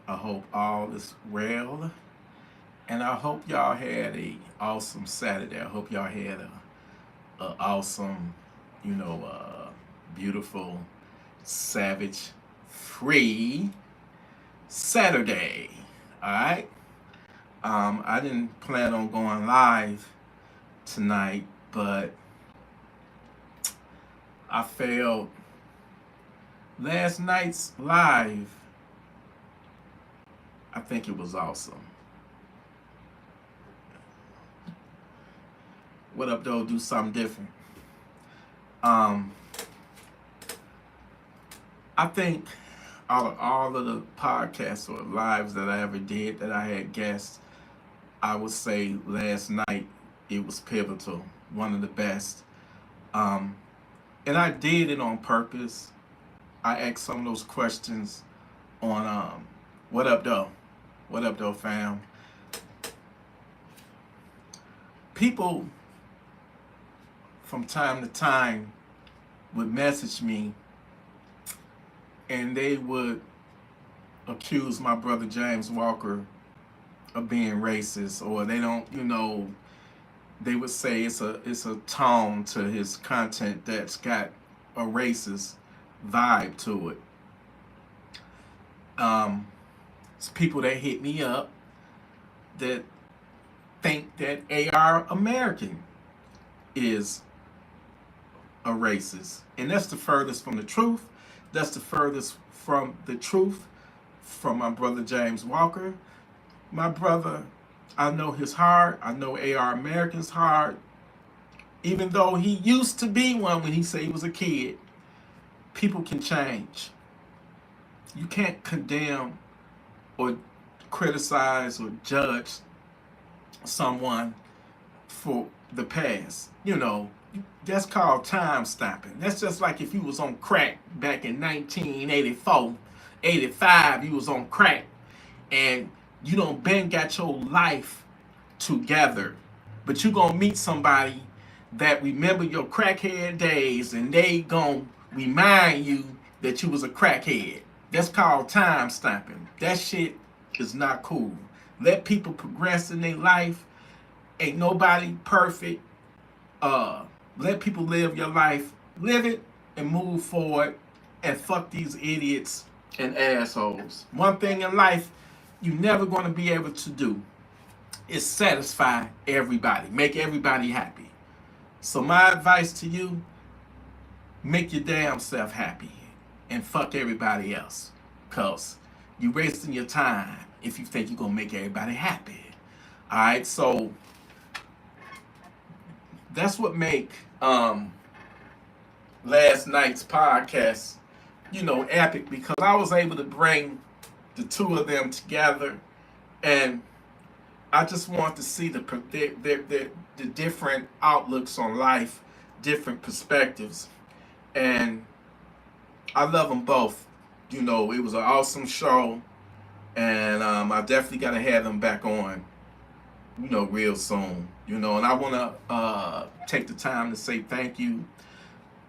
I hope all is well, and I hope y'all had a awesome Saturday. I hope y'all had a awesome, beautiful, savage, free Saturday. All right. I didn't plan on going live tonight, but I felt last night's live. I think it was awesome. What up, though? Do something different. Um, I think out of all of the podcasts or lives that I ever did that I had guests, I would say last night it was pivotal, one of the best. Um, and I did it on purpose. I asked some of those questions on what up, though? What up, though, fam? People from time to time would message me and they would accuse my brother James Walker of being racist, or they don't, they would say it's a tone to his content that's got a racist vibe to it. It's people that hit me up that think that AR American is a racist, and that's the furthest from the truth. That's the furthest from the truth from my brother James Walker. My brother, I know his heart. I know AR American's heart. Even though he used to be one when he said he was a kid, people can change. You can't condemn or criticize or judge someone for the past. That's called time stopping. That's just like if you was on crack back in 1984, 85, you was on crack and you don't been got your life together. But you gonna meet somebody that remember your crackhead days and they gonna remind you that you was a crackhead. That's called time stopping. That shit is not cool. Let people progress in their life. Ain't nobody perfect. Let people live your life. Live it and move forward and fuck these idiots and assholes. One thing in life you're never going to be able to do is satisfy everybody. Make everybody happy. So my advice to you, make your damn self happy and fuck everybody else. Because you're wasting your time if you think you're going to make everybody happy. Alright, so that's what make last night's podcast, epic, because I was able to bring the two of them together, and I just want to see the different outlooks on life, different perspectives, and I love them both. It was an awesome show, and I definitely got to have them back on, real soon. And I want to take the time to say thank you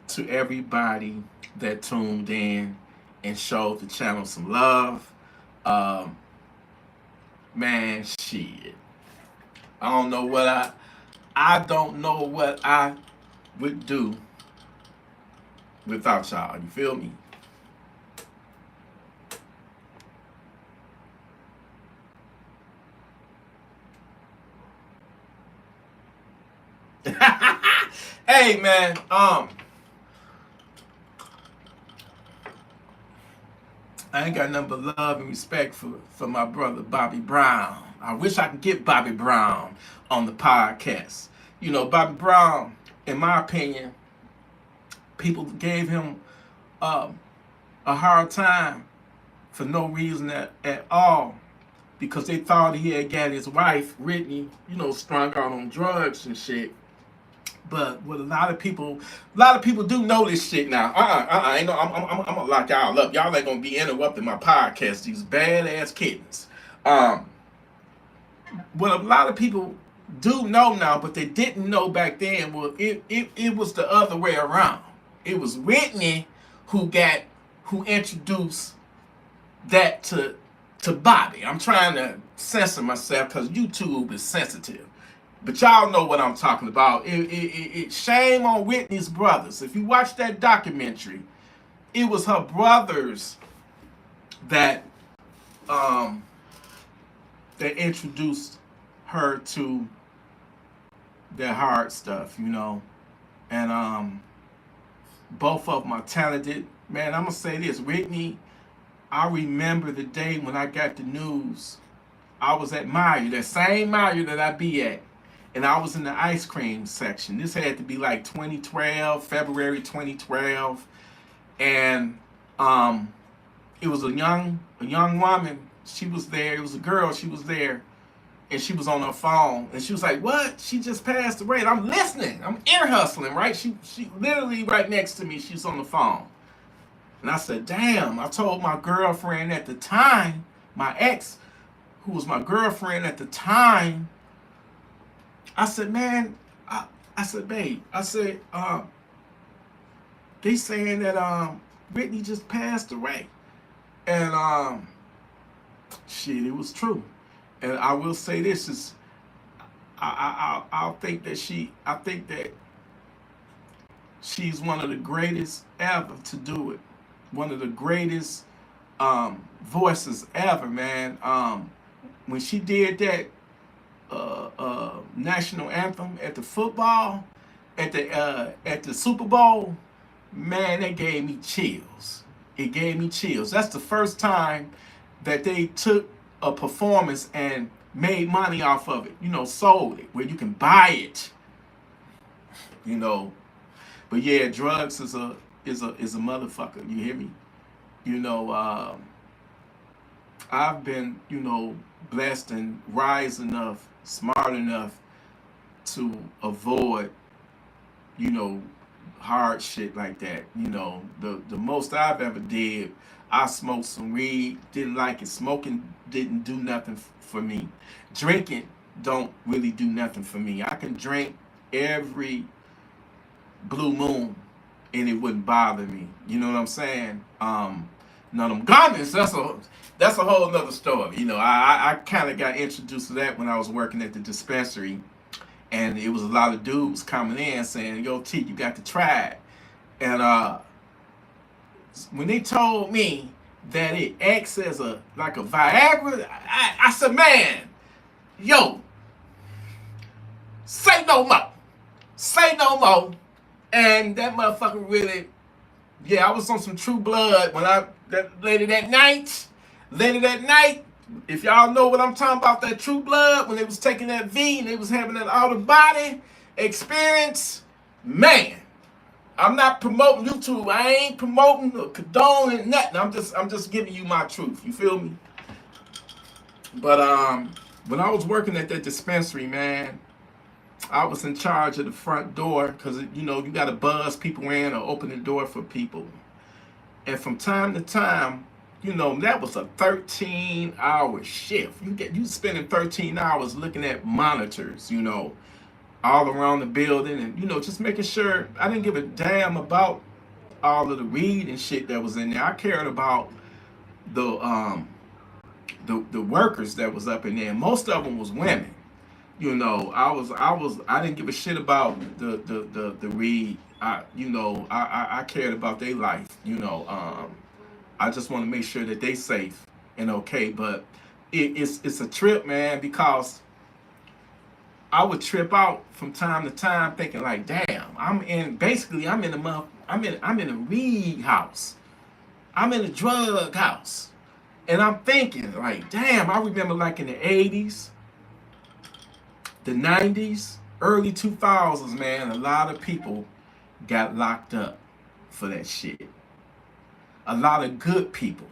to everybody that tuned in and showed the channel some love. Man, shit. I don't know what I would do without y'all. You feel me? Hey man, I ain't got nothing but love and respect for my brother Bobby Brown. I wish I could get Bobby Brown on the podcast. Bobby Brown, in my opinion, people gave him a hard time for no reason at all, because they thought he had got his wife, Whitney, strung out on drugs and shit. But what a lot of people do know this shit now. Ain't no, I'm gonna lock y'all up. Y'all ain't gonna be interrupting my podcast. These badass kittens. What a lot of people do know now, but they didn't know back then. Well, it was the other way around. It was Whitney who introduced that to to Bobby. I'm trying to censor myself because YouTube is sensitive. But y'all know what I'm talking about. Shame on Whitney's brothers. If you watch that documentary, it was her brothers that that introduced her to that hard stuff, you know. And both of them are talented. Man, I'm gonna say this, Whitney, I remember the day when I got the news. I was at Meyer, that same Meyer that I be at. And I was in the ice cream section. This had to be like 2012, February 2012. And it was a young woman. She was there. It was a girl. She was there. And she was on her phone. And she was like, what? She just passed away. And I'm listening. I'm ear hustling, right? She literally right next to me. She's on the phone. And I said, damn. I told my girlfriend at the time, my ex, who was my girlfriend at the time, I said, man, I said, babe, I said, they saying that Whitney just passed away. And shit, it was true. And I will say this is, I think that she's one of the greatest ever to do it. One of the greatest voices ever, man. When she did that national anthem at the football, at the Super Bowl, man, that gave me chills. It gave me chills. That's the first time that they took a performance and made money off of it. You know, sold it, where you can buy it. You know, but yeah, drugs is a motherfucker. You hear me? You know, I've been, you know, blessed and wise enough, smart enough to avoid, you know, hard shit like that. You know, the most I've ever did, I smoked some weed, didn't like it. Smoking didn't do nothing for me. Drinking don't really do nothing for me. I can drink every blue moon and it wouldn't bother me. You know what I'm saying? Now them garments, that's a whole nother story. You know, I kind of got introduced to that when I was working at the dispensary, and it was a lot of dudes coming in saying, yo, T, you got to try it. And when they told me that it acts as like a Viagra, I said, man, yo, say no more. Say no more. And that motherfucker really, yeah, I was on some True Blood when later that night, if y'all know what I'm talking about, that True Blood, when they was taking that V and they was having that outer body experience, man, I'm not promoting YouTube. I ain't promoting or condoning nothing. I'm just giving you my truth. You feel me? But when I was working at that dispensary, man, I was in charge of the front door because, you know, you got to buzz people in or open the door for people. And from time to time, you know, that was a 13-hour shift. You spending 13 hours looking at monitors, you know, all around the building, and, you know, just making sure. I didn't give a damn about all of the weed and shit that was in there. I cared about the workers that was up in there. Most of them was women. You know, I didn't give a shit about the weed. I cared about their life. You know, I just want to make sure that they safe and okay. But it's a trip, man, because I would trip out from time to time, thinking like, damn, I'm in a weed house. I'm in a drug house, and I'm thinking like, damn. I remember like in the 80s. The 90s, early 2000s, man, a lot of people got locked up for that shit. A lot of good people.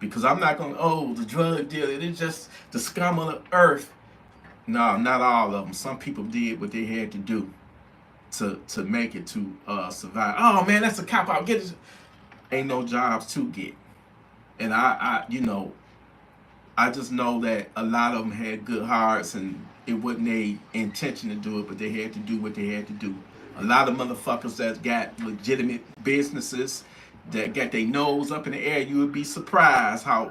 Because I'm not going to, the drug dealer, it's just the scum of the earth. No, not all of them. Some people did what they had to do to make it to survive. Oh, man, that's a cop out. Get it. Ain't no jobs to get. And I just know that a lot of them had good hearts, and it wasn't their intention to do it, but they had to do what they had to do. A lot of motherfuckers that got legitimate businesses that got their nose up in the air, you would be surprised how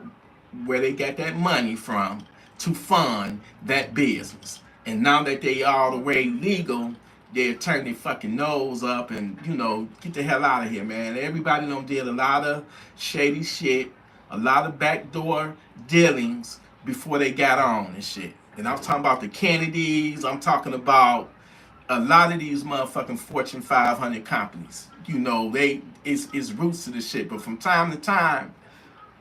where they got that money from to fund that business. And now that they all the way legal, they turn their fucking nose up and, you know, get the hell out of here, man. Everybody done did a lot of shady shit, a lot of backdoor dealings before they got on and shit. And I'm talking about the Kennedys. I'm talking about a lot of these motherfucking Fortune 500 companies. You know, it's roots to the shit. But from time to time,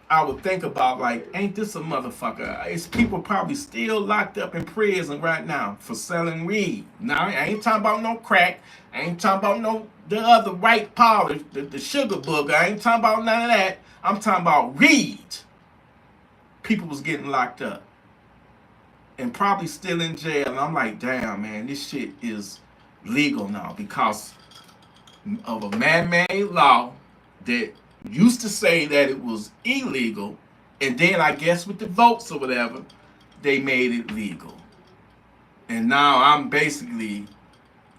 I would think about, like, ain't this a motherfucker? It's people probably still locked up in prison right now for selling weed. Now, I ain't talking about no crack. I ain't talking about no the other white powder, the sugar booger. I ain't talking about none of that. I'm talking about weed. People was getting locked up and probably still in jail. And I'm like, damn, man, this shit is legal now because of a man-made law that used to say that it was illegal, and then I guess with the votes or whatever, they made it legal. And now I'm basically,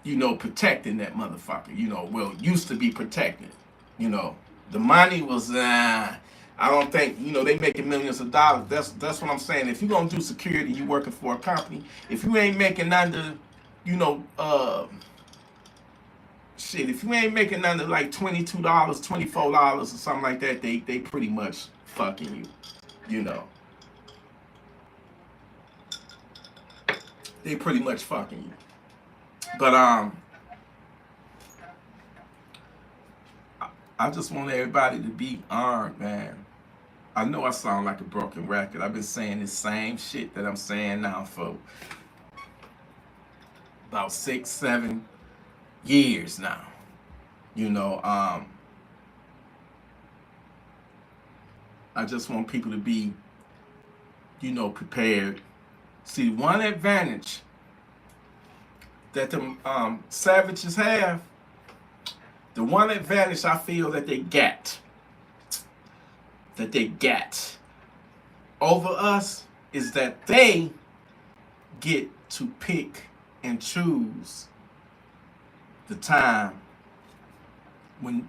you know, protecting that motherfucker. You know, well, used to be protected. You know, the money was, I don't think, you know, they making millions of dollars. That's what I'm saying. If you're going to do security, you working for a company. If you ain't making under, you know, shit, if you ain't making under like $22, $24 or something like that, they pretty much fucking you, you know. They pretty much fucking you. But I just want everybody to be armed, man. I know I sound like a broken record. I've been saying the same shit that I'm saying now for about 6, 7 years now. You know, I just want people to be, you know, prepared. See, one advantage that them savages have, the one advantage I feel that they get over us is that they get to pick and choose the time when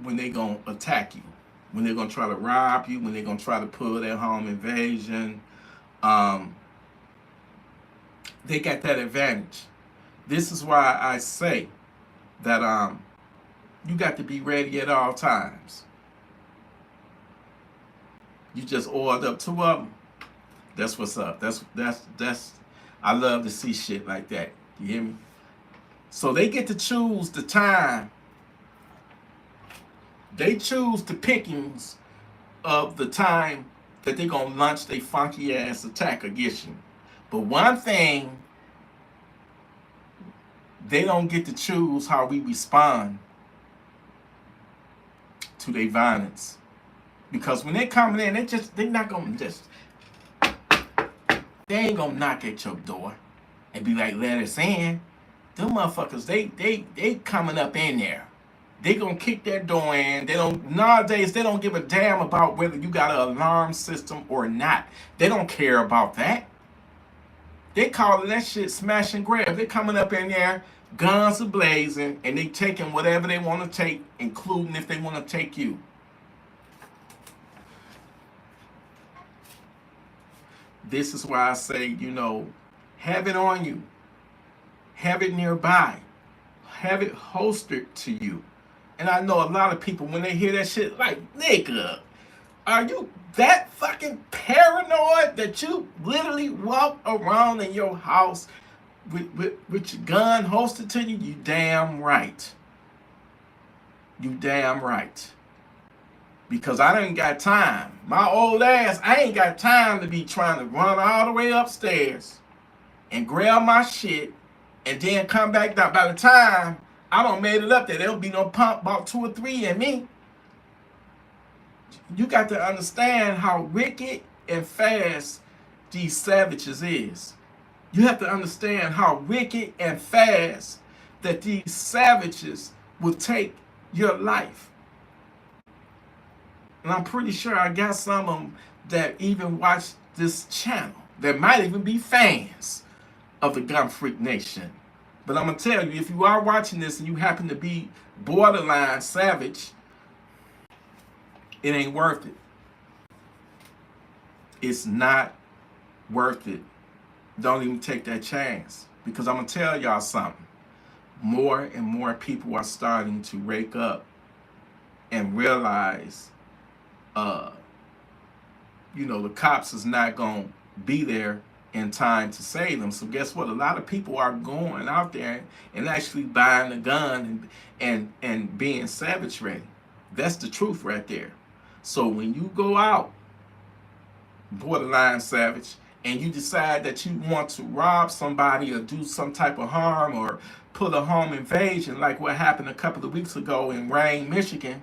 they gonna attack you, when they're gonna try to rob you, when they're gonna try to pull their home invasion. They got that advantage. This is why I say that you got to be ready at all times. You just ordered up 2 of them. That's what's up. That's I love to see shit like that. You hear me? So they get to choose the time. They choose the pickings of the time that they're going to launch their funky ass attack against you. But one thing, they don't get to choose how we respond to their violence. Because when they coming in, they not going to just, they ain't going to knock at your door and be like, let us in. Them motherfuckers, they coming up in there. They gonna kick that door in. Nowadays they don't give a damn about whether you got an alarm system or not. They don't care about that. They calling that shit smash and grab. They coming up in there, guns are blazing, and they taking whatever they want to take, including if they want to take you. This is why I say, you know, have it on you. Have it nearby. Have it holstered to you. And I know a lot of people, when they hear that shit, like, nigga, are you that fucking paranoid that you literally walk around in your house with your gun holstered to you? You damn right. You damn right. Because I ain't got time. My old ass, I ain't got time to be trying to run all the way upstairs and grab my shit and then come back down. By the time I done made it up there, there'll be no pump, about 2 or 3 in me. You got to understand how wicked and fast these savages is. You have to understand how wicked and fast that these savages will take your life. And I'm pretty sure I got some of them that even watch this channel, that might even be fans of the Gun Freak Nation. But I'm going to tell you, if you are watching this and you happen to be borderline savage, it ain't worth it. It's not worth it. Don't even take that chance. Because I'm going to tell y'all something. More and more people are starting to wake up and realize, the cops is not going to be there in time to save them. So guess what? A lot of people are going out there and actually buying a gun and being savage ready. That's the truth right there. So when you go out, borderline savage, and you decide that you want to rob somebody or do some type of harm or put a home invasion like what happened a couple of weeks ago in Rain, Michigan.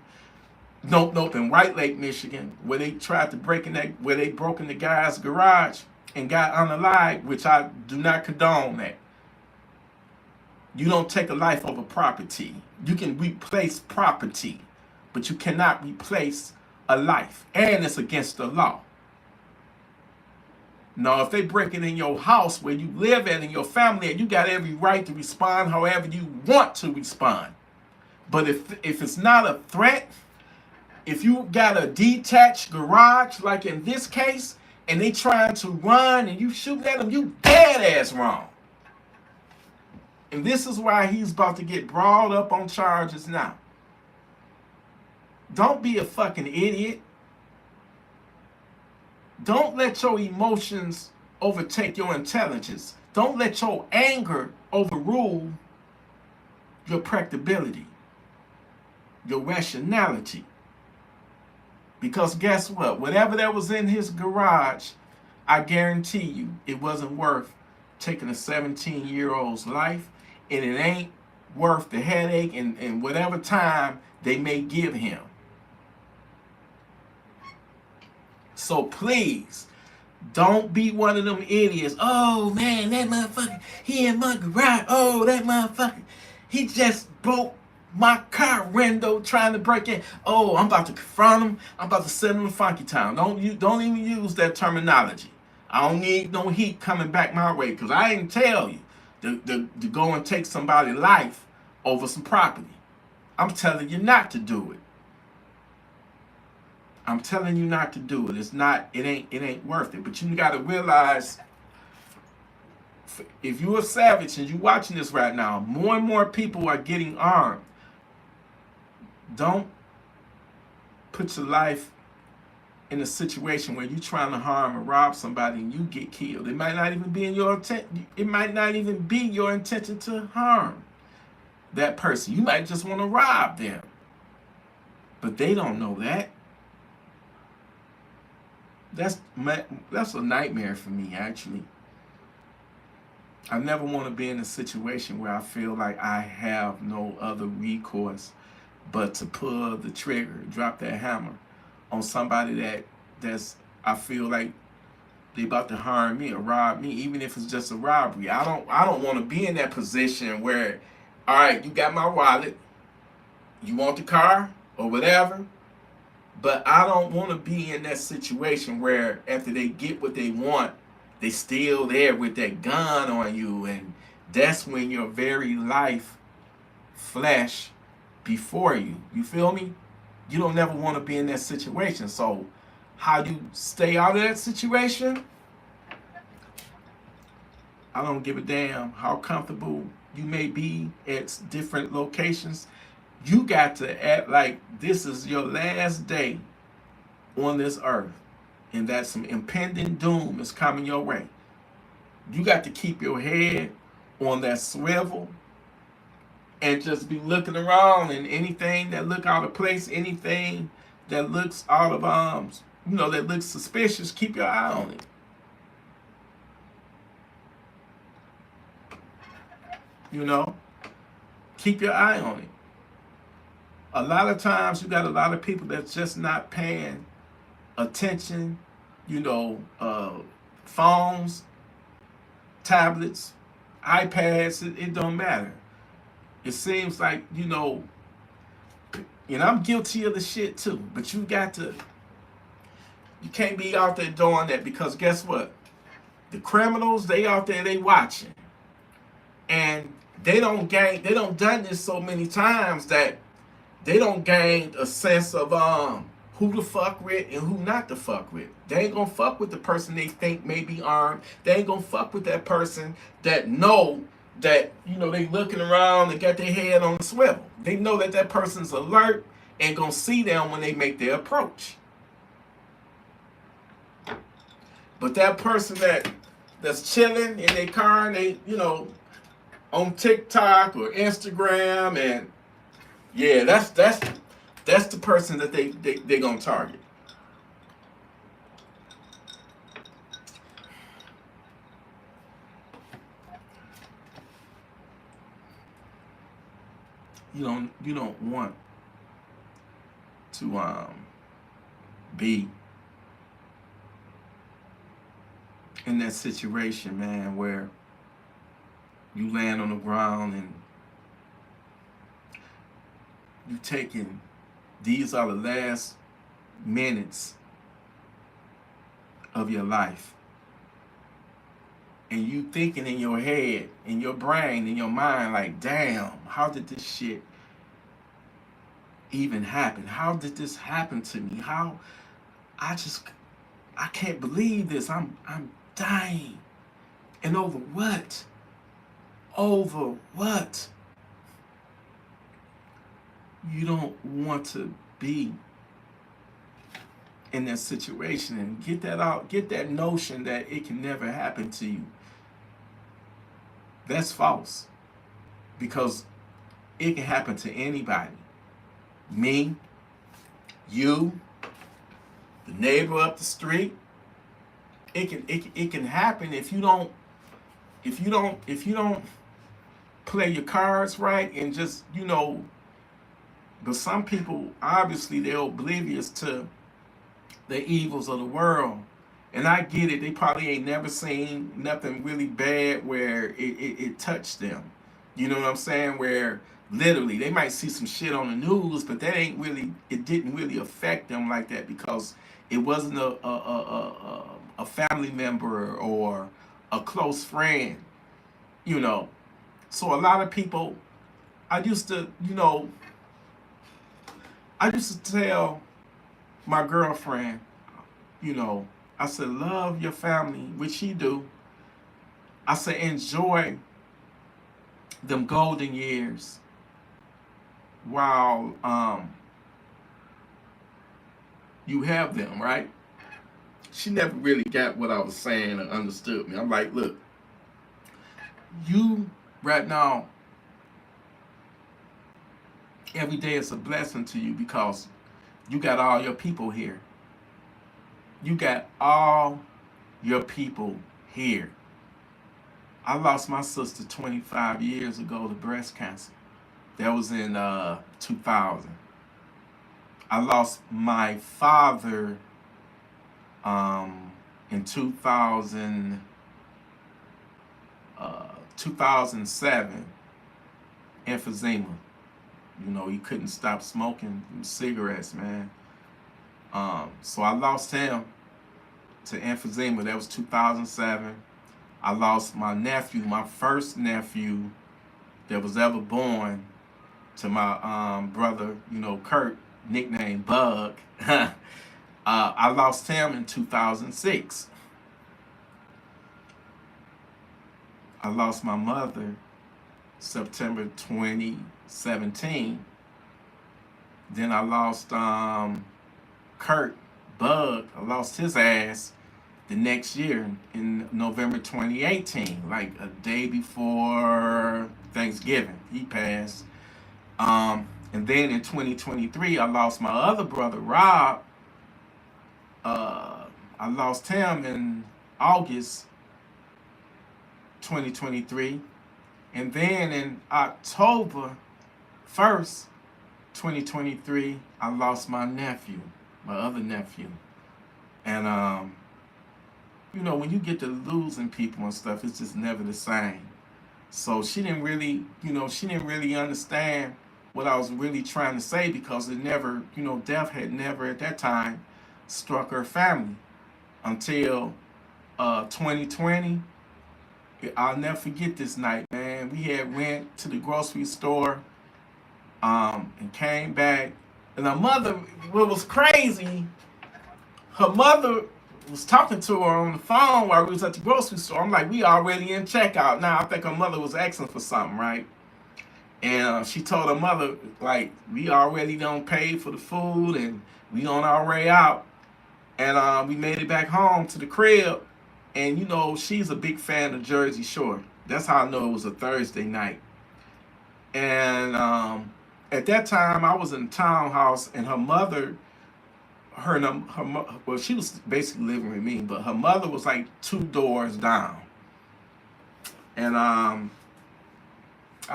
Nope, in White Lake, Michigan, where they tried to where they broke in the guy's garage and got unalived, which I do not condone that. You don't take a life over property. You can replace property, but you cannot replace a life, and it's against the law. Now, if they break it in your house where you live at in your family, you got every right to respond however you want to respond. But if it's not a threat, if you got a detached garage, like in this case, and they trying to run and you shoot at them, you dead ass wrong. And this is why he's about to get brought up on charges now. Don't be a fucking idiot. Don't let your emotions overtake your intelligence. Don't let your anger overrule your practicability, your rationality. Because guess what? Whatever that was in his garage, I guarantee you it wasn't worth taking a 17-year-old's life, and it ain't worth the headache and whatever time they may give him. So please, don't be one of them idiots. Oh man, that motherfucker, he in my garage. Oh, that motherfucker, he just broke my car window trying to break in. Oh, I'm about to confront him. I'm about to send him to Funky Town. Don't even use that terminology. I don't need no heat coming back my way, because I didn't tell you to go and take somebody's life over some property. I'm telling you not to do it. I'm telling you not to do it. It ain't worth it. But you got to realize, if you're a savage and you're watching this right now, more and more people are getting armed. Don't put your life in a situation where you're trying to harm or rob somebody and you get killed. It might not even be in your intent. It might not even be your intention to harm that person. You might just want to rob them, but they don't know that. That's a nightmare for me, actually. I never want to be in a situation where I feel like I have no other recourse but to pull the trigger, drop that hammer on somebody that's I feel like they about to harm me or rob me, even if it's just a robbery. I don't want to be in that position where, all right, you got my wallet, you want the car or whatever, but I don't want to be in that situation where after they get what they want, they still there with that gun on you, and that's when your very life flash before you. You feel me? You don't never want to be in that situation. So how you stay out of that situation? I don't give a damn how comfortable you may be at different locations. You got to act like this is your last day on this earth, and that some impending doom is coming your way. You got to keep your head on that swivel and just be looking around, and anything that look out of place, anything that looks out of that looks suspicious, keep your eye on it. Keep your eye on it. A lot of times you got a lot of people that's just not paying attention, phones, tablets, iPads, it don't matter. It seems like, and I'm guilty of the shit too, but you can't be out there doing that, because guess what? The criminals, they out there, they watching. And they don't done this so many times that they don't gain a sense of who to fuck with and who not to fuck with. They ain't gonna fuck with the person they think may be armed. They ain't gonna fuck with that person that know that, you know, they looking around and got their head on the swivel. They know that that person's alert and gonna see them when they make their approach. But that person that's chilling in their car and they, you know, on TikTok or Instagram, and yeah, that's the person that they gonna target. You don't want to be in that situation, man, where you land on the ground and you taking, these are the last minutes of your life, and you thinking in your head, in your brain, in your mind, like, damn, how did this shit even happen? How did this happen to me? How I can't believe this. I'm dying. And over what? Over what? You don't want to be in that situation, and get that out. Get that notion that it can never happen to you. That's false, because it can happen to anybody. Me, you, the neighbor up the street. It can happen if you don't play your cards right and just, you know. But some people, obviously, they're oblivious to the evils of the world. And I get it. They probably ain't never seen nothing really bad where it touched them. You know what I'm saying? Where literally they might see some shit on the news, but that ain't really, it didn't really affect them like that, because it wasn't a family member or a close friend, you know. So a lot of people, I used to tell my girlfriend, you know, I said, love your family, which she do. I said, enjoy them golden years while you have them, right? She never really got what I was saying and understood me. I'm like, look, you right now, every day is a blessing to you, because you got all your people here. You got all your people here. I lost my sister 25 years ago to breast cancer. That was in 2000. I lost my father in 2007, emphysema. You know, he couldn't stop smoking cigarettes, man. So I lost him to emphysema. That was 2007. I lost my nephew, my first nephew that was ever born, to my brother, you know, Kurt, nicknamed Bug. I lost him in 2006. I lost my mother September 2017. Then I lost Kurt, Bug. I lost his ass the next year in November 2018, like a day before Thanksgiving. He passed. And then in 2023, I lost my other brother, Rob. I lost him in August 2023. And then in October 1st, 2023, I lost my nephew, my other nephew. And, you know, when you get to losing people and stuff, it's just never the same. So she didn't really, understand what I was really trying to say, because it never, death had never at that time struck her family until 2020. I'll never forget this night, man. We had went to the grocery store and came back, And her mother, what was crazy, her mother was talking to her on the phone while we was at the grocery store. I'm like, we already in checkout. Now, I think her mother was asking for something, right? And she told her mother, like, we already done paid for the food and we on our way out. And we made it back home to the crib. And, you know, she's a big fan of Jersey Shore. That's how I know it was a Thursday night. And at that time, I was in the townhouse, and her mother, well, she was basically living with me, but her mother was like 2 doors down. And I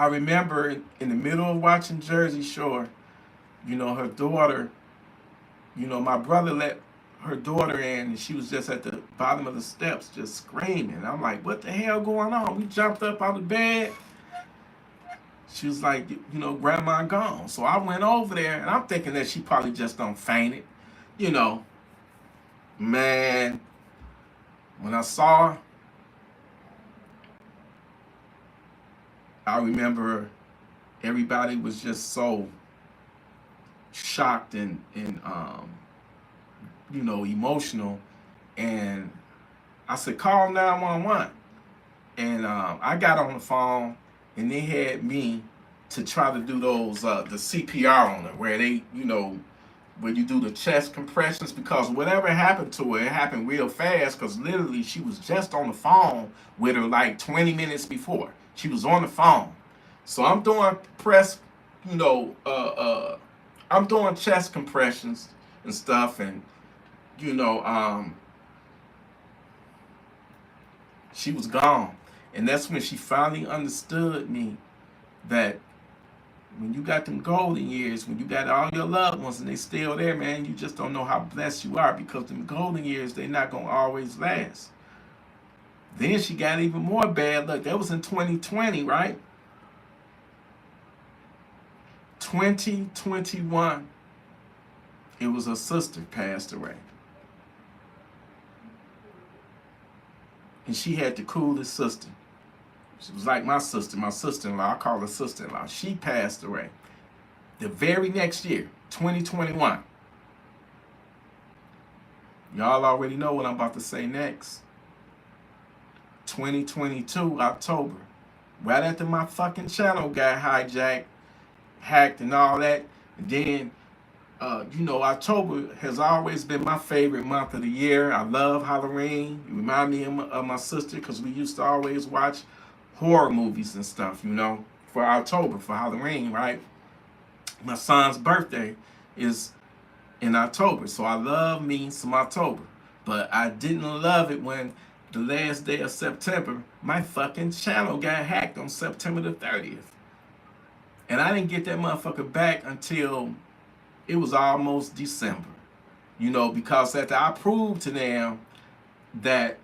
remember in the middle of watching Jersey Shore, you know, her daughter, you know, my brother let her daughter in, and she was just at the bottom of the steps just screaming. I'm like, what the hell going on? We jumped up out of bed. She was like, you know, grandma gone. So I went over there, and I'm thinking that she probably just done fainted. You know, man, when I saw her, I remember everybody was just so shocked and you know, emotional. And I said, call 911. And I got on the phone, and they had me to try to do those the CPR on her, where they, you know, where you do the chest compressions, because whatever happened to her, it happened real fast, because literally she was just on the phone with her like 20 minutes before. She was on the phone. So I'm doing you know, I'm doing chest compressions and stuff, and, you know, she was gone. And that's when she finally understood me that when you got them golden years, when you got all your loved ones and they still there, man, you just don't know how blessed you are, because them golden years, they're not going to always last. Then she got even more bad luck. That was in 2020, right? 2021, it was her sister passed away. And she had the coolest sister. She was like my sister-in-law. I call her sister-in-law. She passed away the very next year, 2021. Y'all already know what I'm about to say next. 2022, October. Right after my fucking channel got hijacked, hacked, and all that. And then, you know, October has always been my favorite month of the year. I love Halloween. It reminds me of my sister, because we used to always watch horror movies and stuff, you know, for October, for Halloween, right? My son's birthday is in October, so I love me some October. But I didn't love it when the last day of September, my fucking channel got hacked on September the 30th. And I didn't get that motherfucker back until it was almost December. You know, because after I proved to them that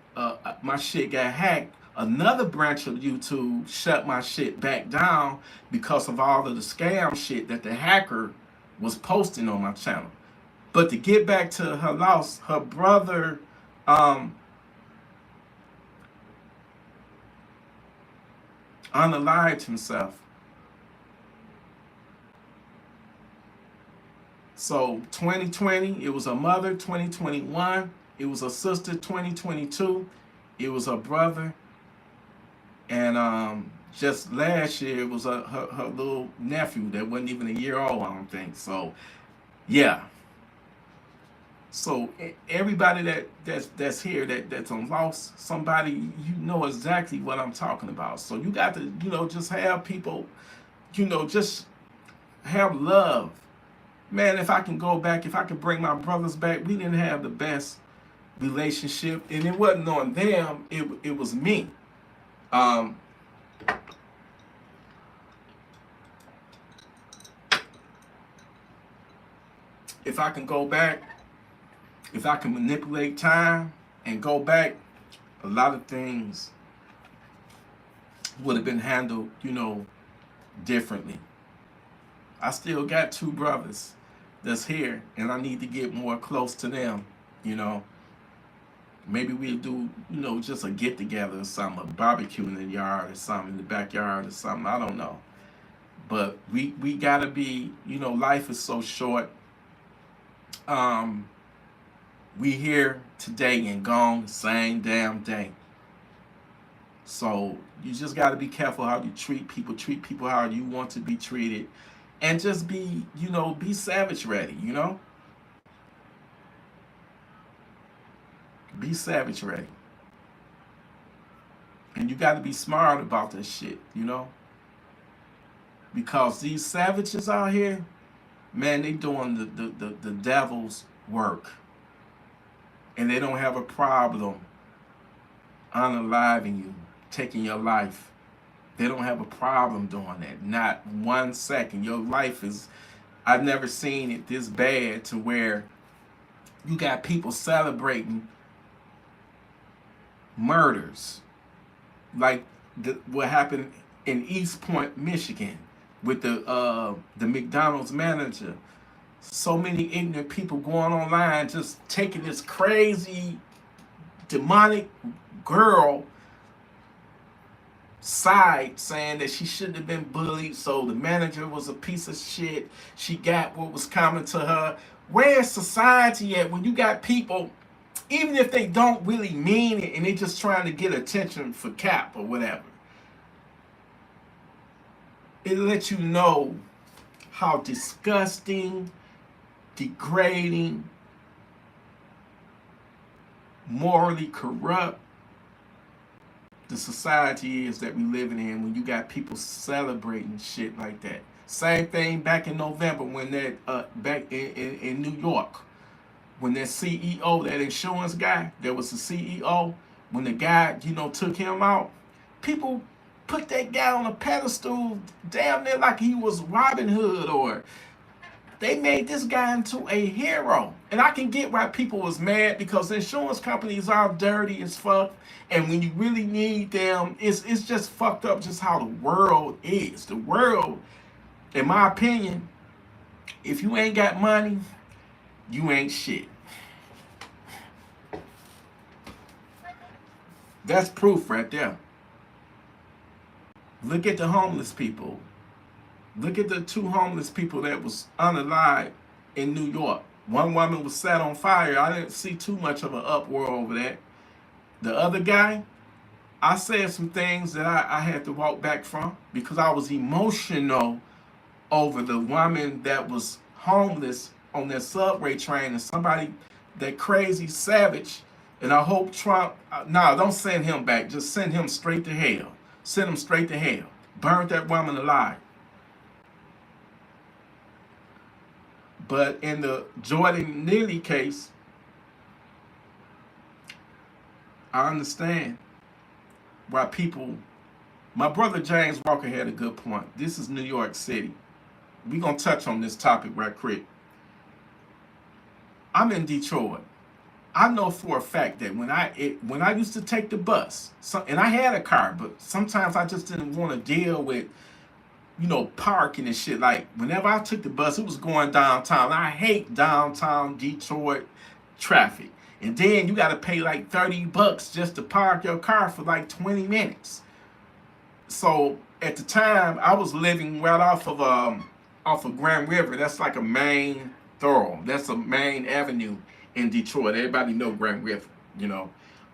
my shit got hacked, another branch of YouTube shut my shit back down because of all of the scam shit that the hacker was posting on my channel. But to get back to her loss, her brother unalived himself. So 2020, it was her mother. 2021, it was her sister. 2022, it was her brother. And just last year, it was her little nephew that wasn't even a year old, I don't think. So, yeah. So everybody that's here that's on lost somebody, you know exactly what I'm talking about. So you got to, you know, just have people, you know, just have love. Man, if I can go back, if I could bring my brothers back, we didn't have the best relationship, and it wasn't on them, it was me. If I can go back, if I can manipulate time and go back, a lot of things would have been handled, you know, differently. I still got 2 brothers that's here, and I need to get more close to them, you know. Maybe we'll do, you know, just a get together or something, a barbecue in the yard or something, in the backyard or something, I don't know. But we gotta be, you know, life is so short. We here today and gone the same damn day. So you just got to be careful how you treat people how you want to be treated, and just be, be savage ready, be savage ready. And you got to be smart about this shit, because these savages out here, man, they doing the devil's work, and they don't have a problem unaliving you, taking your life. They don't have a problem doing that. Not 1 second. Your life is, I've never seen it this bad to where you got people celebrating murders. Like what happened in East Point, Michigan with the McDonald's manager. So many ignorant people going online just taking this crazy demonic girl side, saying that she shouldn't have been bullied, so the manager was a piece of shit. She got what was coming to her. Where's society at when you got people, even if they don't really mean it and they just trying to get attention for cap or whatever? It lets you know how disgusting, degrading, morally corrupt the society is that we living in when you got people celebrating shit like that. Same thing back in November when that back in New York, when that CEO, that insurance guy, there was a CEO, when the guy, took him out, people put that guy on a pedestal damn near like he was Robin Hood, or they made this guy into a hero. And I can get why people was mad, because insurance companies are dirty as fuck. And when you really need them, it's just fucked up just how the world is. The world, in my opinion, if you ain't got money, you ain't shit. That's proof right there. Look at the homeless people. Look at the 2 homeless people that was unalived in New York. One woman was set on fire. I didn't see too much of an uproar over that. The other guy, I said some things that I had to walk back from because I was emotional over the woman that was homeless on that subway train, and somebody, that crazy savage, and I hope Trump, don't send him back. Just send him straight to hell. Send him straight to hell. Burn that woman alive. But in the Jordan Neely case, I understand why people, my brother James Walker had a good point. This is New York City. We're going to touch on this topic right quick. I'm in Detroit. I know for a fact that when I used to take the bus, and I had a car, but sometimes I just didn't want to deal with, parking and shit. Like, whenever I took the bus, it was going downtown. I hate downtown Detroit traffic. And then you got to pay like $30 just to park your car for like 20 minutes. So at the time, I was living right off of Grand River. That's like a main thorough. That's a main avenue in Detroit. Everybody know Grand River,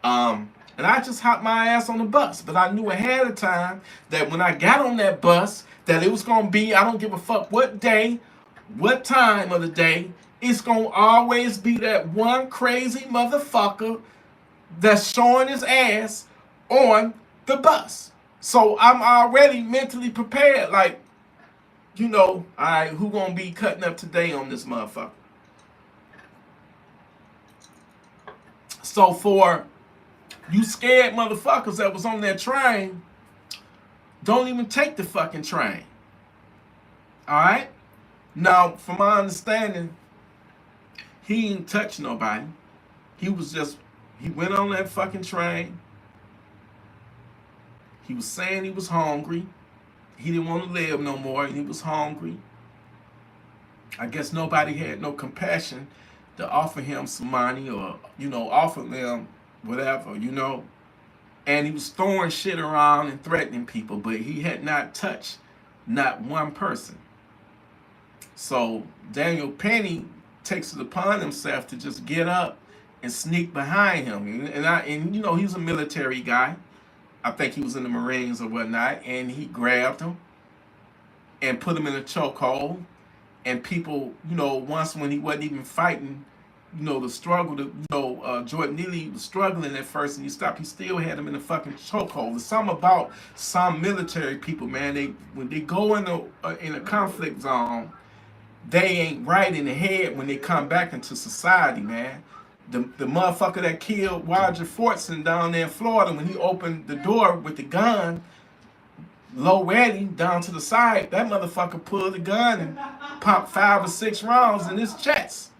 And I just hopped my ass on the bus. But I knew ahead of time that when I got on that bus, that it was going to be, I don't give a fuck what day, what time of the day, it's going to always be that one crazy motherfucker that's showing his ass on the bus. So I'm already mentally prepared. Like, all right, who going to be cutting up today on this motherfucker? So for you scared motherfuckers that was on that train, don't even take the fucking train. Alright? Now, from my understanding, he didn't touch nobody. He went on that fucking train. He was saying he was hungry. He didn't want to live no more, and he was hungry. I guess nobody had no compassion to offer him some money or, offer them whatever, And he was throwing shit around and threatening people, but he had not touched not one person. So Daniel Penny takes it upon himself to just get up and sneak behind him. And you know, he's a military guy. I think he was in the Marines or whatnot, and he grabbed him and put him in a chokehold. And people, you know, once when he wasn't even fighting, you know, the struggle, Jordan Neely was struggling at first and he stopped, he still had him in the fucking chokehold. There's something about some military people, man, when they go in a conflict zone, they ain't right in the head when they come back into society, man. The motherfucker that killed Roger Fortson down there in Florida, when he opened the door with the gun, low ready, down to the side, that motherfucker pulled the gun and popped 5 or 6 rounds in his chest.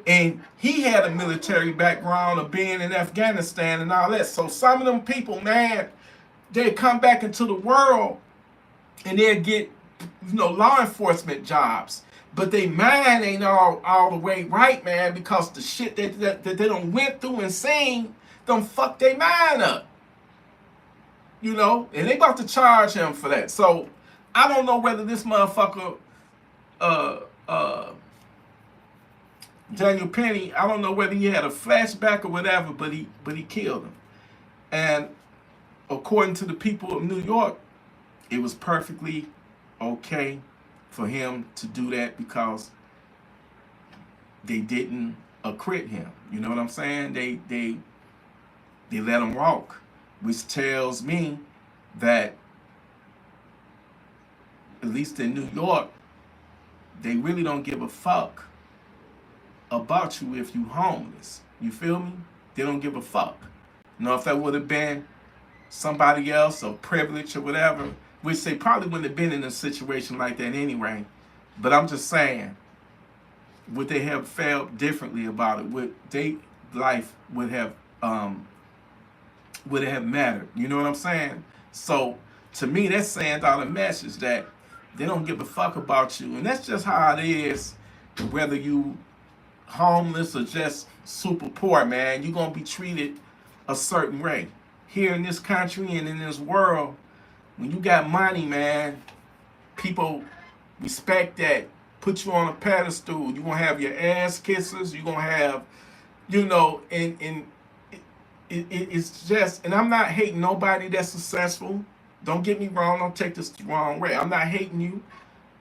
And he had a military background of being in Afghanistan and all that. So some of them people, man, they come back into the world and they'll get, you know, law enforcement jobs. But they mind ain't all the way right, man, because the shit that they done went through and seen done fuck their mind up. You know, and they about to charge him for that. So I don't know whether this motherfucker, Daniel Penny, I don't know whether he had a flashback or whatever, but he killed him. And according to the people of New York, it was perfectly okay for him to do that because they didn't acquit him. You know what I'm saying? They let him walk, which tells me that at least in New York, they really don't give a fuck about you if you homeless. You feel me? They don't give a fuck. You know, if that would have been somebody else or privilege or whatever, which they probably wouldn't have been in a situation like that anyway. But I'm just saying, would they have felt differently about it? Would their life would have mattered? You know what I'm saying? So to me, that's saying out a message that they don't give a fuck about you, and that's just how it is. Whether you homeless or just super poor, man, you're gonna be treated a certain way. Here in this country and in this world, when you got money, man, people respect that, put you on a pedestal. You're gonna have your ass kissers, you're gonna have, you know, and it's just, and I'm not hating nobody that's successful. Don't get me wrong, don't take this the wrong way. I'm not hating you.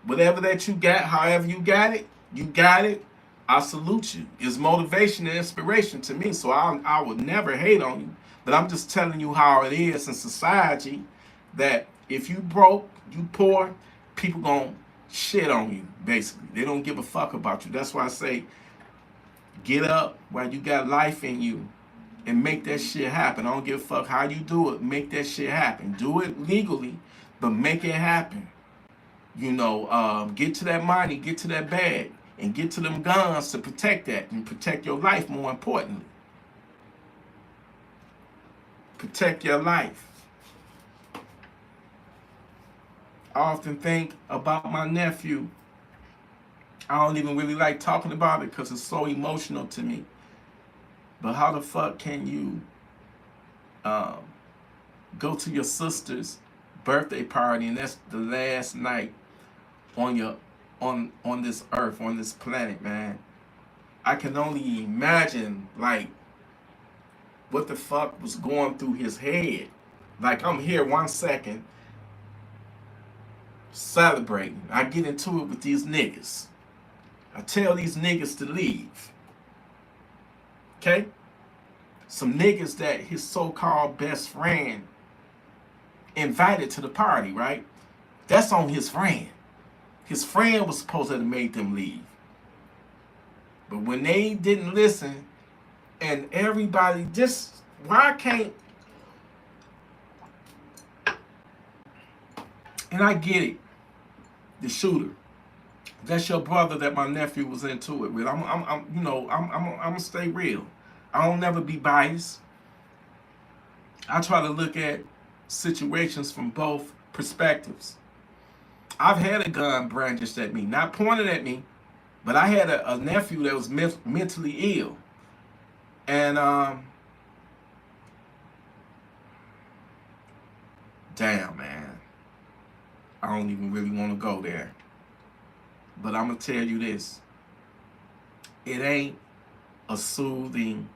Whatever that you got, however you got it, I salute you. It's motivation and inspiration to me, so I would never hate on you. But I'm just telling you how it is in society, that if you broke, you poor, people gonna shit on you, basically. They don't give a fuck about you. That's why I say, get up while you got life in you and make that shit happen. I don't give a fuck how you do it. Make that shit happen. Do it legally, but make it happen. You know, get to that money, get to that bag, and get to them guns to protect that and protect your life, more importantly. Protect your life. I often think about my nephew. I don't even really like talking about it because it's so emotional to me. But how the fuck can you go to your sister's birthday party and that's the last night on this earth, on this planet, man? I can only imagine, like, what the fuck was going through his head. Like, I'm here 1 second celebrating. I get into it with these niggas. I tell these niggas to leave. Okay? Some niggas that his so-called best friend invited to the party, right? That's on his friend. His friend was supposed to have made them leave. But when they didn't listen, and everybody just, why can't, and I get it, the shooter, that's your brother that my nephew was into it with. I'm gonna stay real. I don't never be biased. I try to look at situations from both perspectives. I've had a gun brandished at me, not pointed at me, but I had a nephew that was mentally ill. And damn, man, I don't even really want to go there. But I'm gonna tell you this: It ain't a soothing,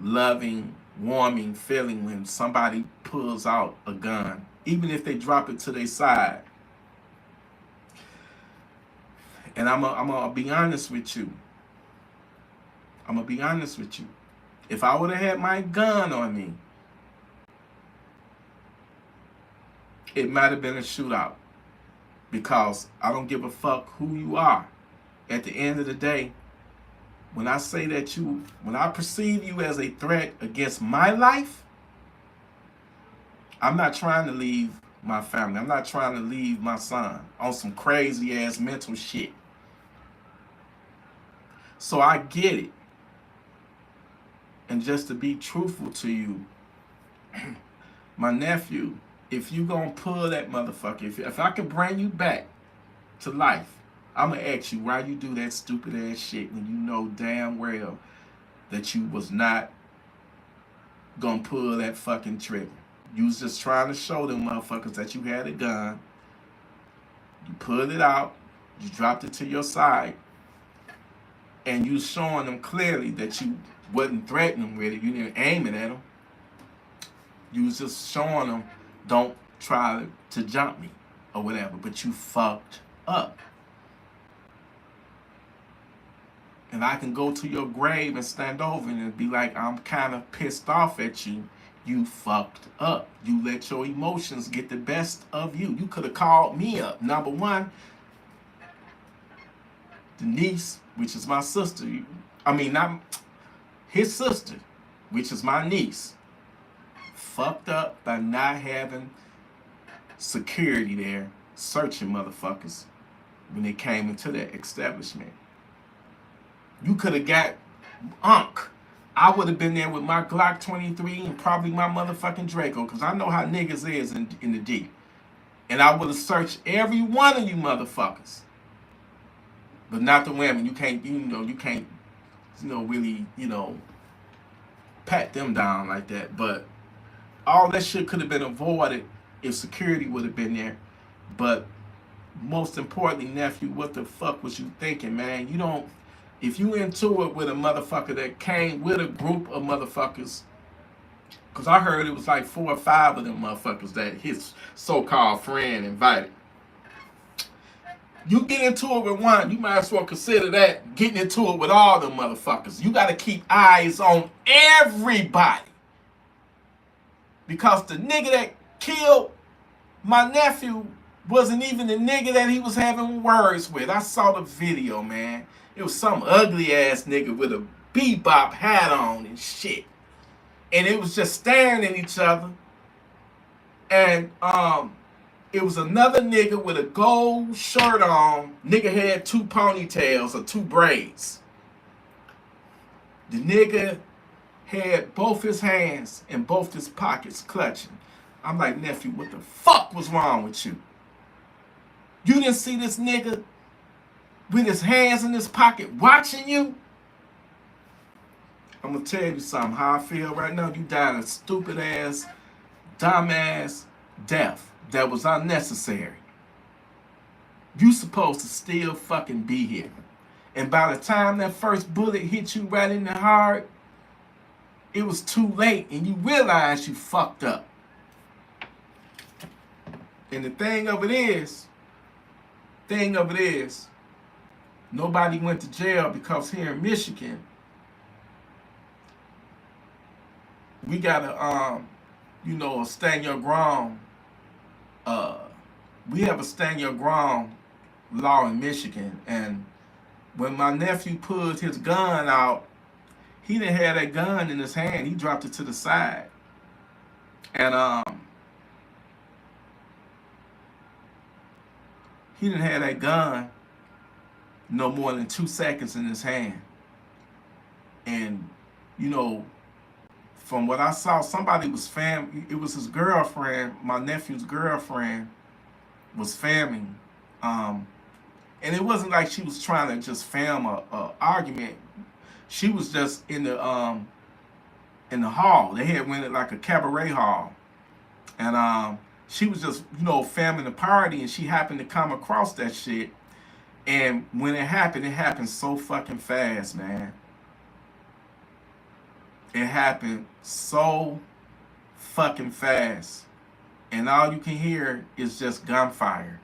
loving, warming feeling when somebody pulls out a gun, even if they drop it to their side. And I'm gonna be honest with you. I'm gonna be honest with you. If I would have had my gun on me, it might have been a shootout. Because I don't give a fuck who you are. At the end of the day, when I say that when I perceive you as a threat against my life, I'm not trying to leave my family. I'm not trying to leave my son on some crazy ass mental shit. So I get it. And just to be truthful to you, my nephew, if you gonna pull that motherfucker, if I can bring you back to life, I'm gonna ask you why you do that stupid ass shit when you know damn well that you was not gonna pull that fucking trigger. You was just trying to show them motherfuckers that you had a gun. You pulled it out, you dropped it to your side, and you showing them clearly that you wasn't threatening with it. You didn't aim it at them. You was just showing them, don't try to jump me or whatever, but you fucked up. And I can go to your grave and stand over and be like, I'm kind of pissed off at you. You fucked up. You let your emotions get the best of you. You could have called me up. Number one, the niece, which is my sister. Not his sister, which is my niece. Fucked up by not having security there searching motherfuckers when they came into that establishment. You could have got Unc. I would have been there with my Glock 23 and probably my motherfucking Draco, because I know how niggas is in the D. And I would have searched every one of you motherfuckers. But not the women. You can't really, pat them down like that. But all that shit could have been avoided if security would have been there. But most importantly, nephew, what the fuck was you thinking, man? If you into it with a motherfucker that came with a group of motherfuckers, because I heard it was like 4 or 5 of them motherfuckers that his so-called friend invited. You get into it with one, you might as well consider that getting into it with all them motherfuckers. You got to keep eyes on everybody. Because the nigga that killed my nephew wasn't even the nigga that he was having words with. I saw the video, man. It was some ugly ass nigga with a bebop hat on and shit. And it was just staring at each other. And it was another nigga with a gold shirt on. Nigga had 2 ponytails or 2 braids. The nigga had both his hands in both his pockets clutching. I'm like, nephew, what the fuck was wrong with you? You didn't see this nigga with his hands in his pocket watching you? I'm gonna tell you something, how I feel right now. You died a stupid ass, dumb ass death that was unnecessary. You supposed to still fucking be here. And by the time that first bullet hit you right in the heart, it was too late and you realized you fucked up. And the thing of it is, nobody went to jail, because here in Michigan, we got a stand your ground. We have a stand your ground law in Michigan, and when my nephew pulled his gun out, he didn't have that gun in his hand. He dropped it to the side, and he didn't have that gun no more than 2 seconds in his hand. And, from what I saw, somebody was it was his girlfriend, my nephew's girlfriend, was filming. And it wasn't like she was trying to just film a argument. She was just in the hall. They had rented like a cabaret hall. And she was just, filming the party, and she happened to come across that shit. And when it happened so fucking fast, man. It happened so fucking fast. And all you can hear is just gunfire.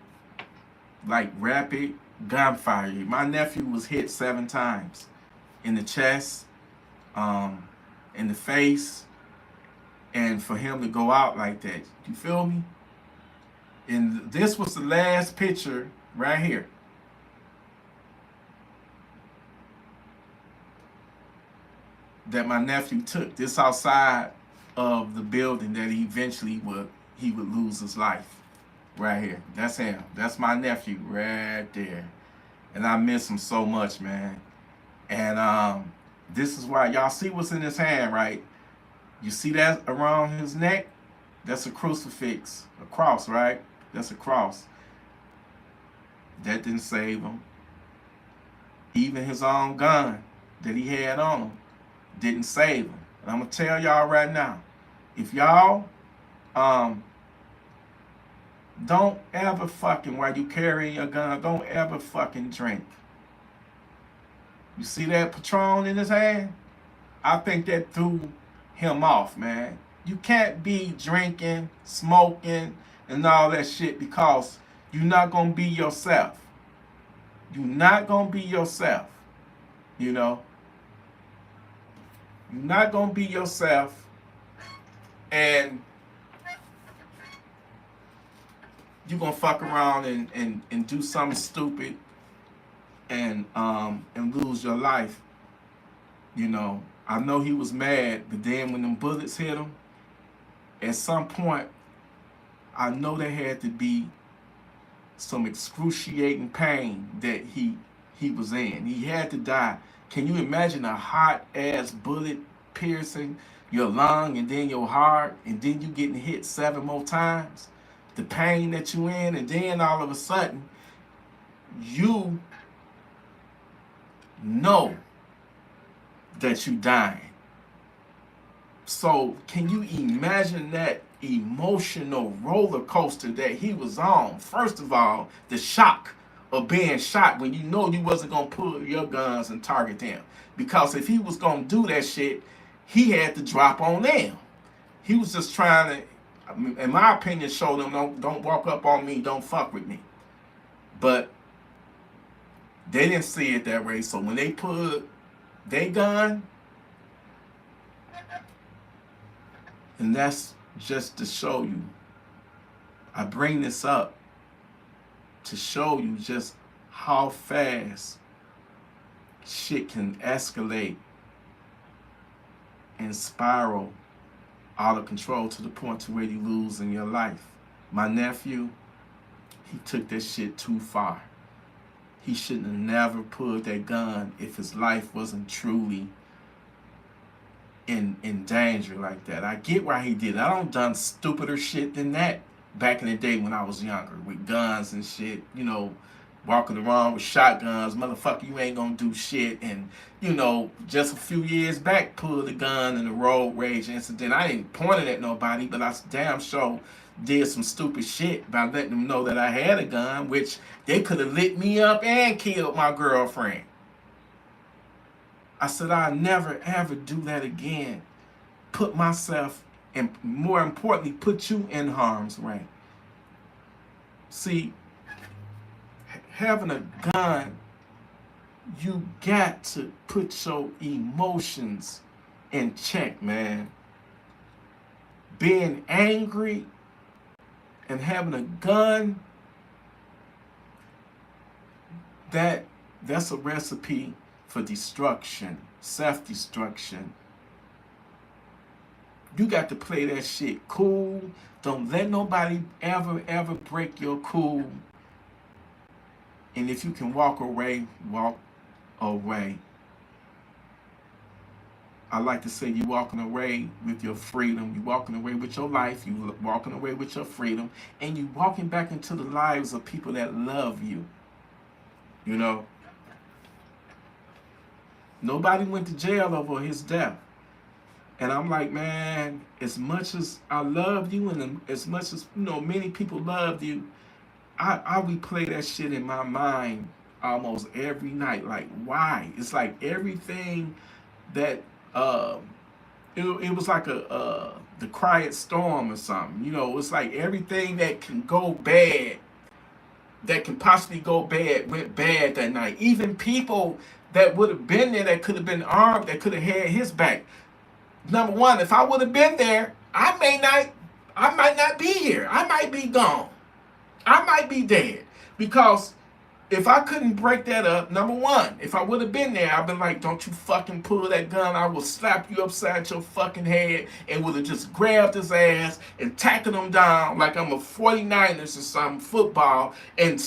Like rapid gunfire. My nephew was hit 7 times. In the chest, in the face, and for him to go out like that. You feel me? And this was the last picture right here. That my nephew took. This outside of the building that he eventually would lose his life. Right here. That's him. That's my nephew right there. And I miss him so much, man. And this is why y'all see what's in his hand, right? You see that around his neck? That's a crucifix, a cross, right? That's a cross. That didn't save him. Even his own gun that he had on him didn't save him. And I'm gonna tell y'all right now, if y'all don't ever fucking, while you carrying your gun, don't ever fucking drink. You see that Patron in his hand? I think that threw him off, man. You can't be drinking, smoking, and all that shit because you're not gonna be yourself. You're not gonna be yourself. You know? You're not gonna be yourself, and you're gonna fuck around and do something stupid and lose your life. You know, I know he was mad, but then when them bullets hit him, at some point, I know there had to be some excruciating pain that he was in. He had to die. Can you imagine a hot ass bullet piercing your lung and then your heart, and then you getting hit 7 more times? The pain that you in, and then all of a sudden, you know that you dying. So can you imagine that emotional roller coaster that he was on? First of all, the shock of being shot when you know you wasn't gonna pull your guns and target them. Because if he was gonna do that shit, he had to drop on them. He was just trying to, in my opinion, show them don't walk up on me, don't fuck with me. But they didn't see it that way. So when they put their gun, and that's just to show you, I bring this up to show you just how fast shit can escalate and spiral out of control to the point to where you lose in your life. My nephew, he took that shit too far. He shouldn't have never pulled that gun if his life wasn't truly in danger like that. I get why he did it. I don't done stupider shit than that back in the day when I was younger with guns and shit, you know, walking around with shotguns. Motherfucker, you ain't gonna do shit. And, you know, just a few years back, pulled a gun in a road rage incident. I didn't point it at nobody, but I damn sure did some stupid shit by letting them know that I had a gun, which they could have lit me up and killed my girlfriend. I said I'll never ever do that again. Put myself, and more importantly, put you in harm's way. See, having a gun, you got to put your emotions in check, man. Being angry and having a gun, that's a recipe for destruction, self-destruction. You got to play that shit cool. Don't let nobody ever break your cool. And if you can walk away, walk away. I like to say you're walking away with your freedom. You're walking away with your life. You're walking away with your freedom. And you're walking back into the lives of people that love you. You know? Nobody went to jail over his death. And I'm like, man, as much as I love you and as much as, you know, many people loved you, I replay that shit in my mind almost every night. Like, why? It's like everything that it was like the quiet storm or something. You know, it's like everything that can go bad, that can possibly go bad, went bad that night. Even people that would have been there, that could have been armed, that could have had his back. Number one, if I would have been there, I might not be here. I might be gone. I might be dead. Because if I couldn't break that up, number one, if I would have been there, I'd been like, don't you fucking pull that gun. I will slap you upside your fucking head, and would have just grabbed his ass and tackled him down like I'm a 49ers or something, football, and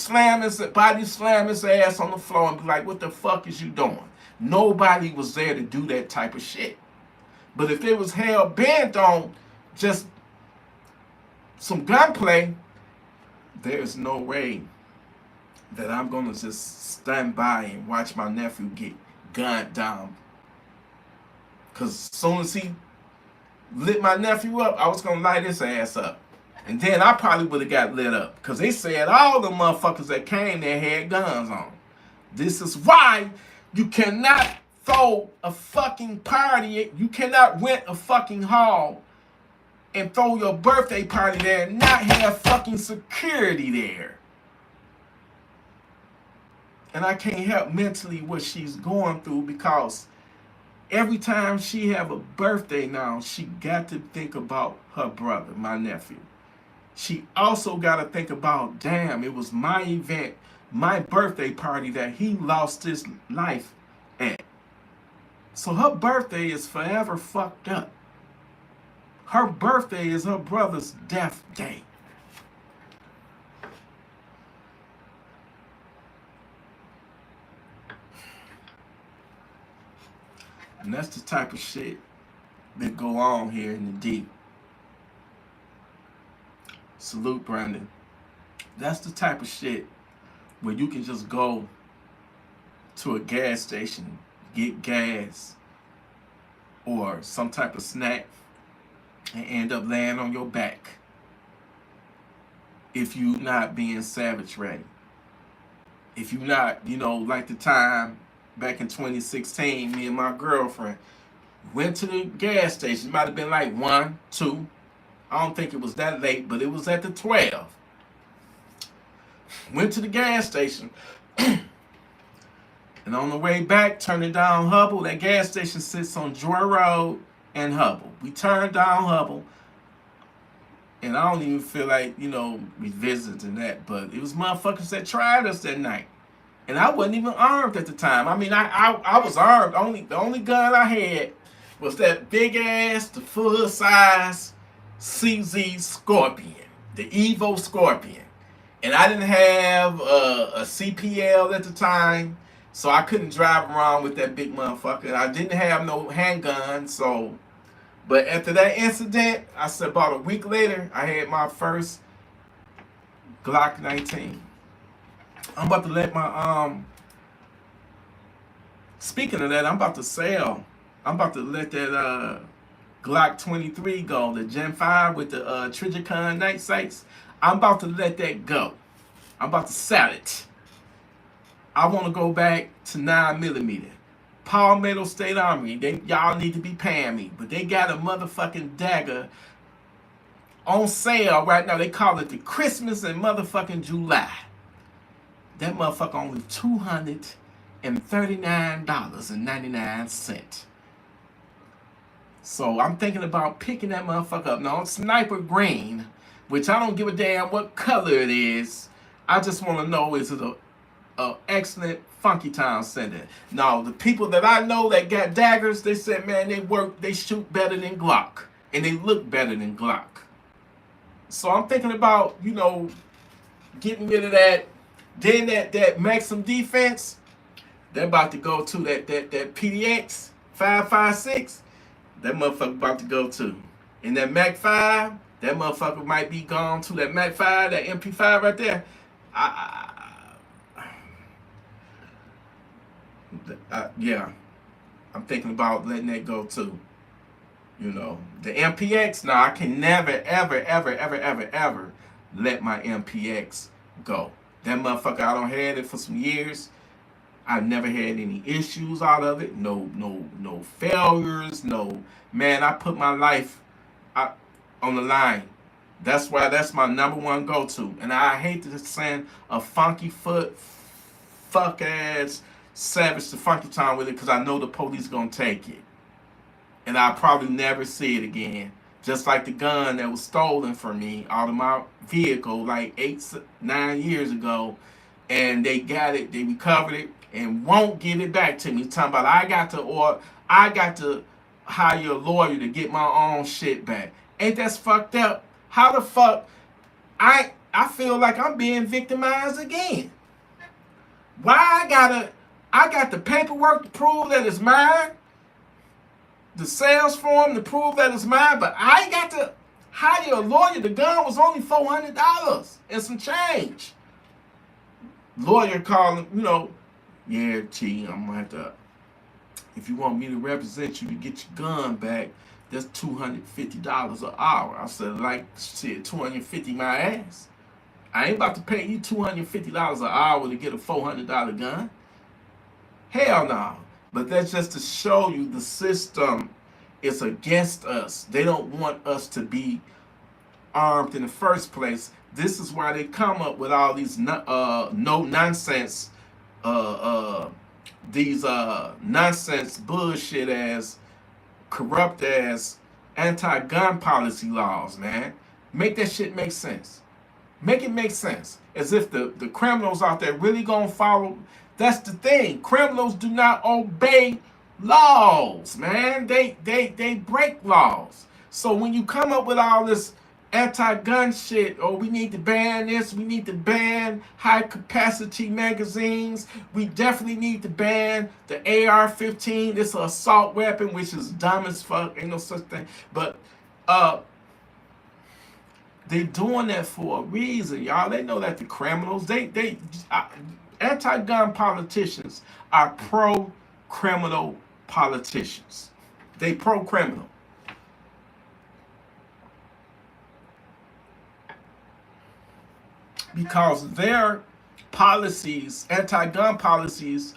body slam his ass on the floor and be like, what the fuck is you doing? Nobody was there to do that type of shit. But if it was hell bent on just some gunplay, there's no way that I'm gonna just stand by and watch my nephew get gunned down. Cause as soon as he lit my nephew up, I was gonna light his ass up. And then I probably would have got lit up. Cause they said all the motherfuckers that came there had guns on. This is why you cannot throw a fucking party. You cannot rent a fucking hall and throw your birthday party there and not have fucking security there. And I can't help mentally what she's going through, because every time she have a birthday now, she got to think about her brother, my nephew. She also got to think about, damn, it was my event, my birthday party that he lost his life at. So her birthday is forever fucked up. Her birthday is her brother's death day. And that's the type of shit that go on here in the D. Salute, Brandon. That's the type of shit where you can just go to a gas station, get gas or some type of snack, and end up laying on your back if you not being savage ready. If you not, like the time back in 2016, me and my girlfriend went to the gas station. It might have been like 1, 2. I don't think it was that late, but it was at the 12. Went to the gas station. And on the way back, turning down Hubble. That gas station sits on Joy Road and Hubble. We turned down Hubble. And I don't even feel like, revisiting that. But it was motherfuckers that tried us that night. And I wasn't even armed at the time. I mean, I was armed. The only gun I had was that big ass, the full size CZ Scorpion, the Evo Scorpion. And I didn't have a CPL at the time, so I couldn't drive around with that big motherfucker. I didn't have no handgun, so. But after that incident, I said about a week later, I had my first Glock 19. I'm about to let my speaking of that, I'm about to sell. I'm about to let that Glock 23 go, the Gen 5 with the Trigicon night sights. I'm about to let that go. I'm about to sell it. I want to go back to 9mm. Palmetto State Armory, y'all need to be paying me, but they got a motherfucking dagger on sale right now. They call it the Christmas and motherfucking July. That motherfucker only $239.99. So I'm thinking about picking that motherfucker up. Now, Sniper Green, which I don't give a damn what color it is. I just want to know, is it a excellent Funky Town Center? Now, the people that I know that got daggers, they said, man, they shoot better than Glock. And they look better than Glock. So I'm thinking about, getting rid of that. Then that Maxim defense, they're about to go to that PDX 5.56. That motherfucker about to go to. And that Mac 5, that motherfucker might be gone to. That Mac 5, that MP5 right there. Yeah. I'm thinking about letting that go too. The MPX, now I can never, ever, ever, ever, ever, ever let my MPX go. That motherfucker, I don't had it for some years. I never had any issues out of it. No failures. No, man, I put my life on the line. That's why that's my number one go-to. And I hate to send a funky foot, fuck ass savage to Funky Town with it because I know the police gonna take it. And I'll probably never see it again. Just like the gun that was stolen from me out of my vehicle like 9 years ago. And they got it, they recovered it, and won't give it back to me. Talking about I got to hire a lawyer to get my own shit back. Ain't that fucked up? How the fuck I feel like I'm being victimized again? Why I got the paperwork to prove that it's mine, the sales form to prove that it's mine, but I got to hire a lawyer. The gun was only $400 and some change. Lawyer calling, yeah, T, I'm gonna have to, if you want me to represent you to get your gun back, that's $250 an hour. I said, like, shit, $250 my ass. I ain't about to pay you $250 an hour to get a $400 gun. Hell no. But that's just to show you the system is against us. They don't want us to be armed in the first place. This is why they come up with all these no nonsense, these nonsense bullshit ass, corrupt ass anti-gun policy laws, man. Make that shit make sense. Make it make sense. As if the criminals out there really gonna follow. That's the thing. Criminals do not obey laws, man. They break laws. So when you come up with all this anti-gun shit, or we need to ban this, we need to ban high-capacity magazines, we definitely need to ban the AR-15. It's an assault weapon, which is dumb as fuck. Ain't no such thing. But they doing that for a reason, y'all. They know that the criminals, anti-gun politicians are pro-criminal politicians. They pro-criminal. Because their policies, anti-gun policies,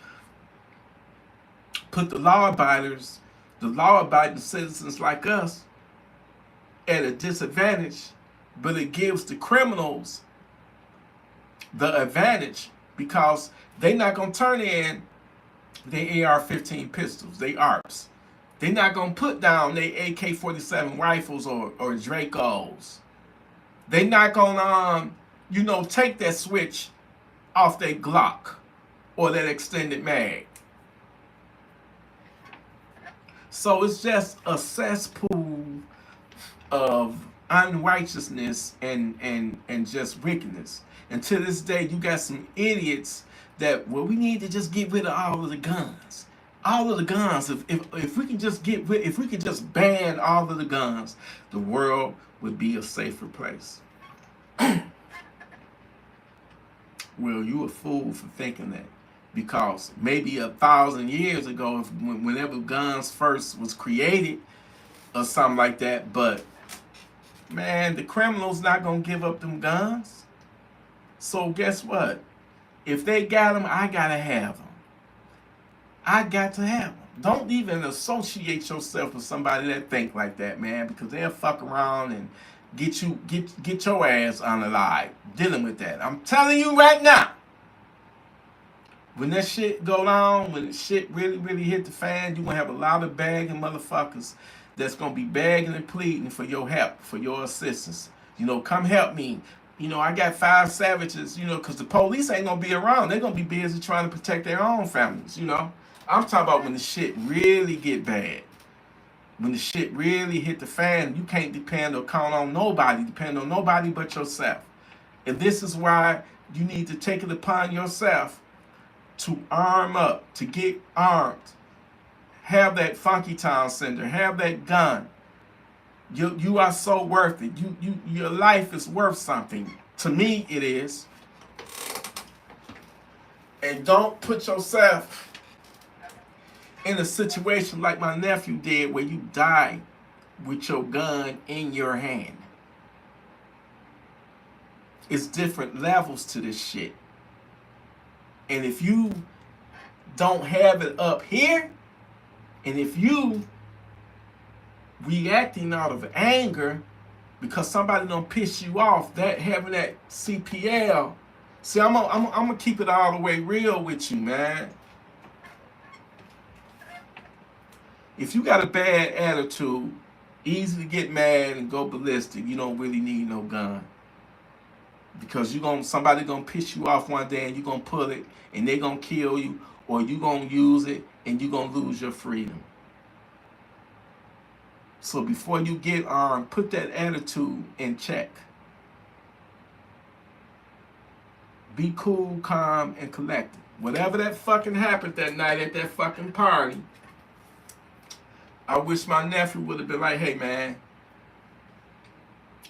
put the law-abiding citizens like us at a disadvantage, but it gives the criminals the advantage because they're not going to turn in their AR-15 pistols, they ARPs. They're not going to put down their AK-47 rifles or Dracos. They're not going to, take that switch off their Glock or that extended mag. So it's just a cesspool of unrighteousness and just wickedness. And to this day, you got some idiots that, we need to just get rid of all of the guns. All of the guns. If we can just if we can just ban all of the guns, the world would be a safer place. Well, you a fool for thinking that. Because maybe 1,000 years ago, whenever guns first was created or something like that, but man, the criminals not gonna give up them guns. So guess what? If they got them, I gotta have them. I got to have them. Don't even associate yourself with somebody that think like that, man, because they'll fuck around and get your ass unalive dealing with that. I'm telling you right now. When that shit go down, when the shit really hit the fan, you gonna have a lot of bagging motherfuckers that's gonna be begging and pleading for your help, for your assistance. Come help me. I got 5 savages, because the police ain't gonna be around. They're gonna be busy trying to protect their own families, I'm talking about when the shit really get bad. When the shit really hit the fan, you can't depend or count on nobody. Depend on nobody but yourself. And this is why you need to take it upon yourself to arm up, to get armed. Have that Funky Town Center. Have that gun. You are so worth it. Your life is worth something. To me, it is. And don't put yourself in a situation like my nephew did where you die with your gun in your hand. It's different levels to this shit. And if you don't have it up here, and if you reacting out of anger because somebody don't piss you off, that having that CPL. See, I'm gonna keep it all the way real with you, man. If you got a bad attitude, easy to get mad and go ballistic, you don't really need no gun. Because somebody gonna piss you off one day and you gonna pull it and they gonna kill you, or you gonna use it and you gonna lose your freedom. So before you get armed, put that attitude in check. Be cool, calm, and collected. Whatever that fucking happened that night at that fucking party, I wish my nephew would have been like, hey man,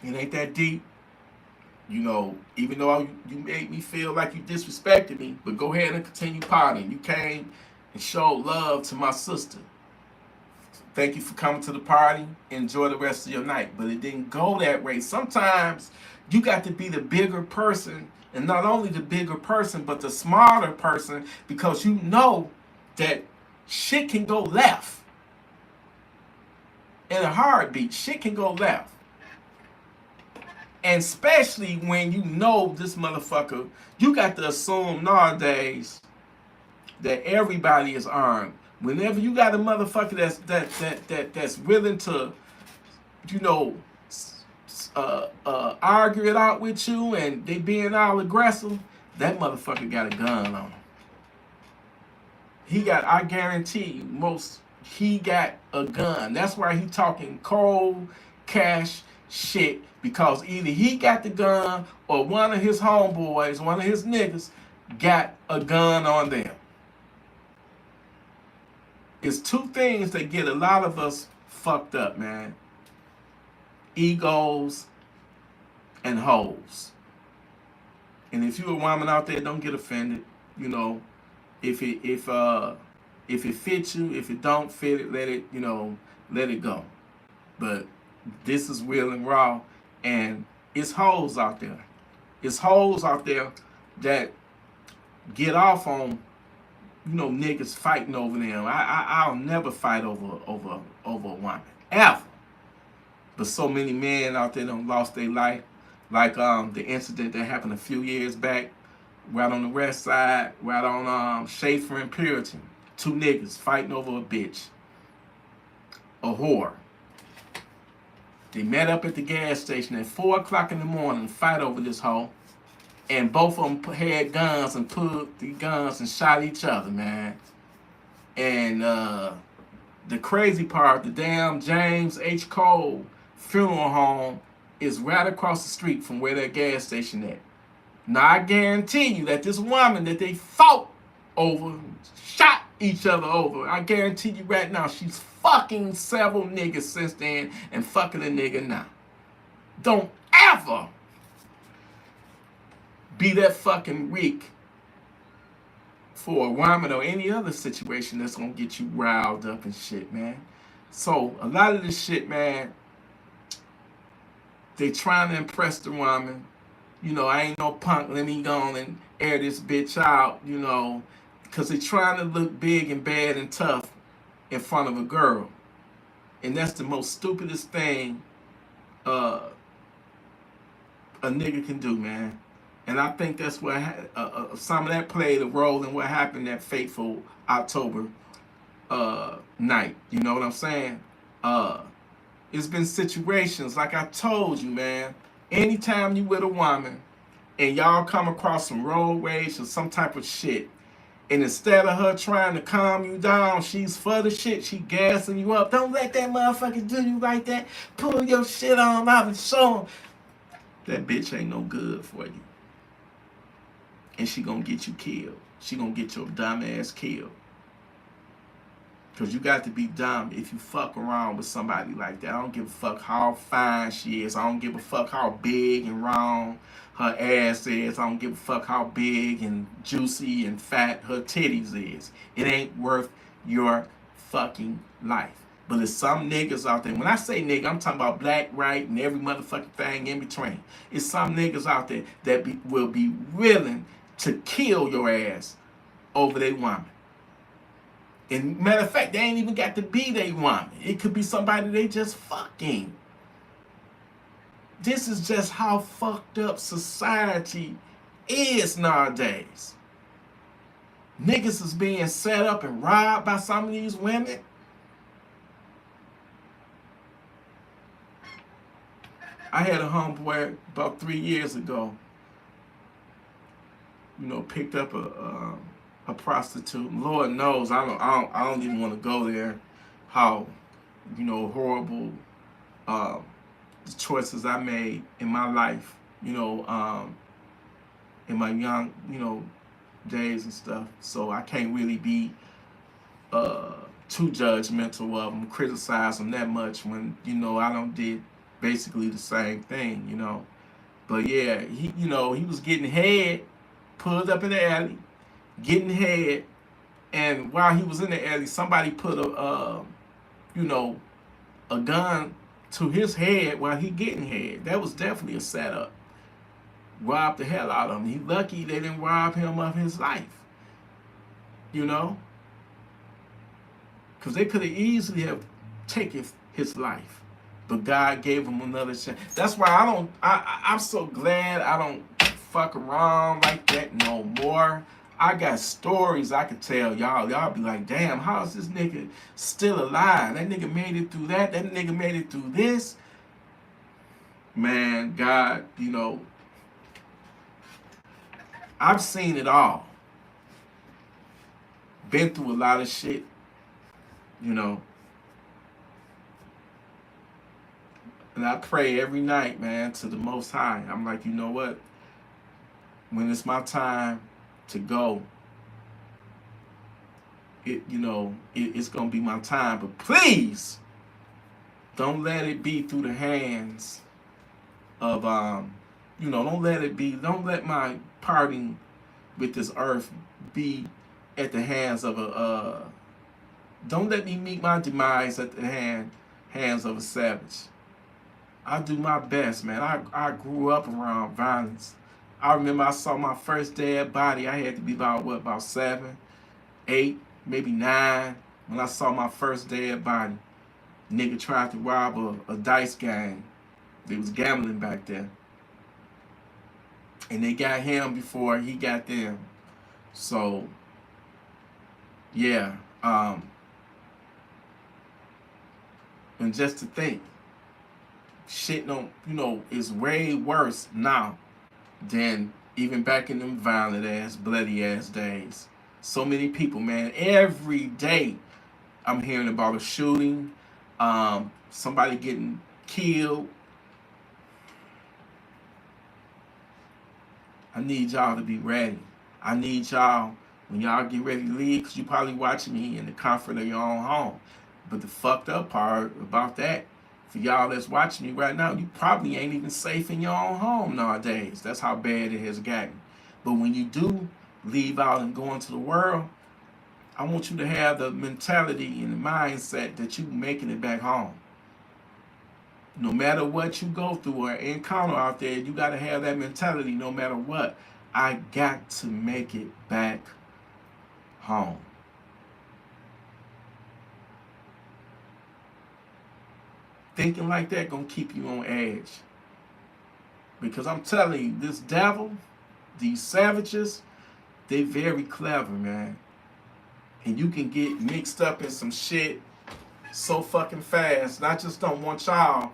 it ain't that deep. You know, even though you made me feel like you disrespected me, but go ahead and continue partying. You came and showed love to my sister. Thank you for coming to the party. Enjoy the rest of your night. But it didn't go that way. Sometimes you got to be the bigger person, and not only the bigger person, but the smarter person, because you know that shit can go left. In a heartbeat, shit can go left. And especially when you know this motherfucker, you got to assume nowadays that everybody is armed. Whenever you got a motherfucker that's willing to, you know, argue it out with you and they being all aggressive, that motherfucker got a gun on him. I guarantee you, he got a gun. That's why he talking cold cash shit, because either he got the gun or one of his homeboys, one of his niggas, got a gun on them. It's two things that get a lot of us fucked up, man. Egos and hoes. And if you're a woman out there, don't get offended. You know, if it fits you, if it don't fit it, let it go. But this is real and raw, and it's hoes out there. It's hoes out there that get off on, you know, niggas fighting over them. I'll never fight over a woman, ever. But so many men out there done lost their life, like the incident that happened a few years back, right on the west side, right on Schaefer and Puritan. Two niggas fighting over a bitch, a whore. They met up at the gas station at 4 o'clock in the morning to fight over this hoe. And both of them had guns and pulled the guns and shot each other, man. And the crazy part, the damn James H. Cole funeral home is right across the street from where that gas station at. Now, I guarantee you that this woman that they fought over, shot each other over, I guarantee you right now, she's fucking several niggas since then and fucking a nigga now. Don't ever be that fucking weak for a woman or any other situation that's gonna get you riled up and shit, man. So a lot of this shit, man, they trying to impress the woman. You know, I ain't no punk, let me go on and air this bitch out, you know, because they trying to look big and bad and tough in front of a girl. And that's the most stupidest thing a nigga can do, man. And I think that's what some of that played a role in what happened that fateful October night. You know what I'm saying? It's been situations, like I told you, man. Anytime you with a woman and y'all come across some road rage or some type of shit, and instead of her trying to calm you down, she's for the shit, she gassing you up. Don't let that motherfucker do you like that. Pull your shit on out and show him. That bitch ain't no good for you. And she gonna get you killed. She gonna get your dumb ass killed. Because you got to be dumb if you fuck around with somebody like that. I don't give a fuck how fine she is. I don't give a fuck how big and round her ass is. I don't give a fuck how big and juicy and fat her titties is. It ain't worth your fucking life. But there's some niggas out there. When I say nigga, I'm talking about black, white, and every motherfucking thing in between. It's some niggas out there that will be willing to kill your ass over their woman. And matter of fact, they ain't even got to be they woman. It could be somebody they just fucking. This is just how fucked up society is nowadays. Niggas is being set up and robbed by some of these women. I had a homeboy about 3 years ago, picked up a prostitute. Lord knows I don't even want to go there. How, horrible the choices I made in my life, in my young, days and stuff. So I can't really be too judgmental of them, criticize them that much when, I don't did basically the same thing, But yeah, he was getting head, pulled up in the alley, getting head, and while he was in the alley, somebody put a gun to his head while he getting head. That was definitely a setup. Robbed the hell out of him. He lucky they didn't rob him of his life. Because they could have easily have taken his life. But God gave him another chance. That's why I'm so glad I don't fuck around like that no more. I got stories I could tell y'all. Y'all be like, damn, how is this nigga still alive? That nigga made it through that. That nigga made it through this. Man, God, I've seen it all. Been through a lot of shit, And I pray every night, man, to the Most High. I'm like, you know what? When it's my time to go, it's going to be my time. But please, don't let it be through the hands of, don't let my parting with this earth be at the hands of don't let me meet my demise at the hands of a savage. I do my best, man. I grew up around violence. I remember I saw my first dead body. I had to be about 7, 8, maybe 9 when I saw my first dead body. Nigga tried to rob a dice game. They was gambling back there. And they got him before he got them. So, yeah. And just to think, shit is way worse now than even back in them violent ass, bloody ass days. So many people, man, every day I'm hearing about a shooting, somebody getting killed. I need y'all to be ready. I need y'all, when y'all get ready to leave, because you probably watching me in the comfort of your own home. But the fucked up part about that, for y'all that's watching me right now, you probably ain't even safe in your own home nowadays. That's how bad it has gotten. But when you do leave out and go into the world, I want you to have the mentality and the mindset that you making it back home. No matter what you go through or encounter out there, you got to have that mentality no matter what. I got to make it back home. Thinking like that gonna keep you on edge. Because I'm telling you, this devil, these savages, they very clever, man. And you can get mixed up in some shit so fucking fast. And I just don't want y'all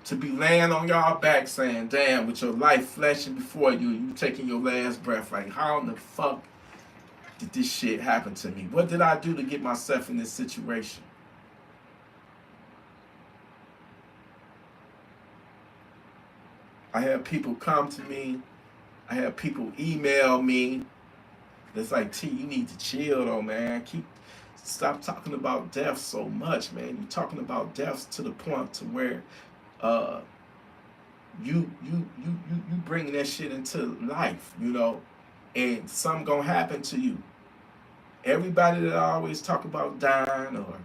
to be laying on y'all back saying, damn, with your life flashing before you, you taking your last breath. Like, how in the fuck did this shit happen to me? What did I do to get myself in this situation? I have people come to me. I have people email me. It's like, T, you need to chill though, man. Stop talking about death so much, man. You're talking about death to the point to where you bringing that shit into life, and something gonna happen to you. Everybody that always talk about dying, or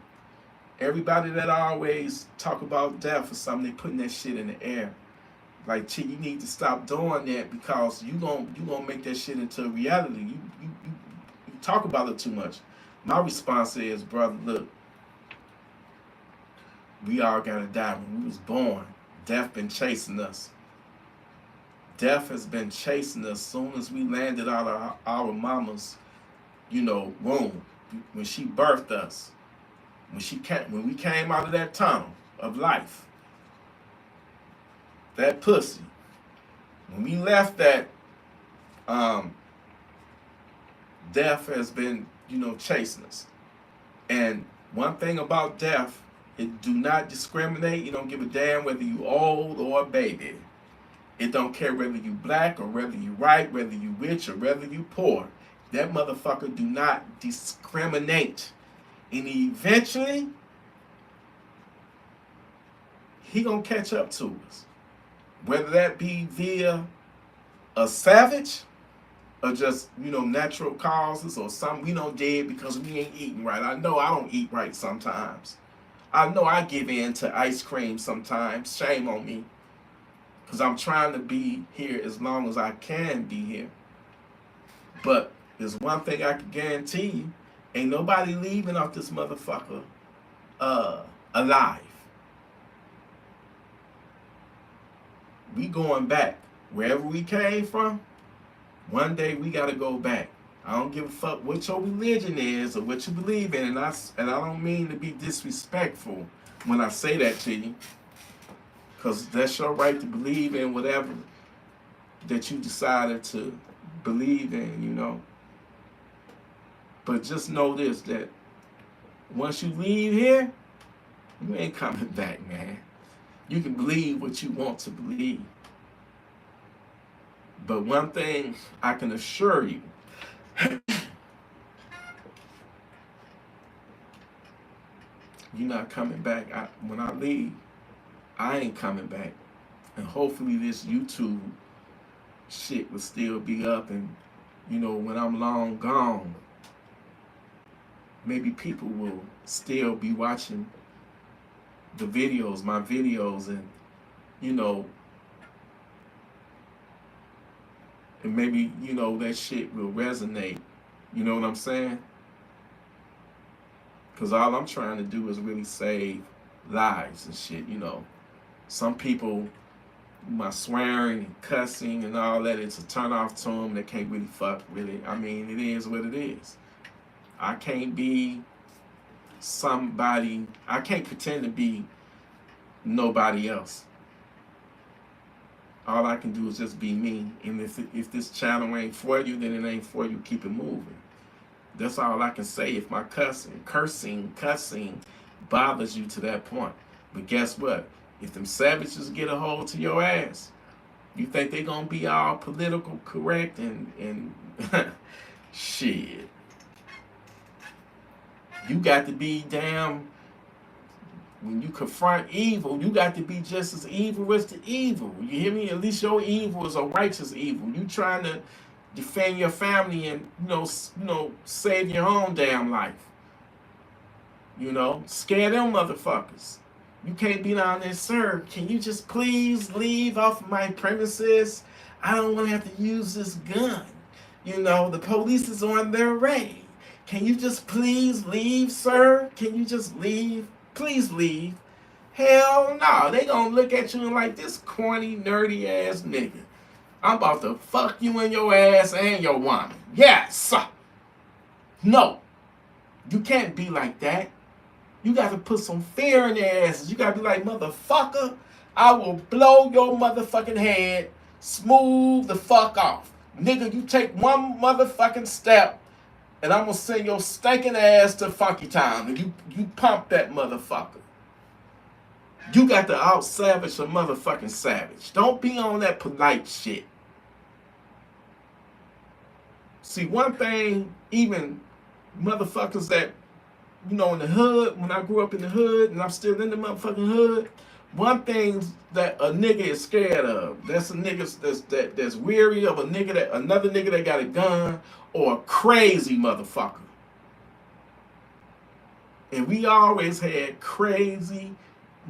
everybody that always talk about death or something, they putting that shit in the air. Like, Chi, you need to stop doing that, because you gonna make that shit into a reality. You talk about it too much. My response is, brother, look, we all gotta die. When we was born, death been chasing us. Death has been chasing us soon as we landed out of our mama's, womb. When she birthed us, when we came out of that tunnel of life, that pussy. When we left that, death has been, chasing us. And one thing about death, it do not discriminate. You don't give a damn whether you old or a baby. It don't care whether you black or whether you white, whether you rich or whether you poor. That motherfucker do not discriminate. And eventually, he gonna catch up to us. Whether that be via a savage or just, natural causes or something we don't dead because we ain't eating right. I know I don't eat right sometimes. I know I give in to ice cream sometimes. Shame on me. Because I'm trying to be here as long as I can be here. But there's one thing I can guarantee you. Ain't nobody leaving off this motherfucker alive. We going back. Wherever we came from, one day we got to go back. I don't give a fuck what your religion is or what you believe in. And I don't mean to be disrespectful when I say that to you. Because that's your right to believe in whatever that you decided to believe in, But just know this, that once you leave here, you ain't coming back, man. You can believe what you want to believe. But one thing I can assure you, you're not coming back. When I leave, I ain't coming back. And hopefully this YouTube shit will still be up. And, when I'm long gone, maybe people will still be watching the videos, my videos, and, and maybe, that shit will resonate. You know what I'm saying? Because all I'm trying to do is really save lives and shit, Some people, my swearing and cussing and all that, it's a turn off to them. They can't really fuck with it. I mean, it is what it is. I can't be somebody, I can't pretend to be nobody else. All I can do is just be me. And if this channel ain't for you, then it ain't for you. Keep it moving. That's all I can say. If my cursing bothers you to that point. But guess what? If them savages get a hold to your ass, you think they gonna be all political correct and shit. You got to be damn, when you confront evil, you got to be just as evil as the evil. You hear me? At least your evil is a righteous evil. You trying to defend your family and, save your own damn life. Scare them motherfuckers. You can't be down there, sir. Can you just please leave off my premises? I don't want to have to use this gun. The police is on their way. Can you just please leave, sir? Can you just leave? Please leave. Hell no. They gonna look at you like this corny, nerdy ass nigga. I'm about to fuck you in your ass and your woman. Yes. No. You can't be like that. You got to put some fear in their asses. You got to be like, motherfucker, I will blow your motherfucking head smooth the fuck off. Nigga, you take one motherfucking step and I'm going to send your stinking ass to Funky Town. And you pump that motherfucker. You got to out-savage a motherfucking savage. Don't be on that polite shit. See, one thing, even motherfuckers that, in the hood, when I grew up in the hood, and I'm still in the motherfucking hood, one thing that a nigga is scared of, that's a nigga that's weary of another nigga that got a gun, or a crazy motherfucker. And we always had crazy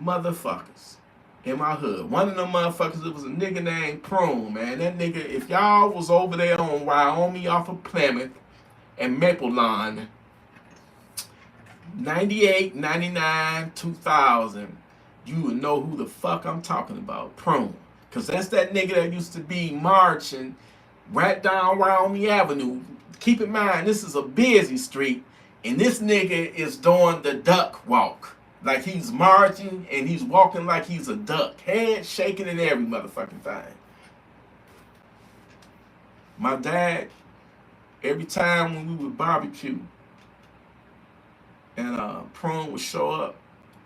motherfuckers in my hood. One of them motherfuckers, it was a nigga named Prune, man. That nigga, if y'all was over there on Wyoming off of Plymouth and Maple Lawn, 98, 99, 2000, you would know who the fuck I'm talking about. Prune. Because that's that nigga that used to be marching right down Wyoming Avenue. Keep in mind, this is a busy street, and this nigga is doing the duck walk. Like he's marching, and he's walking like he's a duck. Head shaking and every motherfucking thing. My dad, every time when we would barbecue, and Prune would show up,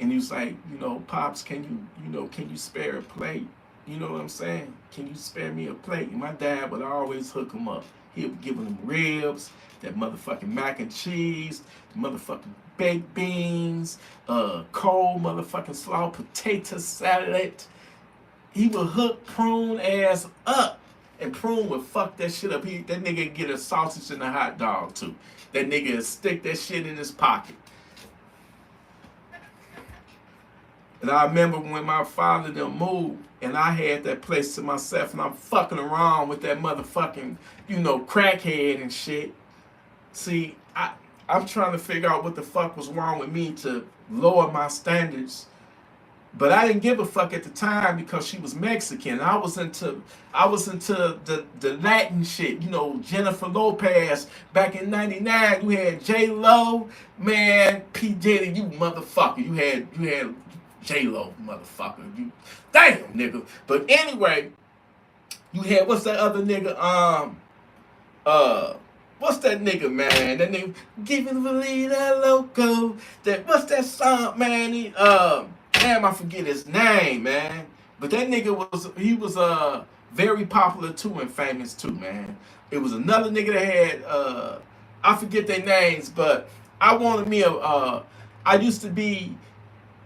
and he was like, you know, Pops, can you spare a plate? You know what I'm saying? Can you spare me a plate? And my dad would always hook him up. He would give him ribs, that motherfucking mac and cheese, the motherfucking baked beans, cold motherfucking slaw potato salad. He would hook Prune ass up. And Prune would fuck that shit up. That nigga get a sausage and a hot dog too. That nigga would stick that shit in his pocket. And I remember when my father them moved, and I had that place to myself, and I'm fucking around with that motherfucking, you know, crackhead and shit. See, I'm trying to figure out what the fuck was wrong with me to lower my standards. But I didn't give a fuck at the time because she was Mexican. I was into the Latin shit, you know, Jennifer Lopez. Back in '99, you had J-Lo, man, P. Diddy, you motherfucker. You had J-Lo, motherfucker. You damn nigga. But anyway, you had what's that other nigga? What's that nigga, man? That nigga giving the leader loco. What's that song, man? Damn, I forget his name, man. But that nigga was very popular too and famous too, man. It was another nigga that had I forget their names, but I wanted me I used to be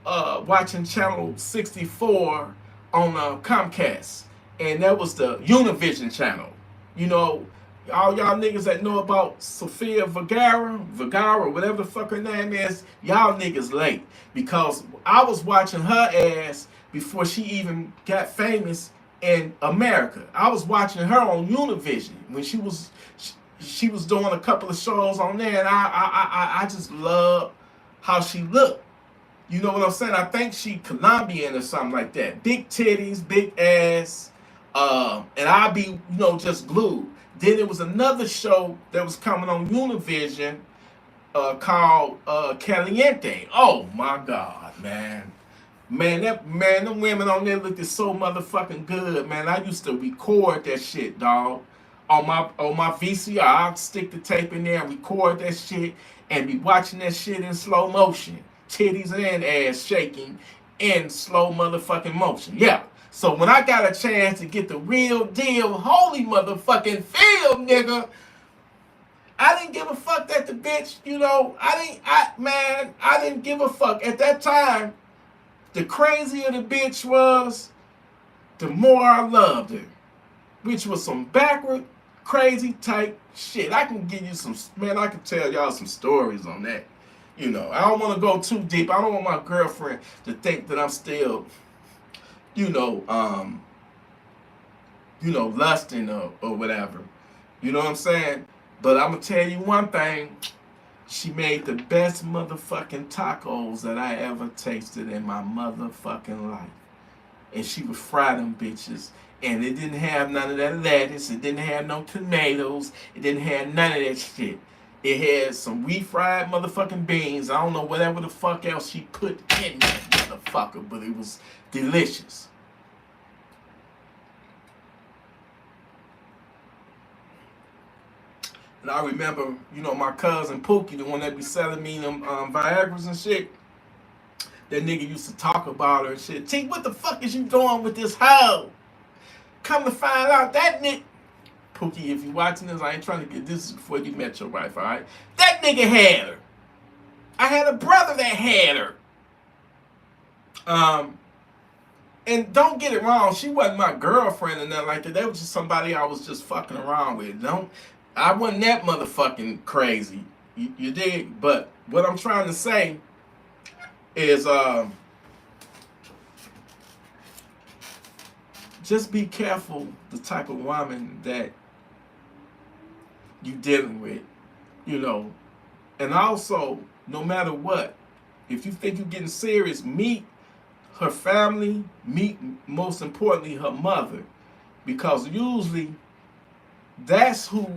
watching channel 64 on Comcast, and that was the Univision channel. You know, all y'all niggas that know about Sofia Vergara, whatever the fuck her name is, y'all niggas late. Because I was watching her ass before she even got famous in America. I was watching her on Univision when she was doing a couple of shows on there, and I just love how she looked. You know what I'm saying? I think she Colombian or something like that. Big titties, big ass, and I'd be, you know, just glued. Then there was another show that was coming on Univision called Caliente. Oh my God, man. Them women on there looked so motherfucking good, man. I used to record that shit, dog. On my VCR, I'd stick the tape in there and record that shit and be watching that shit in slow motion. Titties and ass shaking in slow motherfucking motion. Yeah. So when I got a chance to get the real deal, holy motherfucking film, nigga, I didn't give a fuck that the bitch, you know, I didn't give a fuck. At that time, the crazier the bitch was, the more I loved her. Which was some backward, crazy type shit. I can give you I can tell y'all some stories on that. You know, I don't want to go too deep. I don't want my girlfriend to think that I'm still, lusting or whatever. You know what I'm saying? But I'm going to tell you one thing. She made the best motherfucking tacos that I ever tasted in my motherfucking life. And she would fry them bitches. And it didn't have none of that lettuce. It didn't have no tomatoes. It didn't have none of that shit. It had some refried motherfucking beans. I don't know whatever the fuck else she put in that motherfucker, but it was delicious. And I remember, my cousin Pookie, the one that be selling me them Viagra's and shit. That nigga used to talk about her and shit. T, what the fuck is you doing with this hoe? Come to find out that nigga. Pookie, if you watching this, I ain't trying to get this before you met your wife, alright? That nigga had her. I had a brother that had her. And don't get it wrong, she wasn't my girlfriend or nothing like that. That was just somebody I was just fucking around with. I wasn't that motherfucking crazy. You dig? But what I'm trying to say is just be careful the type of woman that you dealing with, and also no matter what. If you think you're getting serious, meet her family, meet, most importantly, her mother. Because usually that's who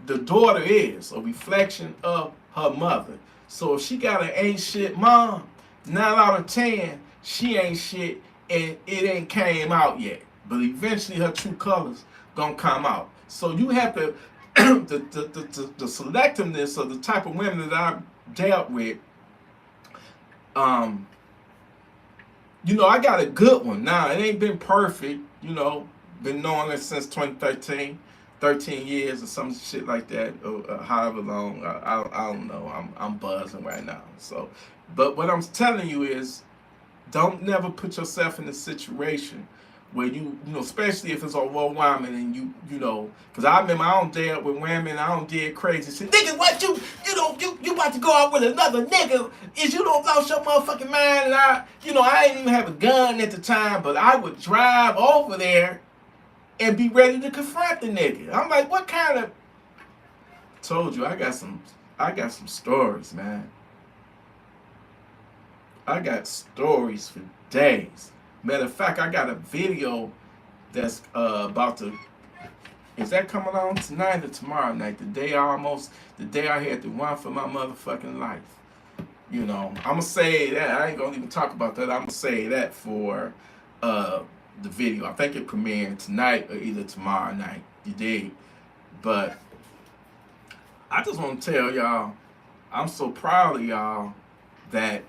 the daughter is, a reflection of her mother. So if she got an ain't shit mom, 9 out of 10, she ain't shit, and it ain't came out yet. But eventually her true colors gonna come out. So you have to the selectiveness of the type of women that I've dealt with. You know, I got a good one. Now, it ain't been perfect, you know, been knowing it since 2013, 13 years or some shit like that, or however long. I don't know. I'm buzzing right now. So, but what I'm telling you is, don't never put yourself in a situation where you know, especially if it's a raw woman and you know, because I remember I don't deal with women, I don't deal crazy shit. Nigga, what you about to go out with another nigga? Is you don't lost your motherfucking mind? And I didn't even have a gun at the time, but I would drive over there and be ready to confront the nigga. I'm like, what kind of? Told you, I got some stories, man. I got stories for days. Matter of fact, I got a video that's about to. Is that coming on tonight or tomorrow night? The day I had to run for my motherfucking life. You know, I'm gonna say that. I ain't gonna even talk about that. I'm gonna say that for the video. I think it premiered tonight or either tomorrow night. You dig? But I just want to tell y'all, I'm so proud of y'all that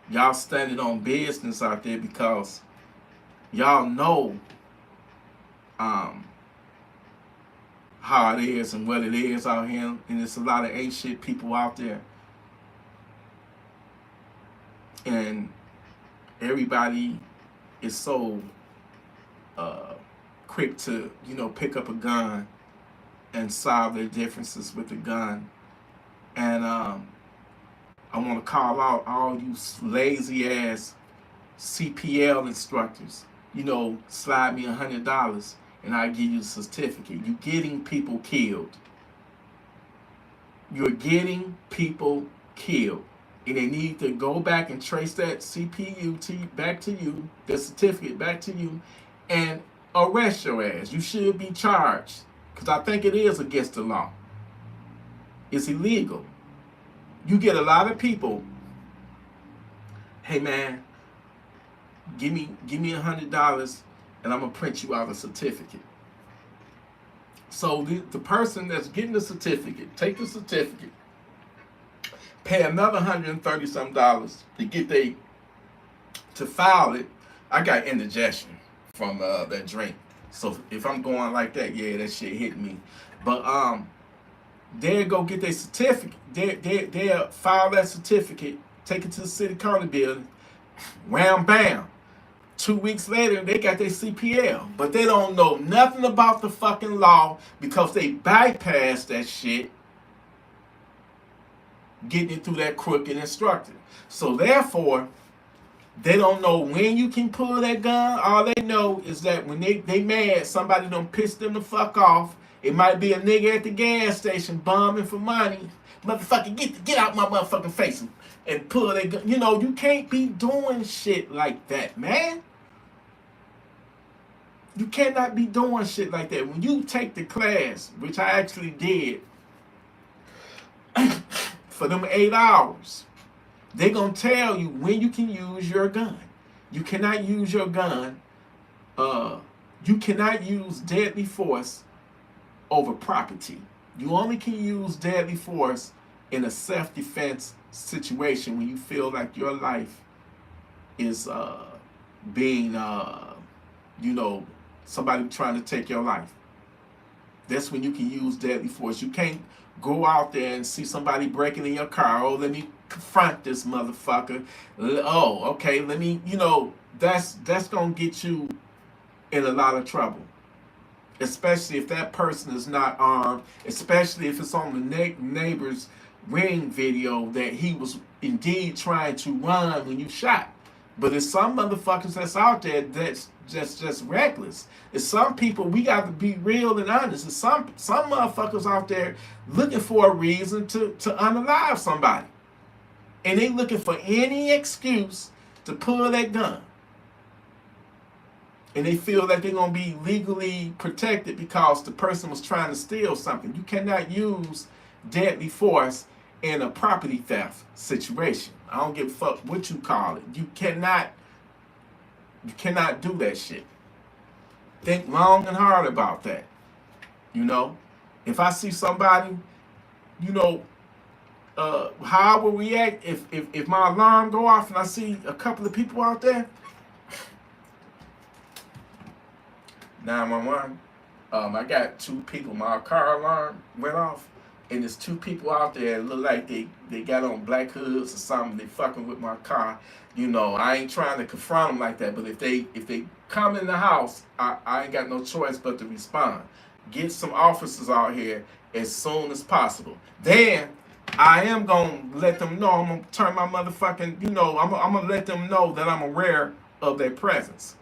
y'all standing on business out there, because y'all know how it is and what it is out here, and there's a lot of ain't shit people out there, and everybody is so quick to pick up a gun and solve their differences with a gun. And I want to call out all you lazy ass CPL instructors. Slide me $100 and I give you a certificate. You're getting people killed. You're getting people killed. And they need to go back and trace that CPU back to you, the certificate back to you, and arrest your ass. You should be charged, because I think it is against the law. It's illegal. You get a lot of people, hey man, give me $100 and I'm gonna print you out a certificate. So the person that's getting the certificate, take the certificate, pay another $130 some to get to file it. I got indigestion from that drink, so if I'm going like that, yeah, that shit hit me. But they'll go get their certificate. They'll file that certificate, take it to the city county building, wham bam. 2 weeks later, they got their CPL, but they don't know nothing about the fucking law because they bypassed that shit, getting it through that crooked instructor. So therefore, they don't know when you can pull that gun. All they know is that when they mad, somebody done pissed them the fuck off. It might be a nigga at the gas station bombing for money. Motherfucker, get out my motherfucking face and pull that gun. You can't be doing shit like that, man. You cannot be doing shit like that. When you take the class, which I actually did, for them 8 hours, they're going to tell you when you can use your gun. You cannot use your gun. You cannot use deadly force over property. You only can use deadly force in a self-defense situation when you feel like your life is being, somebody trying to take your life. That's when you can use deadly force. You can't go out there and see somebody breaking in your car. Oh, let me confront this motherfucker. Oh, okay, let me, that's going to get you in a lot of trouble. Especially if that person is not armed, especially if it's on the neighbor's ring video that he was indeed trying to run when you shot. But there's some motherfuckers that's out there that's just reckless. It's some people, we got to be real and honest. There's some motherfuckers out there looking for a reason to unalive somebody. And they looking for any excuse to pull that gun. And they feel that they're going to be legally protected because the person was trying to steal something. You cannot use deadly force in a property theft situation. I don't give a fuck what you call it. You cannot do that shit. Think long and hard about that. You know, if I see somebody, you know, how I would react if my alarm go off and I see a couple of people out there. 911. I got 2 people. My car alarm went off, and there's 2 people out there that look like they got on black hoods or something. They fucking with my car. You know, I ain't trying to confront them like that. But if they come in the house, I ain't got no choice but to respond. Get some officers out here as soon as possible. Then I am gonna let them know. I'm gonna turn my motherfucking. You know, I'm gonna let them know that I'm aware of their presence.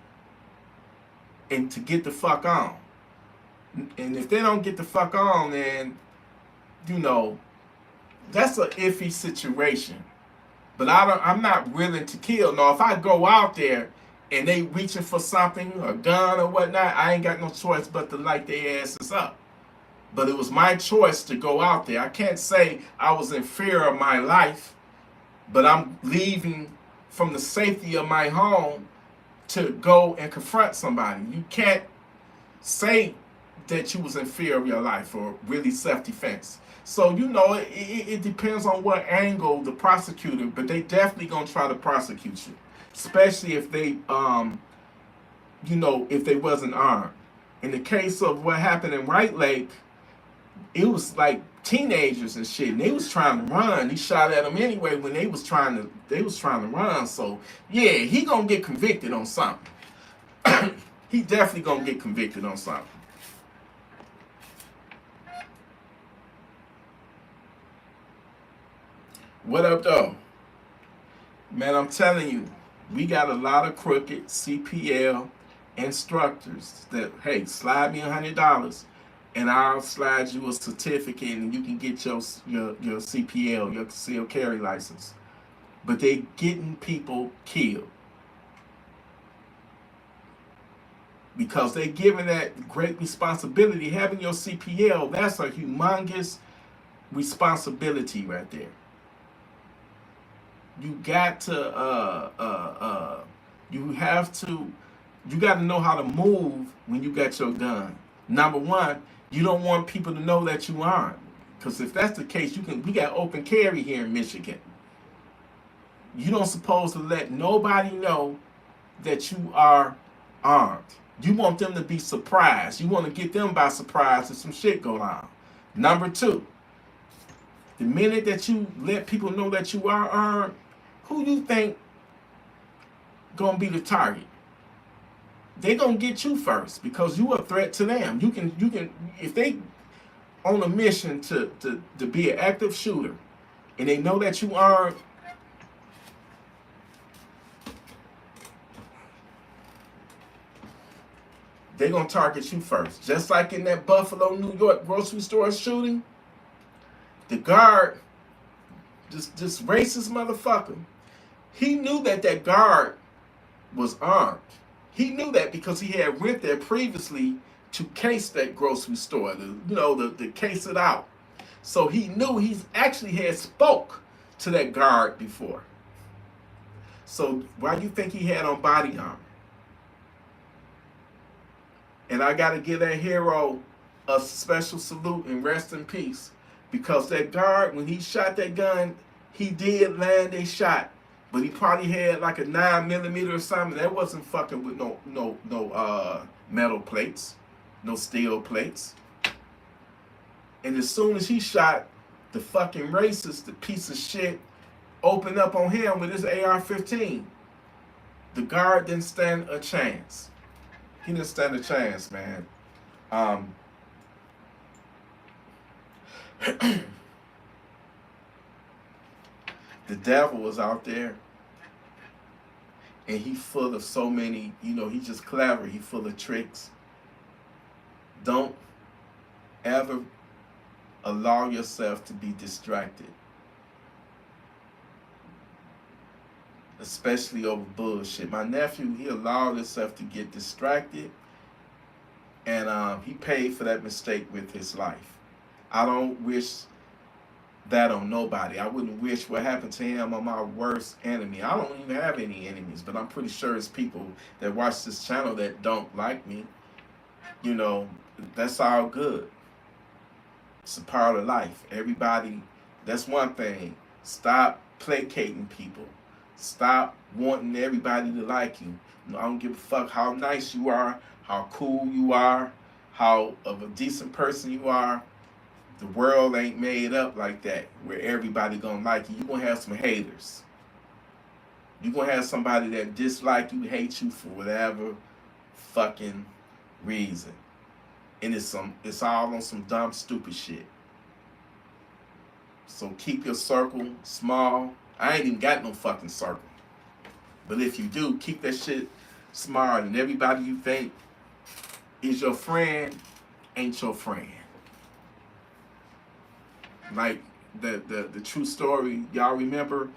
And to get the fuck on. And if they don't get the fuck on, then, you know, that's an iffy situation. But I'm not willing to kill. Now, if I go out there and they reaching for something, a gun or whatnot, I ain't got no choice but to light their asses up. But it was my choice to go out there. I can't say I was in fear of my life, but I'm leaving from the safety of my home to go and confront somebody. You can't say that you was in fear of your life or really self-defense. So, you know, it depends on what angle the prosecutor, but they definitely gonna try to prosecute you, especially if they, you know, if they wasn't armed. In the case of what happened in White Lake, it was like teenagers and shit, and they was trying to run. He shot at them anyway when they was trying to run. So yeah, he gonna get convicted on something. He definitely gonna get convicted on something. What up though? Man, I'm telling you, we got a lot of crooked CPL instructors that, hey, slide me $100 and I'll slide you a certificate and you can get your CPL, your concealed carry license. But they getting people killed. Because they giving that great responsibility. Having your CPL, that's a humongous responsibility right there. You got to, you got to know how to move when you got your gun. Number one, you don't want people to know that you aren't. Because if that's the case, we got open carry here in Michigan. You don't supposed to let nobody know that you are armed. You want them to be surprised. You want to get them by surprise if some shit go down. Number two, the minute that you let people know that you are armed, who you think gonna be the target? They gonna get you first because you a threat to them. You can if they on a mission to be an active shooter and they know that you aren't, they're gonna target you first. Just like in that Buffalo, New York grocery store shooting, the guard, this racist motherfucker, he knew that guard was armed. He knew that because he had went there previously to case that grocery store, to case it out. So he knew he actually had spoke to that guard before. So why do you think he had on body armor? And I gotta give that hero a special salute and rest in peace. Because that guard, when he shot that gun, he did land a shot. But he probably had like a 9mm or something. That wasn't fucking with no metal plates, no steel plates. And as soon as he shot, the fucking racist, the piece of shit, opened up on him with his AR-15. The guard didn't stand a chance. He didn't stand a chance, man. The devil was out there. And he full of so many, he's just clever. He full of tricks. Don't ever allow yourself to be distracted. especially over bullshit. My nephew, he allowed himself to get distracted, and he paid for that mistake with his life. I don't wish that on nobody. I wouldn't wish what happened to him on my worst enemy. I don't even have any enemies, but I'm pretty sure it's people that watch this channel that don't like me. You know, that's all good. It's a part of life. Everybody, that's one thing. Stop placating people. Stop wanting everybody to like you. I don't give a fuck how nice you are, how cool you are, how of a decent person you are. The world ain't made up like that where everybody gonna like you. You're gonna have some haters. You're gonna have somebody that dislike you, hate you for whatever fucking reason. And it's all on some dumb, stupid shit. So keep your circle small. I ain't even got no fucking circle. But if you do, keep that shit small, and everybody you think is your friend ain't your friend. Like the true story, y'all remember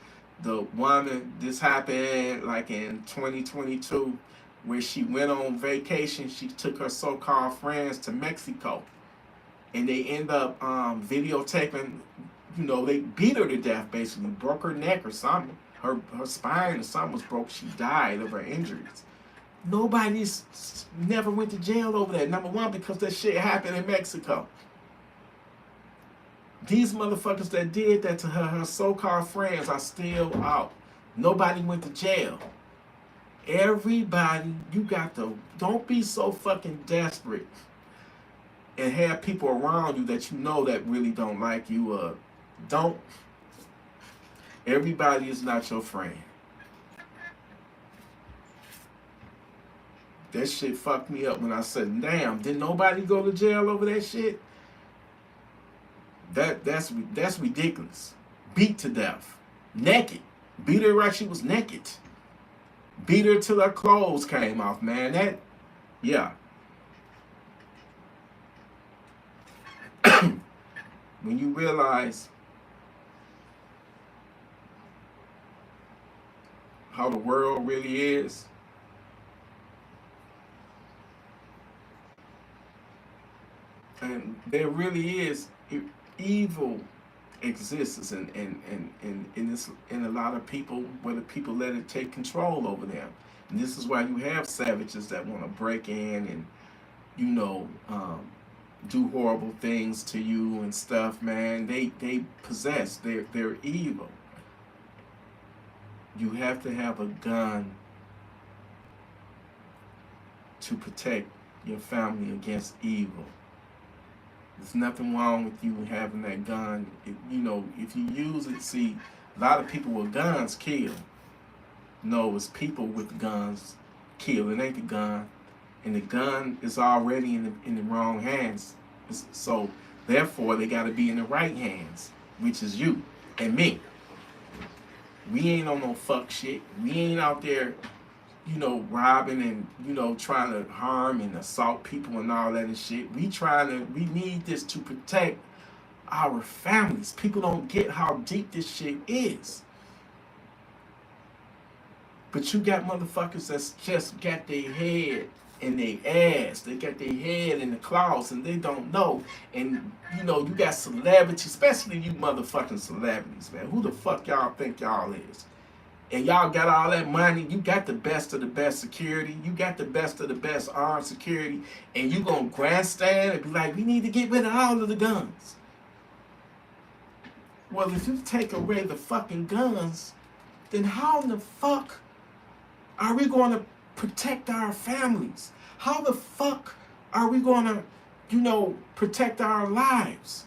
the woman, this happened like in 2022, where she went on vacation. She took her so-called friends to Mexico, and they end up videotaping. You know, they beat her to death, basically broke her neck or something. Her spine or something was broke. She died of her injuries. Nobody's never went to jail over that. Number one, because that shit happened in Mexico. These motherfuckers that did that to her so-called friends are still out. Nobody went to jail. Everybody, you got to, don't be so fucking desperate and have people around you that you know that really don't like you. Don't. Everybody is not your friend. That shit fucked me up when I said, damn, didn't nobody go to jail over that shit? That's ridiculous. Beat to death. Naked. Beat her like she was naked. Beat her till her clothes came off, man. That, yeah. When you realize how the world really is, and there really is evil exists in a lot of people, whether people let it take control over them. And this is why you have savages that want to break in and, you know, do horrible things to you and stuff, man. They possess, they're evil. You have to have a gun to protect your family against evil. There's nothing wrong with you having that gun. You know, if you use it, see, a lot of people with guns kill. No, it's people with guns kill. It ain't the gun. And the gun is already in the wrong hands. So, therefore, they got to be in the right hands, which is you and me. We ain't on no fuck shit. We ain't out there, you know, robbing and, you know, trying to harm and assault people and all that and shit. We need this to protect our families. People don't get how deep this shit is. But you got motherfuckers that's just got their head in their ass. They got their head in the clouds and they don't know. And, you know, you got celebrities, especially you motherfucking celebrities, man. Who the fuck y'all think y'all is? And y'all got all that money. You got the best of the best security. You got the best of the best armed security. And you gonna grandstand and be like, we need to get rid of all of the guns. Well, if you take away the fucking guns, then how in the fuck are we going to protect our families? How the fuck are we going to, you know, protect our lives?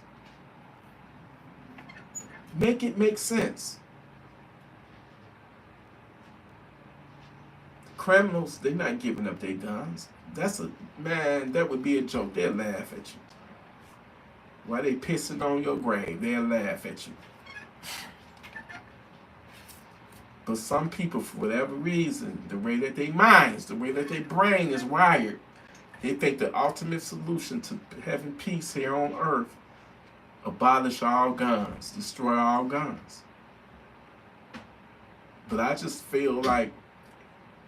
Make it make sense. Criminals, they're not giving up their guns. Man, that would be a joke. They'll laugh at you. While they pissing on your grave, they'll laugh at you. But some people, for whatever reason, the way that their minds, the way that their brain is wired, they think the ultimate solution to having peace here on earth, abolish all guns, destroy all guns. But I just feel like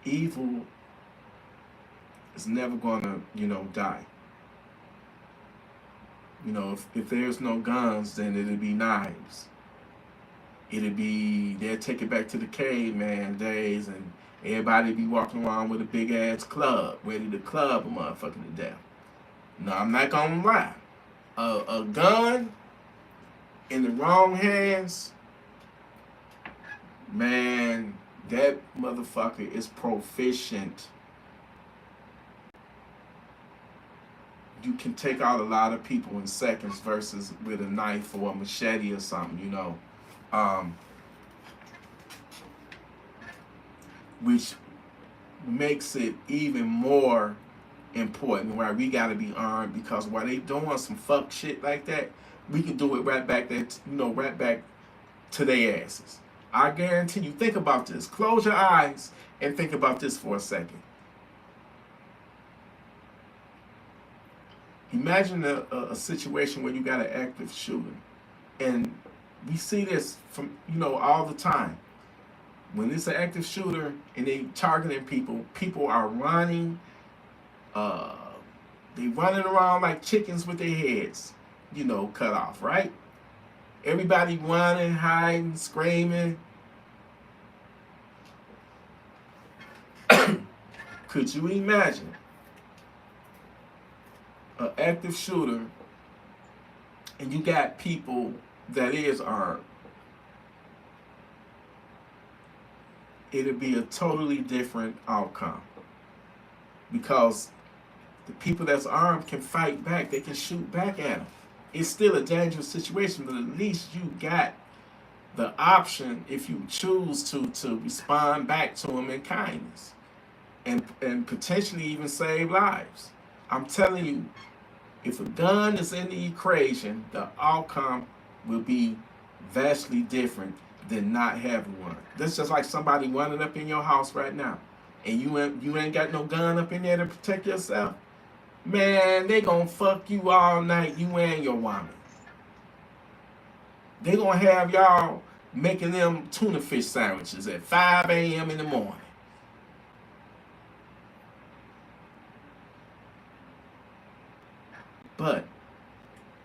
evil is never gonna, die. If there's no guns, then it'll be knives. They'll take it back to the caveman days, and everybody be walking around with a big ass club, ready to club a motherfucker to death. No, I'm not gonna lie. A gun in the wrong hands, man, that motherfucker is proficient. You can take out a lot of people in seconds versus with a knife or a machete or something, which makes it even more important why we gotta be armed, because while they doing some fuck shit like that, we can do it right back there, right back to their asses. I guarantee you. Think about this. Close your eyes and think about this for a second. Imagine a situation where you got an active shooter, and we see this from all the time. When it's an active shooter and they targeting people, people are running. They running around like chickens with their heads, cut off, right? Everybody running, hiding, screaming. Could you imagine an active shooter and you got people that is armed? It'll be a totally different outcome, because the people that's armed can fight back. They can shoot back at them. It's still a dangerous situation, but at least you got the option, if you choose to respond back to them in kindness, and potentially even save lives. I'm telling you, if a gun is in the equation, the outcome will be vastly different than not having one. That's just like somebody running up in your house right now, and you ain't got no gun up in there to protect yourself. Man, they gonna fuck you all night, you and your woman. They gonna have y'all making them tuna fish sandwiches at 5 a.m. in the morning. But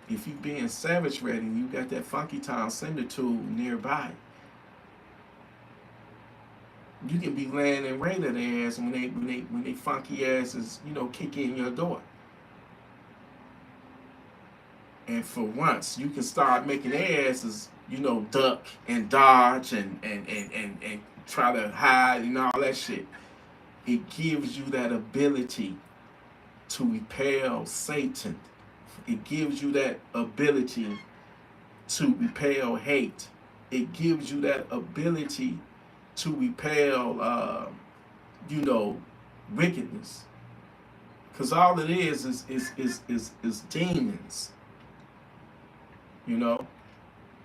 if you being savage ready and you got that funky town sender tool nearby, you can be laying and right at their ass when they funky asses, kick in your door. And for once, you can start making their asses, duck and dodge and try to hide and all that shit. It gives you that ability to repel Satan. It gives you that ability to repel hate. It gives you that ability to repel, wickedness. Because all it is demons.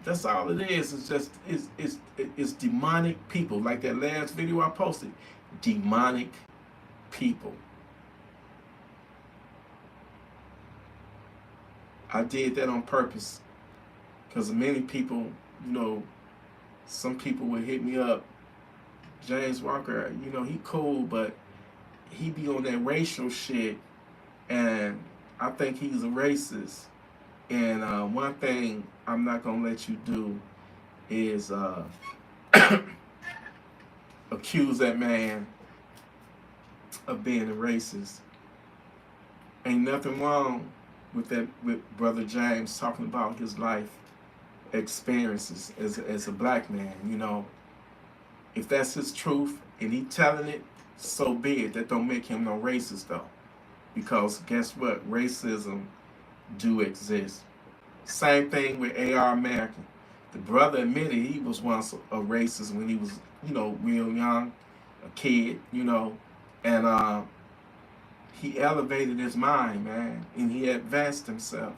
That's all it is. It's just it's demonic people. Like that last video I posted, demonic people. I did that on purpose because many people, some people would hit me up. James Walker, he cool, but he be on that racial shit, and I think he's a racist. And one thing I'm not gonna let you do is accuse that man of being a racist. Ain't nothing wrong with Brother James talking about his life experiences as a black man. If that's his truth and he telling it, so be it. That don't make him no racist though, because guess what? Racism do exist. Same thing with A.R. American. The brother admitted he was once a racist when he was, real young, a kid, and he elevated his mind, man, and he advanced himself,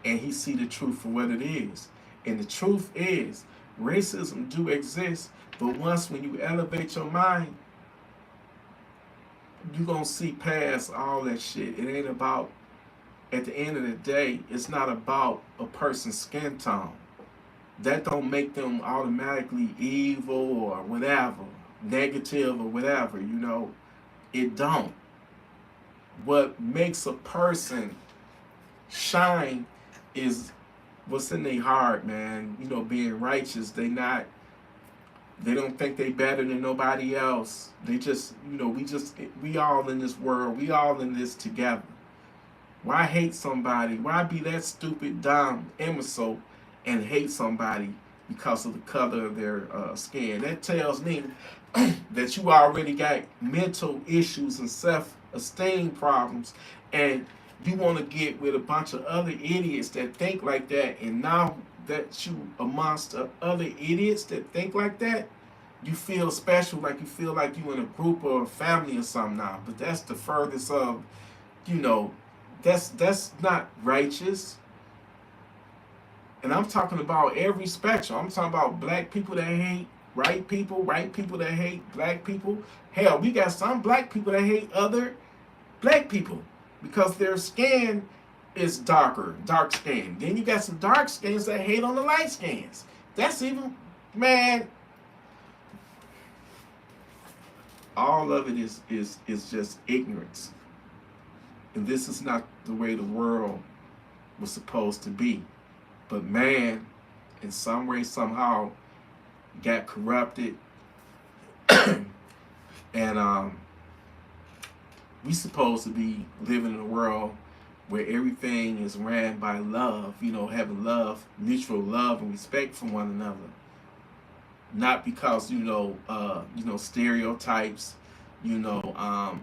and he see the truth for what it is. And the truth is, racism do exist, but once when you elevate your mind, you're going to see past all that shit. It ain't about, at the end of the day, it's not about a person's skin tone. that don't make them automatically evil or whatever, negative or whatever, you know. It don't. What makes a person shine is what's in their heart, man. You know, being righteous. They don't think they better than nobody else. They just, you know, we all in this world. We all in this together. Why hate somebody? Why be that stupid, dumb, imbecile, and hate somebody because of the color of their skin? That tells me that you already got mental issues and self-esteem problems, and you want to get with a bunch of other idiots that think like that, and now that you amongst other idiots that think like that, you feel special, like you feel like you in a group or a family or something now. But that's the furthest of, you know, that's not righteous. And I'm talking about every spectrum. I'm talking about black people that hate white people that hate black people. Hell, we got some black people that hate other black people because their skin is dark skin. Then you got some dark skins that hate on the light skins. That's even, man, all of it is just ignorance. And this is not the way the world was supposed to be. But man, in some way, somehow, got corrupted. And we supposed to be living in a world where everything is ran by love, you know, having love, mutual love and respect for one another. Not because, you know, stereotypes, you know,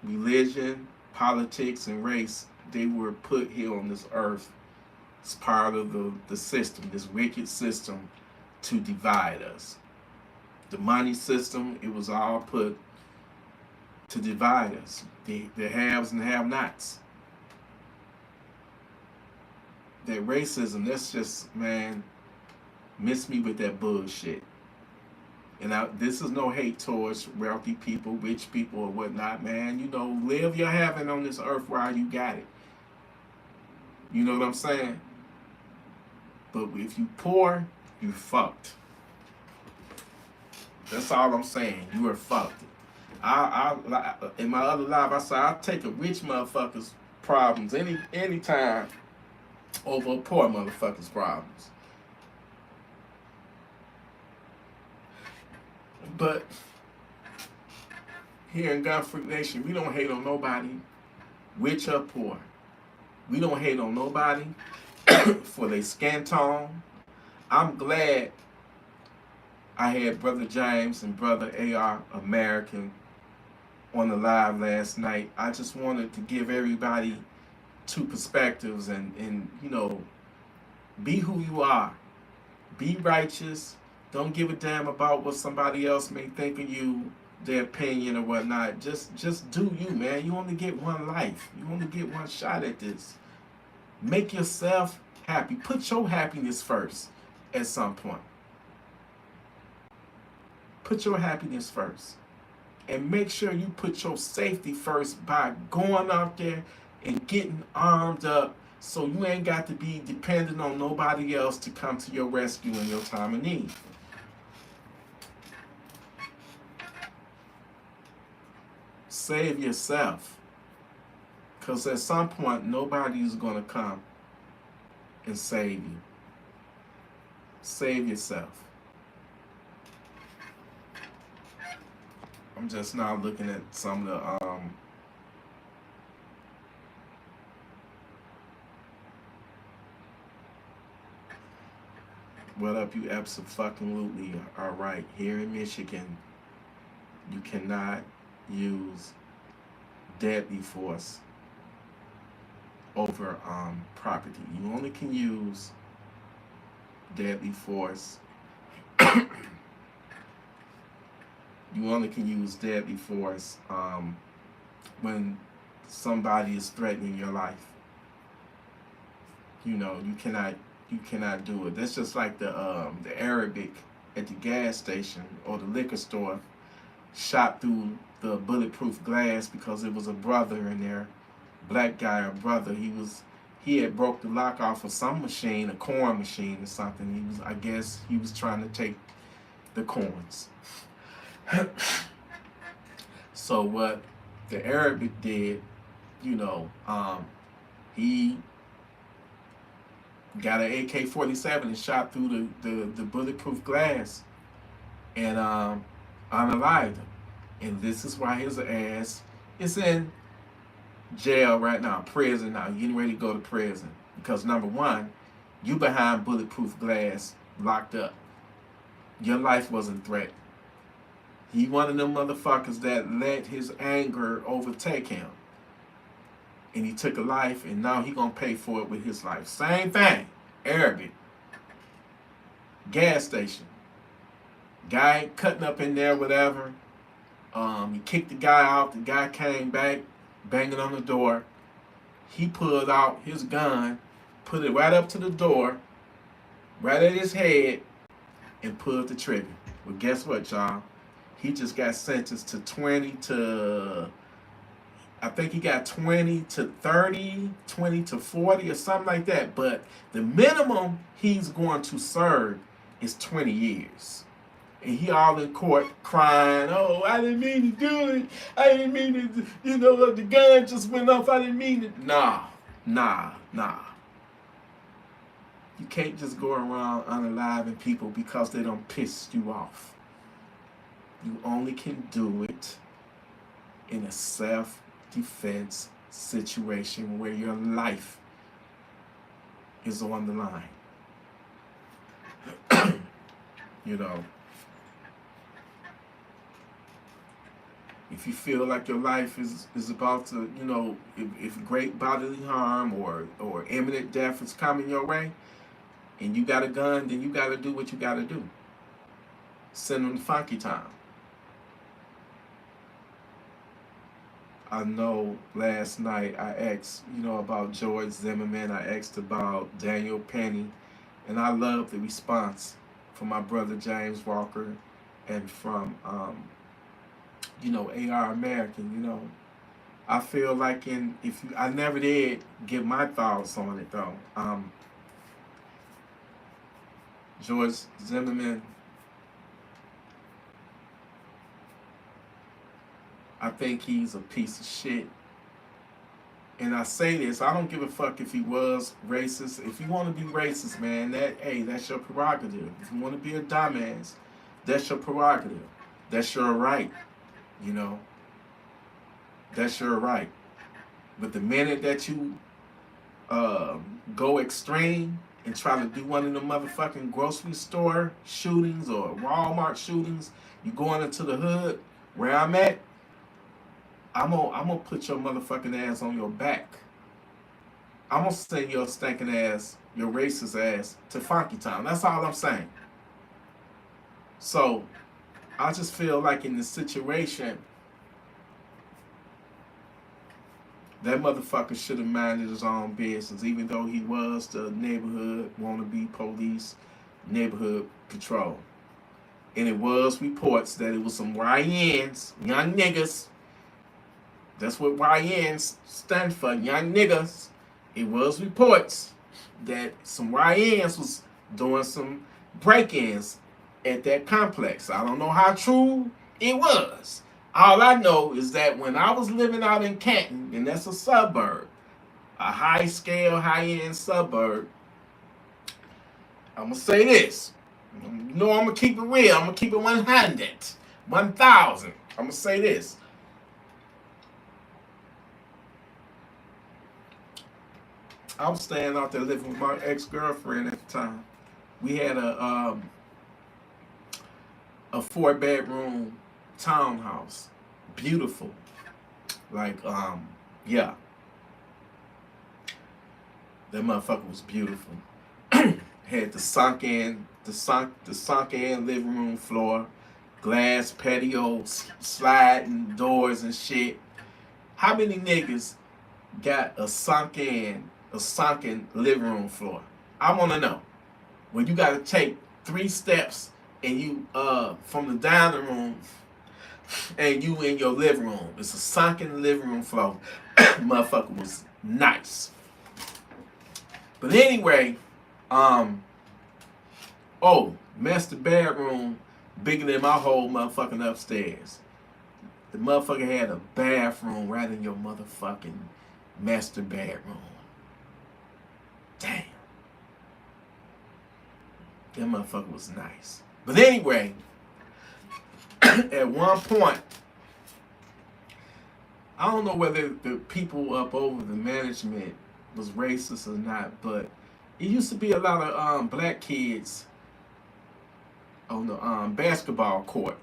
religion, politics, and race, they were put here on this earth as part of the system, this wicked system to divide us. The money system, it was all put to divide us. The haves and have-nots. That racism, that's just, man, miss me with that bullshit. And this is no hate towards wealthy people, rich people, or whatnot, man. You know, live your heaven on this earth while you got it. You know what I'm saying? But if you poor, you fucked. That's all I'm saying. You are fucked. I in my other life, I said I'll take a rich motherfucker's problems any time over a poor motherfucker's problems. But here in Confronting Nation, we don't hate on nobody, rich or poor. We don't hate on nobody for their skin tone. I'm glad I had Brother James and Brother AR American on the live last night. I just wanted to give everybody two perspectives and you know, be who you are. Be righteous. Don't give a damn about what somebody else may think of you, their opinion or whatnot. Just do you, man. You only get one life. You only get one shot at this. Make yourself happy. Put your happiness first at some point. Put your happiness first. And make sure you put your safety first by going out there and getting armed up so you ain't got to be dependent on nobody else to come to your rescue in your time of need. Save yourself. Because at some point, nobody is going to come and save you. Save yourself. I'm just now looking at some of the what up, you absolutely are right. Here in Michigan, you cannot use deadly force over property. You only can use deadly force. You only can use deadly force when somebody is threatening your life. You know, you cannot do it. That's just like the Arabic at the gas station or the liquor store shot through the bulletproof glass because it was a brother in there, black guy or brother. he had broke the lock off of some machine, a corn machine or something. I guess he was trying to take the corns. So what the Arabic did, he got an AK-47 and shot through the bulletproof glass and unalived him. And this is why his ass is in jail right now, prison now, getting ready to go to prison. Because number one, you behind bulletproof glass, locked up. Your life wasn't threatened. He one of them motherfuckers that let his anger overtake him. And he took a life, and now he gonna pay for it with his life. Same thing. Arabic. Gas station. Guy cutting up in there, whatever. He kicked the guy out. The guy came back, banging on the door. He pulled out his gun, put it right up to the door, right at his head, and pulled the trigger. Well, guess what, y'all? He just got sentenced to 20 to, I think he got 20 to 30, 20 to 40 or something like that. But the minimum he's going to serve is 20 years. And he all in court crying, oh, I didn't mean to do it. I didn't mean to, the gun just went off. I didn't mean it. Nah. You can't just go around unaliving people because they don't piss you off. You only can do it in a self-defense situation where your life is on the line. If you feel like your life is about to, if great bodily harm or imminent death is coming your way, and you got a gun, then you got to do what you got to do. Send them to Funky Town. I know last night I asked, about George Zimmerman. I asked about Daniel Penny. And I love the response from my brother James Walker and from, AR American, I feel like I never did give my thoughts on it though. George Zimmerman, I think he's a piece of shit. And I say this, I don't give a fuck if he was racist. If you want to be racist, man, that's your prerogative. If you want to be a dumbass, that's your prerogative. That's your right. That's your right. But the minute that you go extreme and try to do one of the motherfucking grocery store shootings or Walmart shootings, you going into the hood where I'm at, I'm gonna put your motherfucking ass on your back. I'm gonna send your stinking ass, your racist ass, to Funky Town. That's all I'm saying. So, I just feel like in this situation, that motherfucker should have minded his own business, even though he was the neighborhood wannabe police, neighborhood patrol. And it was reports that it was some YNs, young niggas. That's what YNs stand for, young niggas. It was reports that some YNs was doing some break-ins at that complex. I don't know how true it was. All I know is that when I was living out in Canton, and that's a suburb, a high-scale, high-end suburb, I'm going to say this. I'm going to keep it real. I'm going to keep it 100, 1,000. I'm going to say this. I was staying out there living with my ex-girlfriend at the time. We had a 4-bedroom townhouse. Beautiful. Yeah. That motherfucker was beautiful. Had the sunken living room floor, glass patio, sliding doors and shit. How many niggas got a sunken living room floor? I want to know. When you got to take 3 steps and you from the dining room and you in your living room. It's a sunken living room floor. Motherfucker was nice. But anyway, oh, master bedroom bigger than my whole motherfucking upstairs. The motherfucker had a bathroom right in your motherfucking master bedroom. Damn. That motherfucker was nice. But anyway, at one point, I don't know whether the people up over the management was racist or not, but it used to be a lot of black kids on the basketball court.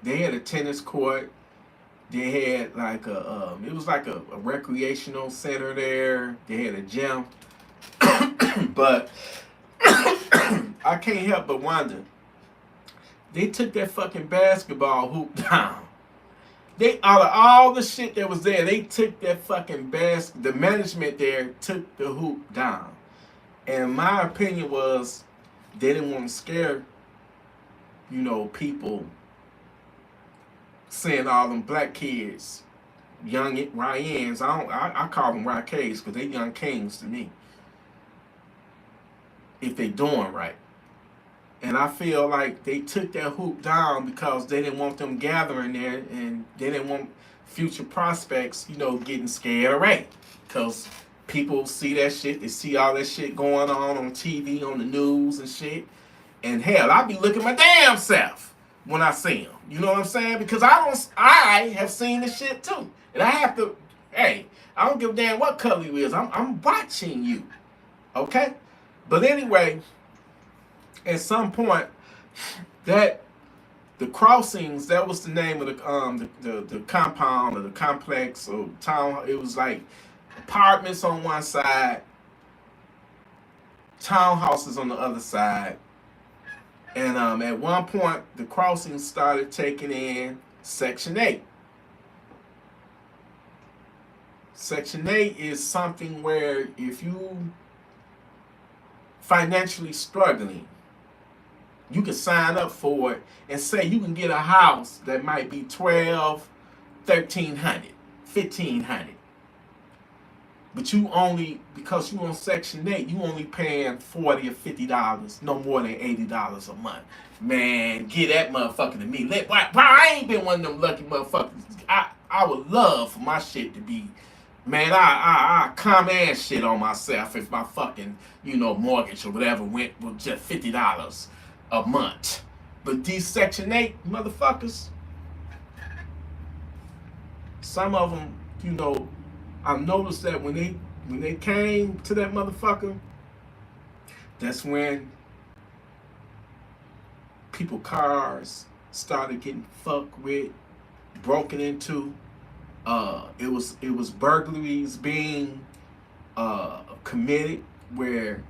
They had a tennis court. They had like it was like a recreational center there. They had a gym. But I can't help but wonder. They took that fucking basketball hoop down. They, out of all the shit that was there, they took that fucking the management there took the hoop down. And my opinion was they didn't want to scare, you know, people, saying all them black kids, young Ryans, I call them YKs because they young kings to me, if they doing right. And I feel like they took that hoop down because they didn't want them gathering there, and they didn't want future prospects, you know, getting scared away. Because people see that shit, they see all that shit going on TV, on the news and shit. And hell, I be looking my damn self when I see them. You know what I'm saying? Because I have seen this shit too. And I have to, hey, I don't give a damn what color you is. I'm watching you. Okay? But anyway, at some point, that the crossings, that was the name of the compound or the complex or town. It was like apartments on one side, townhouses on the other side. And at one point, the crossings started taking in Section 8. Section 8 is something where if you financially struggling, you can sign up for it and say you can get a house that might be $1,200, $1,300, $1,500. But you only, because you on Section 8, you only paying $40 or $50, no more than $80 a month. Man, get that motherfucker to me. Why I ain't been one of them lucky motherfuckers. I would love for my shit to be, man, I come and shit on myself if my fucking, you know, mortgage or whatever went with just $50 a month. But these Section 8 motherfuckers, some of them, you know, I noticed that when they came to that motherfucker, that's when people cars started getting fucked with, broken into. It was burglaries being committed where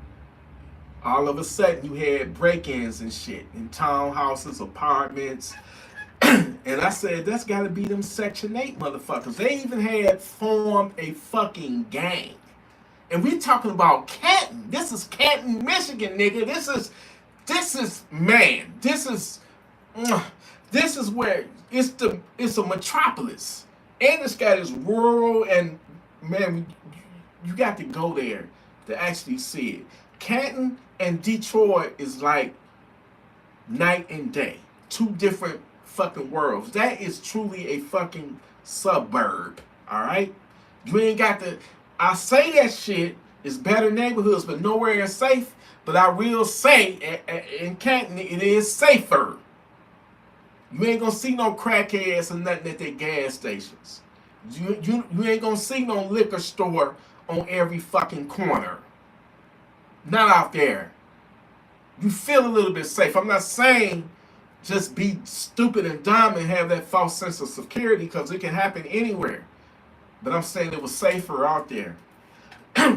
all of a sudden you had break-ins and shit in townhouses, apartments. And I said, that's got to be them Section 8 motherfuckers. They even had formed a fucking gang. And we talking about Canton. This is Canton, Michigan, nigga. This is man. This is where it's a metropolis. And it's got its rural, and man, you got to go there to actually see it. Canton and Detroit is like night and day. Two different fucking worlds. That is truly a fucking suburb. Alright? You ain't got to, I say that shit is better neighborhoods, but nowhere is safe. But I will say in Canton it is safer. You ain't gonna see no crackheads or nothing at their gas stations. You ain't gonna see no liquor store on every fucking corner. Not out there. You feel a little bit safe. I'm not saying just be stupid and dumb and have that false sense of security, because it can happen anywhere. But I'm saying it was safer out there.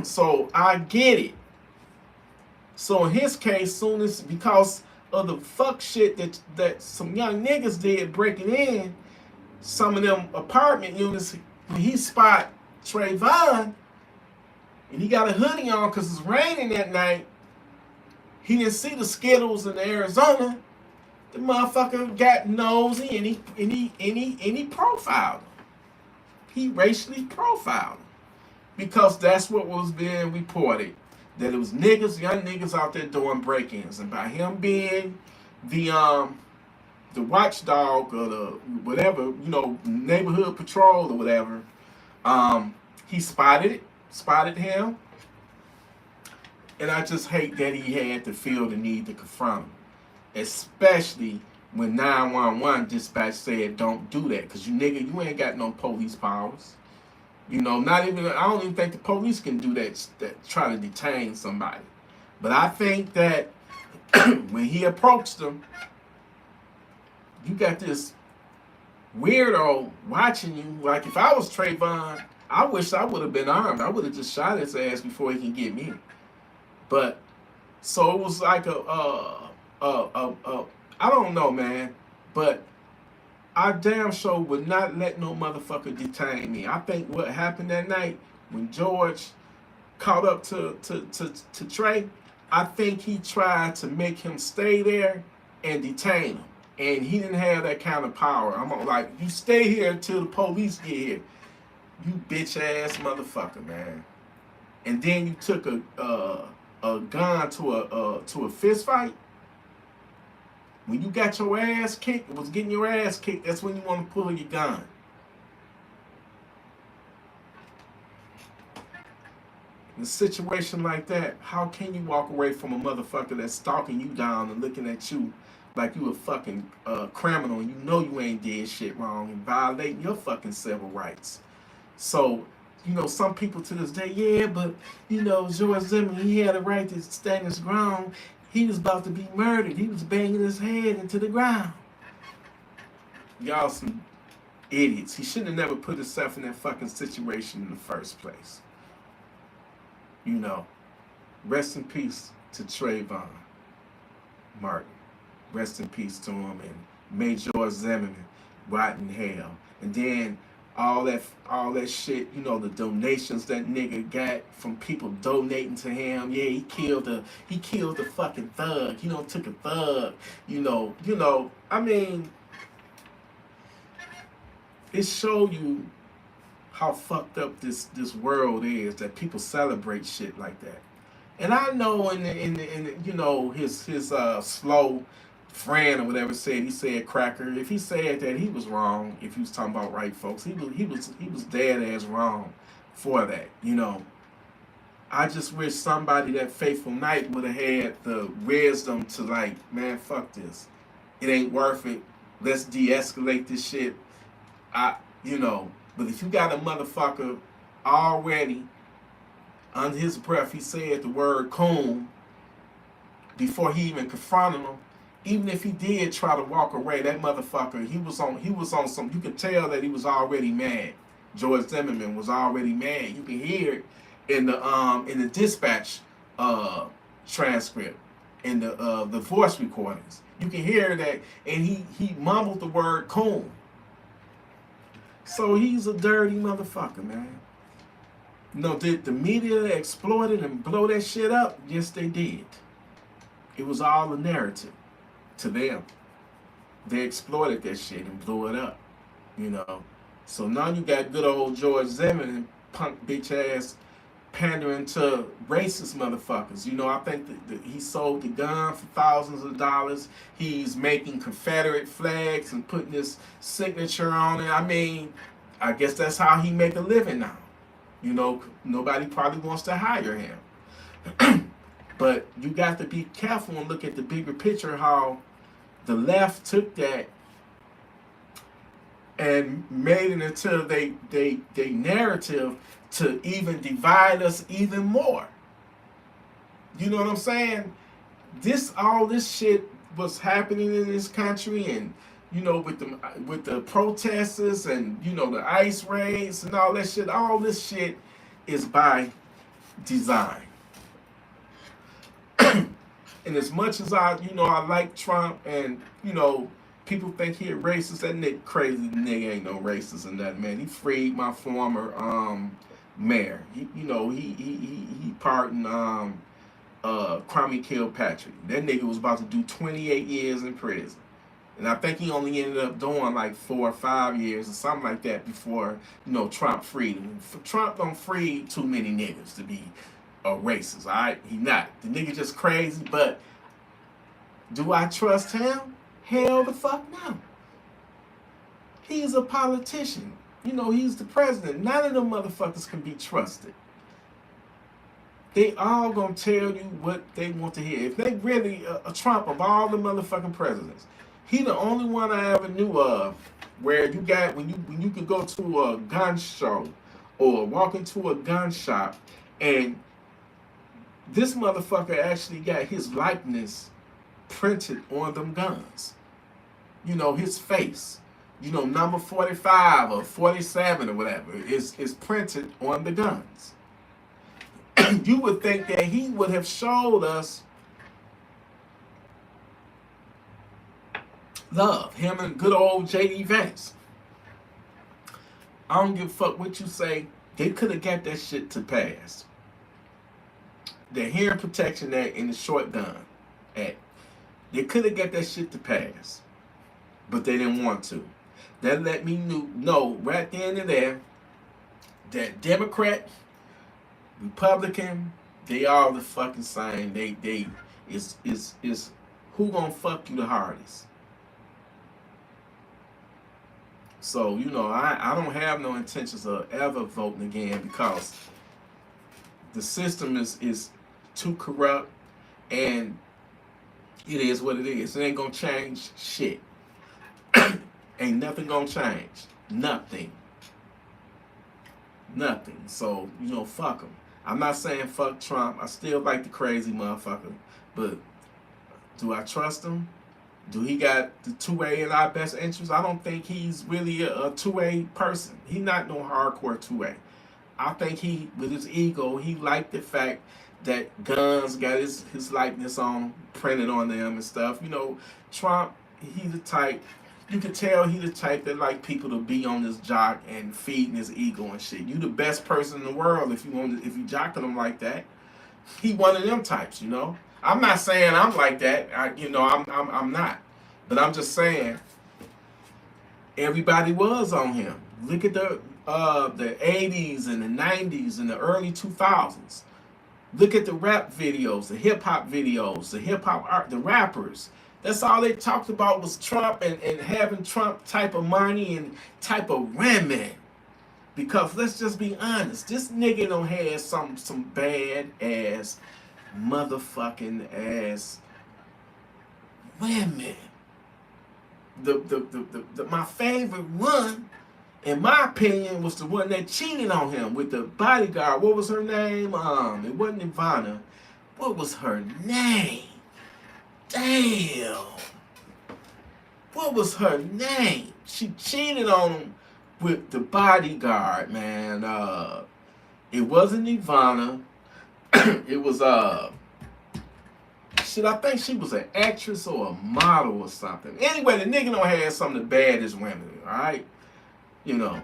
So I get it. So in his case, soon as, because of the fuck shit that some young niggas did breaking in some of them apartment units, when he spot Trayvon and he got a hoodie on because it's raining that night, he didn't see the Skittles in Arizona. The motherfucker got nosy and he profiled him. He racially profiled him because that's what was being reported. that it was niggas, young niggas out there doing break-ins, and by him being the watchdog or the whatever, neighborhood patrol or whatever, he spotted him, and I just hate that he had to feel the need to confront him, especially when 911 dispatch said don't do that, because you ain't got no police powers. Not even, I don't even think the police can do that try to detain somebody. But I think that when he approached them, you got this weirdo watching you. Like, if I was Trayvon, I wish I would have been armed. I would have just shot his ass before he can get me. But, so it was like I don't know, man. But I damn sure would not let no motherfucker detain me. I think what happened that night when George caught up to Trey, I think he tried to make him stay there and detain him. And he didn't have that kind of power. I'm like, you stay here until the police get here. You bitch ass motherfucker, man. And then you took a gun to a fist fight. When you got your ass kicked, was getting your ass kicked, that's when you want to pull your gun. In a situation like that, how can you walk away from a motherfucker that's stalking you down and looking at you like you a fucking criminal, and you ain't did shit wrong and violating your fucking civil rights? So, some people to this day, yeah, but, George Zimmerman, he had a right to stand his ground. He was about to be murdered. He was banging his head into the ground. Y'all some idiots. He shouldn't have never put himself in that fucking situation in the first place. Rest in peace to Trayvon Martin. Rest in peace to him, and may George Zimmerman rot in hell. And then all that shit, the donations that nigga got from people donating to him. Yeah, he killed the fucking thug. He took a thug. I mean, it show you how fucked up this world is, that people celebrate shit like that. And I know in his slow friend or whatever he said cracker. If he said that, he was wrong. If he was talking about white folks, he was dead as wrong for that. I just wish somebody that fateful night would have had the wisdom to, like, man, fuck this. It ain't worth it. Let's de-escalate this shit. But if you got a motherfucker already under his breath, he said the word coon before he even confronted him. Even if he did try to walk away, that motherfucker, he was on some, you could tell that he was already mad. George Zimmerman was already mad. You can hear it in the dispatch transcript, in the voice recordings. You can hear that, and he mumbled the word coon. So he's a dirty motherfucker, man. Did the media exploit it and blow that shit up? Yes, they did. It was all a narrative to them. They exploited that shit and blew it up, So now you got good old George Zimmerman, punk bitch ass, pandering to racist motherfuckers. I think that he sold the gun for thousands of dollars. He's making Confederate flags and putting his signature on it. I mean, I guess that's how he make a living now. Nobody probably wants to hire him. But you got to be careful and look at the bigger picture, how the left took that and made it into they narrative to even divide us even more. You know what I'm saying? All this shit was happening in this country, and with the protesters and the ICE raids and all that shit. All this shit is by design. And as much as I like Trump, and people think he a racist, that nigga crazy nigga ain't no racist or nothing, man. He freed my former mayor. He pardoned Kwame Kilpatrick. That nigga was about to do 28 years in prison. And I think he only ended up doing like 4 or 5 years or something like that before, Trump freed him. Trump don't free too many niggas to be a racist, all right? He not. The nigga just crazy, but do I trust him? Hell the fuck no. He's a politician. You know, he's the president. None of them motherfuckers can be trusted. They all gonna tell you what they want to hear. If they really a Trump of all the motherfucking presidents, he the only one I ever knew of where you got when you could go to a gun show or walk into a gun shop and this motherfucker actually got his likeness printed on them guns. You know, his face. You know, number 45 or 47 or whatever is printed on the guns. You would think that he would have showed us love. Him and good old J.D. Vance. I don't give a fuck what you say. They could have got that shit to pass. The Hearing Protection Act and the Short Gun Act. They could have got that shit to pass. But they didn't want to. That let me know right then and there that Democrat, Republican, they all the fucking same. They is who gonna fuck you the hardest. So, you know, I don't have no intentions of ever voting again because the system is too corrupt and it is what it is. It ain't gonna change shit. Ain't nothing gonna change. Nothing. Nothing. So, you know, fuck him. I'm not saying fuck Trump. I still like the crazy motherfucker. But do I trust him? Do he got the 2A in our best interest? I don't think he's really a 2A person. He not no hardcore 2A. I think he, with his ego, he liked the fact that guns got his likeness on them, printed on them and stuff. You know, Trump, he the type, you can tell he the type that like people to be on this jock and feeding his ego and shit. You the best person in the world if you jocking him like that. He one of them types, you know. I'm not saying I'm like that. I'm not. But I'm just saying everybody was on him. Look at the 80s and the 90s and the early 2000s. Look at the rap videos, the hip hop videos, the hip hop art, the rappers. That's all they talked about was Trump and having Trump type of money and type of women. Because let's just be honest, this nigga don't have some bad ass motherfucking ass women. My favorite one, in my opinion, was the one that cheated on him with the bodyguard. What was her name? It wasn't Ivana. What was her name? Damn. What was her name? She cheated on him with the bodyguard, man. It wasn't Ivana. It was shit, I think she was an actress or a model or something. Anyway, the nigga don't have some of the baddest women, alright? You know.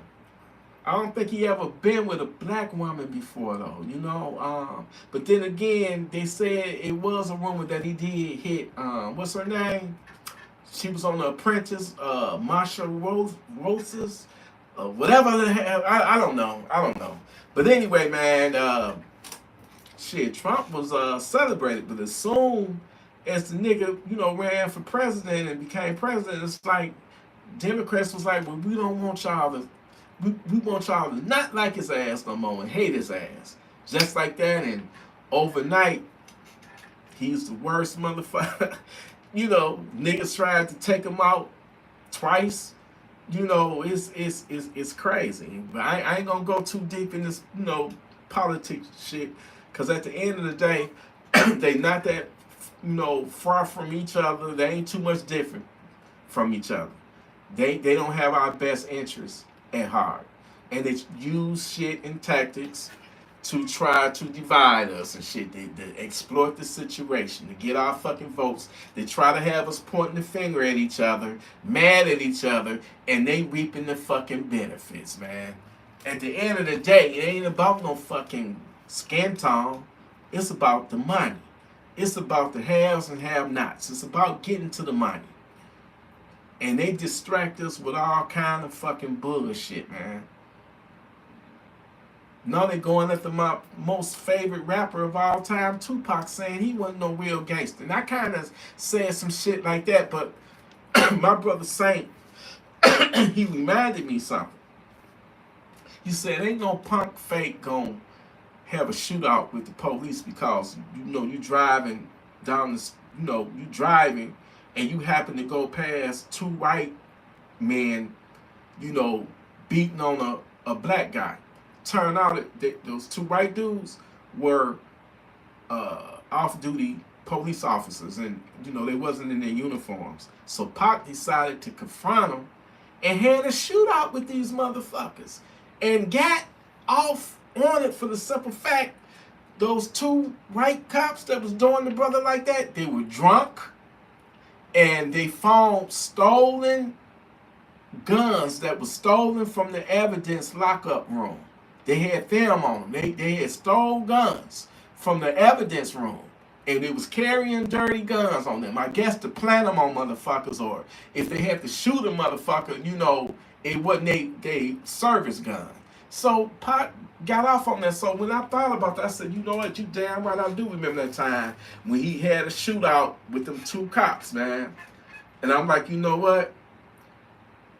I don't think he ever been with a black woman before though, you know. But then again, they said it was a rumor that he did hit what's her name? She was on The Apprentice, Marsha Roses, whatever the hell. I don't know. But anyway, man, shit, Trump was celebrated, but as soon as the nigga, you know, ran for president and became president, it's like Democrats was like, well, we don't want y'all to, we want y'all to not like his ass no more and hate his ass. Just like that, and overnight, he's the worst motherfucker. You know, niggas tried to take him out twice. You know, it's crazy. But I ain't gonna go too deep in this, you know, politics shit. Because at the end of the day, they not that, you know, far from each other. They ain't too much different from each other. They don't have our best interests at heart. And they use shit and tactics to try to divide us and shit. They exploit the situation to get our fucking votes. They try to have us pointing the finger at each other, mad at each other, and they reaping the fucking benefits, man. At the end of the day, it ain't about no fucking skin tone. It's about the money. It's about the haves and have-nots. It's about getting to the money. And they distract us with all kind of fucking bullshit, man. Now they going after my most favorite rapper of all time, Tupac, saying he wasn't no real gangster. And I kind of said some shit like that, but my brother Saint, he reminded me something. He said, ain't no punk fake gonna have a shootout with the police because, you driving down the, you driving and you happen to go past two white men, beating on a black guy. Turned out that those two white dudes were off-duty police officers, and they wasn't in their uniforms. So Pac decided to confront them and had a shootout with these motherfuckers, and got off on it for the simple fact those two white cops that was doing the brother like that, they were drunk, and they found stolen guns that was stolen from the evidence lockup room. They had film on them. They had stole guns from the evidence room. And they was carrying dirty guns on them. I guess to plant them on motherfuckers, or if they had to shoot a motherfucker, it wasn't they service gun. So Pac got off on that. So when I thought about that, I said, you know what, you damn right, I do remember that time when he had a shootout with them two cops, man. And I'm like, you know what?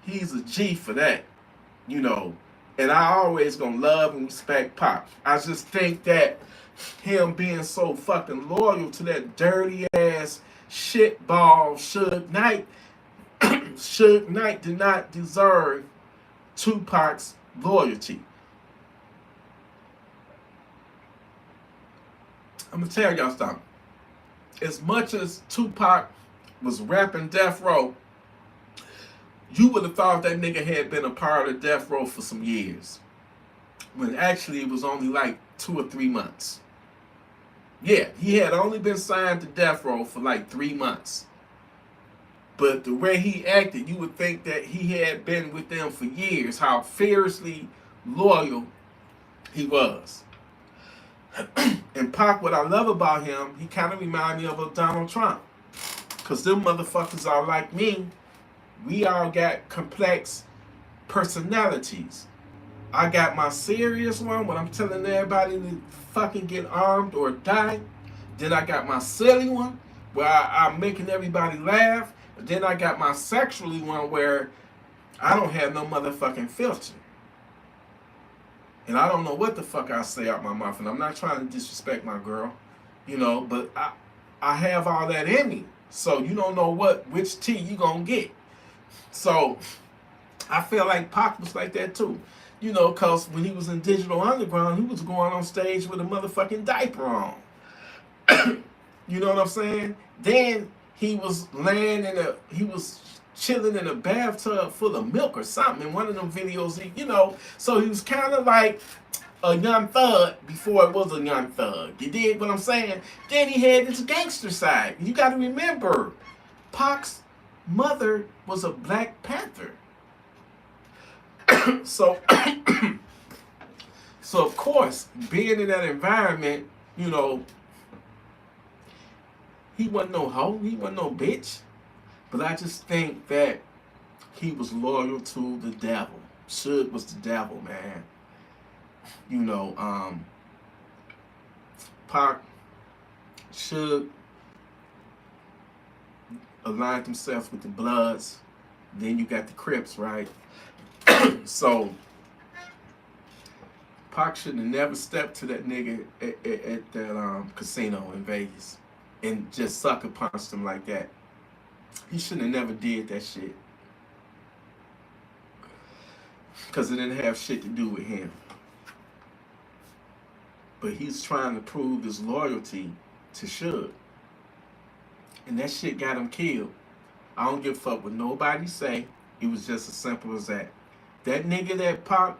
He's a G for that, And I always gonna love and respect Pac. I just think that him being so fucking loyal to that dirty ass shitball Suge Knight, Suge Knight did not deserve Tupac's loyalty. I'm gonna tell y'all something. As much as Tupac was rapping Death Row, you would have thought that nigga had been a part of Death Row for some years, when actually it was only like 2 or 3 months. Yeah, he had only been signed to Death Row for like 3 months. But the way he acted, you would think that he had been with them for years, how fiercely loyal he was. And Pac, what I love about him, he kind of reminds me of a Donald Trump. Because them motherfuckers are like me. We all got complex personalities. I got my serious one when I'm telling everybody to fucking get armed or die. Then I got my silly one where I'm making everybody laugh. Then I got my sexually one where I don't have no motherfucking filter. And I don't know what the fuck I say out my mouth. And I'm not trying to disrespect my girl, but I have all that in me. So you don't know which tea you gonna get. So I feel like Pac was like that too. Because when he was in Digital Underground, he was going on stage with a motherfucking diaper on. You know what I'm saying? Then he was he was chilling in a bathtub full of milk or something in one of them videos. So he was kind of like a young thug before it was a young thug. You dig what I'm saying? Then he had this gangster side. You got to remember, Pac's mother was a Black Panther. So of course, being in that environment, he wasn't no hoe, he wasn't no bitch. But I just think that he was loyal to the devil. Suge was the devil, man. Pac, Suge aligned himself with the Bloods. Then you got the Crips, right? So Pac should have never stepped to that nigga at that casino in Vegas and just sucker punched him like that. He shouldn't have never did that shit. Because it didn't have shit to do with him. But he's trying to prove his loyalty to Suge. And that shit got him killed. I don't give a fuck what nobody say. It was just as simple as that. That nigga that Pac,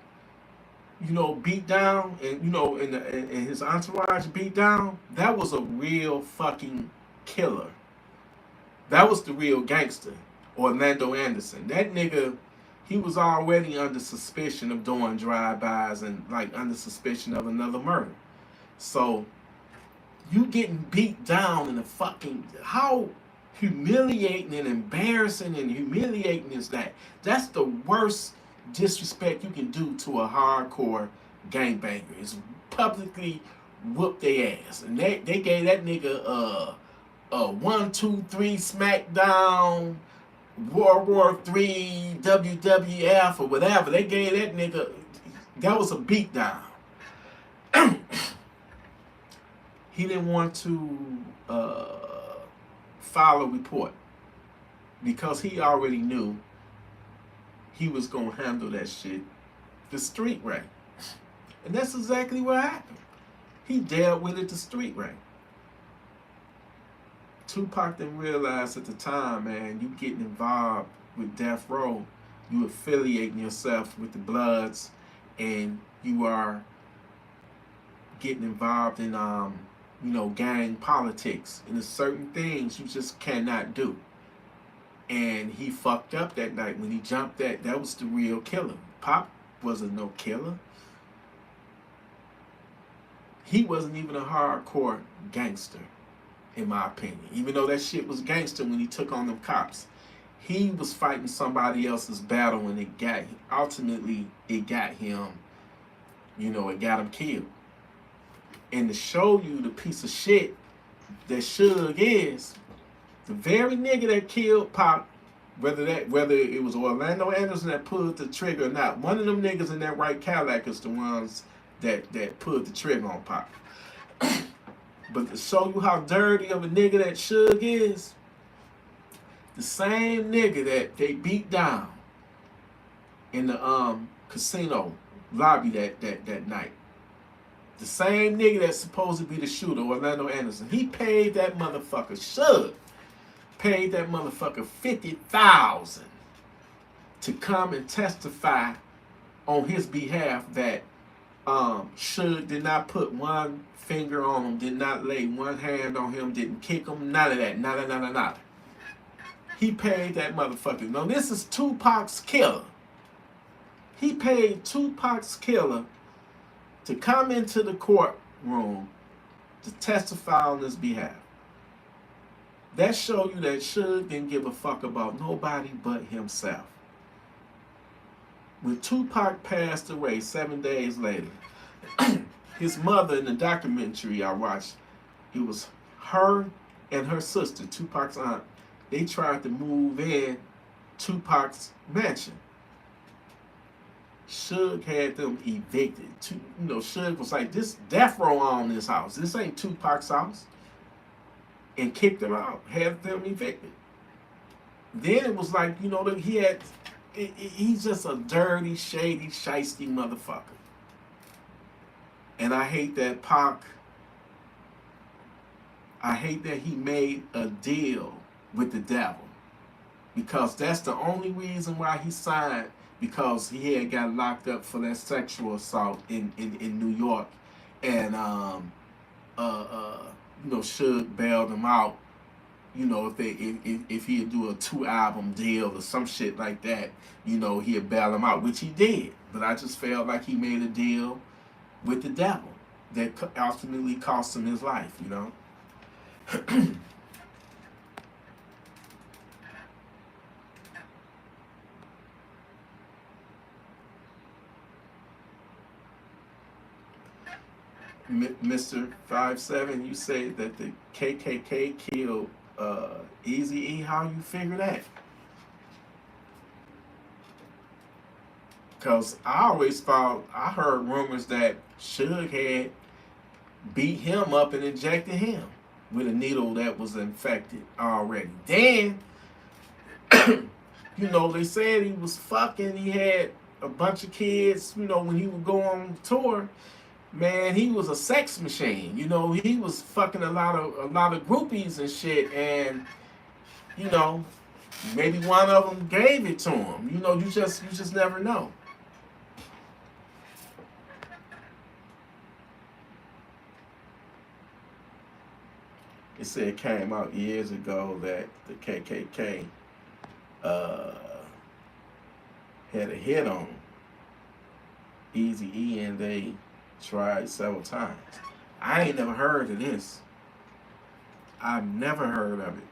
beat down, and and his entourage beat down, that was a real fucking killer. That was the real gangster, Orlando Anderson. That nigga, he was already under suspicion of doing drive-bys and under suspicion of another murder. So you getting beat down in a fucking, how humiliating and embarrassing and humiliating is that? That's the worst disrespect you can do to a hardcore gangbangers, publicly whooped their ass. And they gave that nigga a 1-2-3 SmackDown, World War III, WWF, or whatever. They gave that nigga, that was a beatdown. He didn't want to file a report because he already knew he was going to handle that shit the street way. And that's exactly what happened. He dealt with it the street way. Tupac didn't realize at the time, man, you getting involved with Death Row, you affiliating yourself with the Bloods, and you are getting involved in, gang politics. And there's certain things you just cannot do. And he fucked up that night when he jumped that was the real killer. Pop wasn't no killer. He wasn't even a hardcore gangster, in my opinion. Even though that shit was gangster when he took on them cops. He was fighting somebody else's battle and ultimately it got him, it got him killed. And to show you the piece of shit that Suge is, the very nigga that killed Pop, whether it was Orlando Anderson that pulled the trigger or not, one of them niggas in that white Cadillac is the ones that pulled the trigger on Pop. But to show you how dirty of a nigga that Suge is, the same nigga that they beat down in the casino lobby that night, the same nigga that's supposed to be the shooter, Orlando Anderson, he paid that motherfucker, Suge, paid that motherfucker $50,000 to come and testify on his behalf that Suge did not put one finger on him, did not lay one hand on him, didn't kick him, none of that, nada. He paid that motherfucker. Now this is Tupac's killer. He paid Tupac's killer to come into the courtroom to testify on his behalf. That show you that Suge didn't give a fuck about nobody but himself. When Tupac passed away 7 days later, his mother in the documentary I watched, it was her and her sister, Tupac's aunt, they tried to move in Tupac's mansion. Suge had them evicted. Suge was like, this Death Row on this house. This ain't Tupac's house. And kicked them out, had them evicted. Then it was like, he's just a dirty, shady, shiesty motherfucker. And I hate that I hate that he made a deal with the devil. Because that's the only reason why he signed, because he had got locked up for that sexual assault in New York. And Suge bailed him out. If he'd do a 2-album deal or some shit like that, he'd bail him out, which he did. But I just felt like he made a deal with the devil that ultimately cost him his life, Mr. 57, you say that the KKK killed Eazy-E. How you figure that? Because I always thought, I heard rumors that Suge had beat him up and injected him with a needle that was infected already. Then, they said he was fucking, he had a bunch of kids, when he would go on tour. Man, he was a sex machine. He was fucking a lot of groupies and shit, and maybe one of them gave it to him. You just never know. It said it came out years ago that the KKK had a hit on Eazy-E, and they tried several times. I ain't never heard of this. I've never heard of it.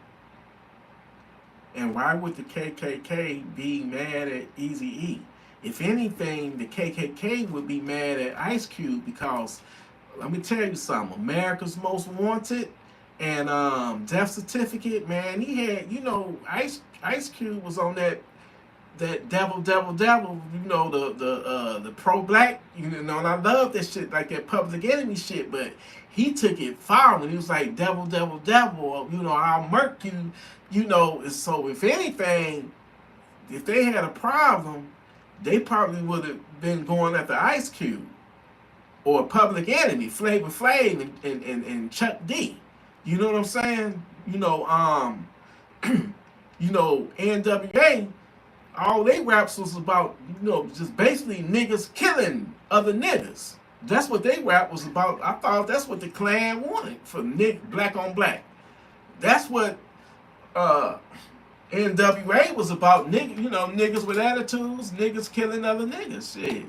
And why would the KKK be mad at Eazy-E? if anything, the KKK would be mad at Ice Cube because let me tell you something. America's Most Wanted and Death Certificate, man, he had, Ice Cube was on that devil, the pro black, and I love that shit, like that Public Enemy shit, but he took it far when he was like devil, I'll murk you, so if anything, if they had a problem, they probably would have been going after Ice Cube or Public Enemy, Flavor Flav and Chuck D. You know what I'm saying? NWA, all they raps was about, just basically niggas killing other niggas. That's what they rap was about. I thought that's what the Klan wanted for black on black. That's what NWA was about. Niggas with attitudes, niggas killing other niggas. Shit.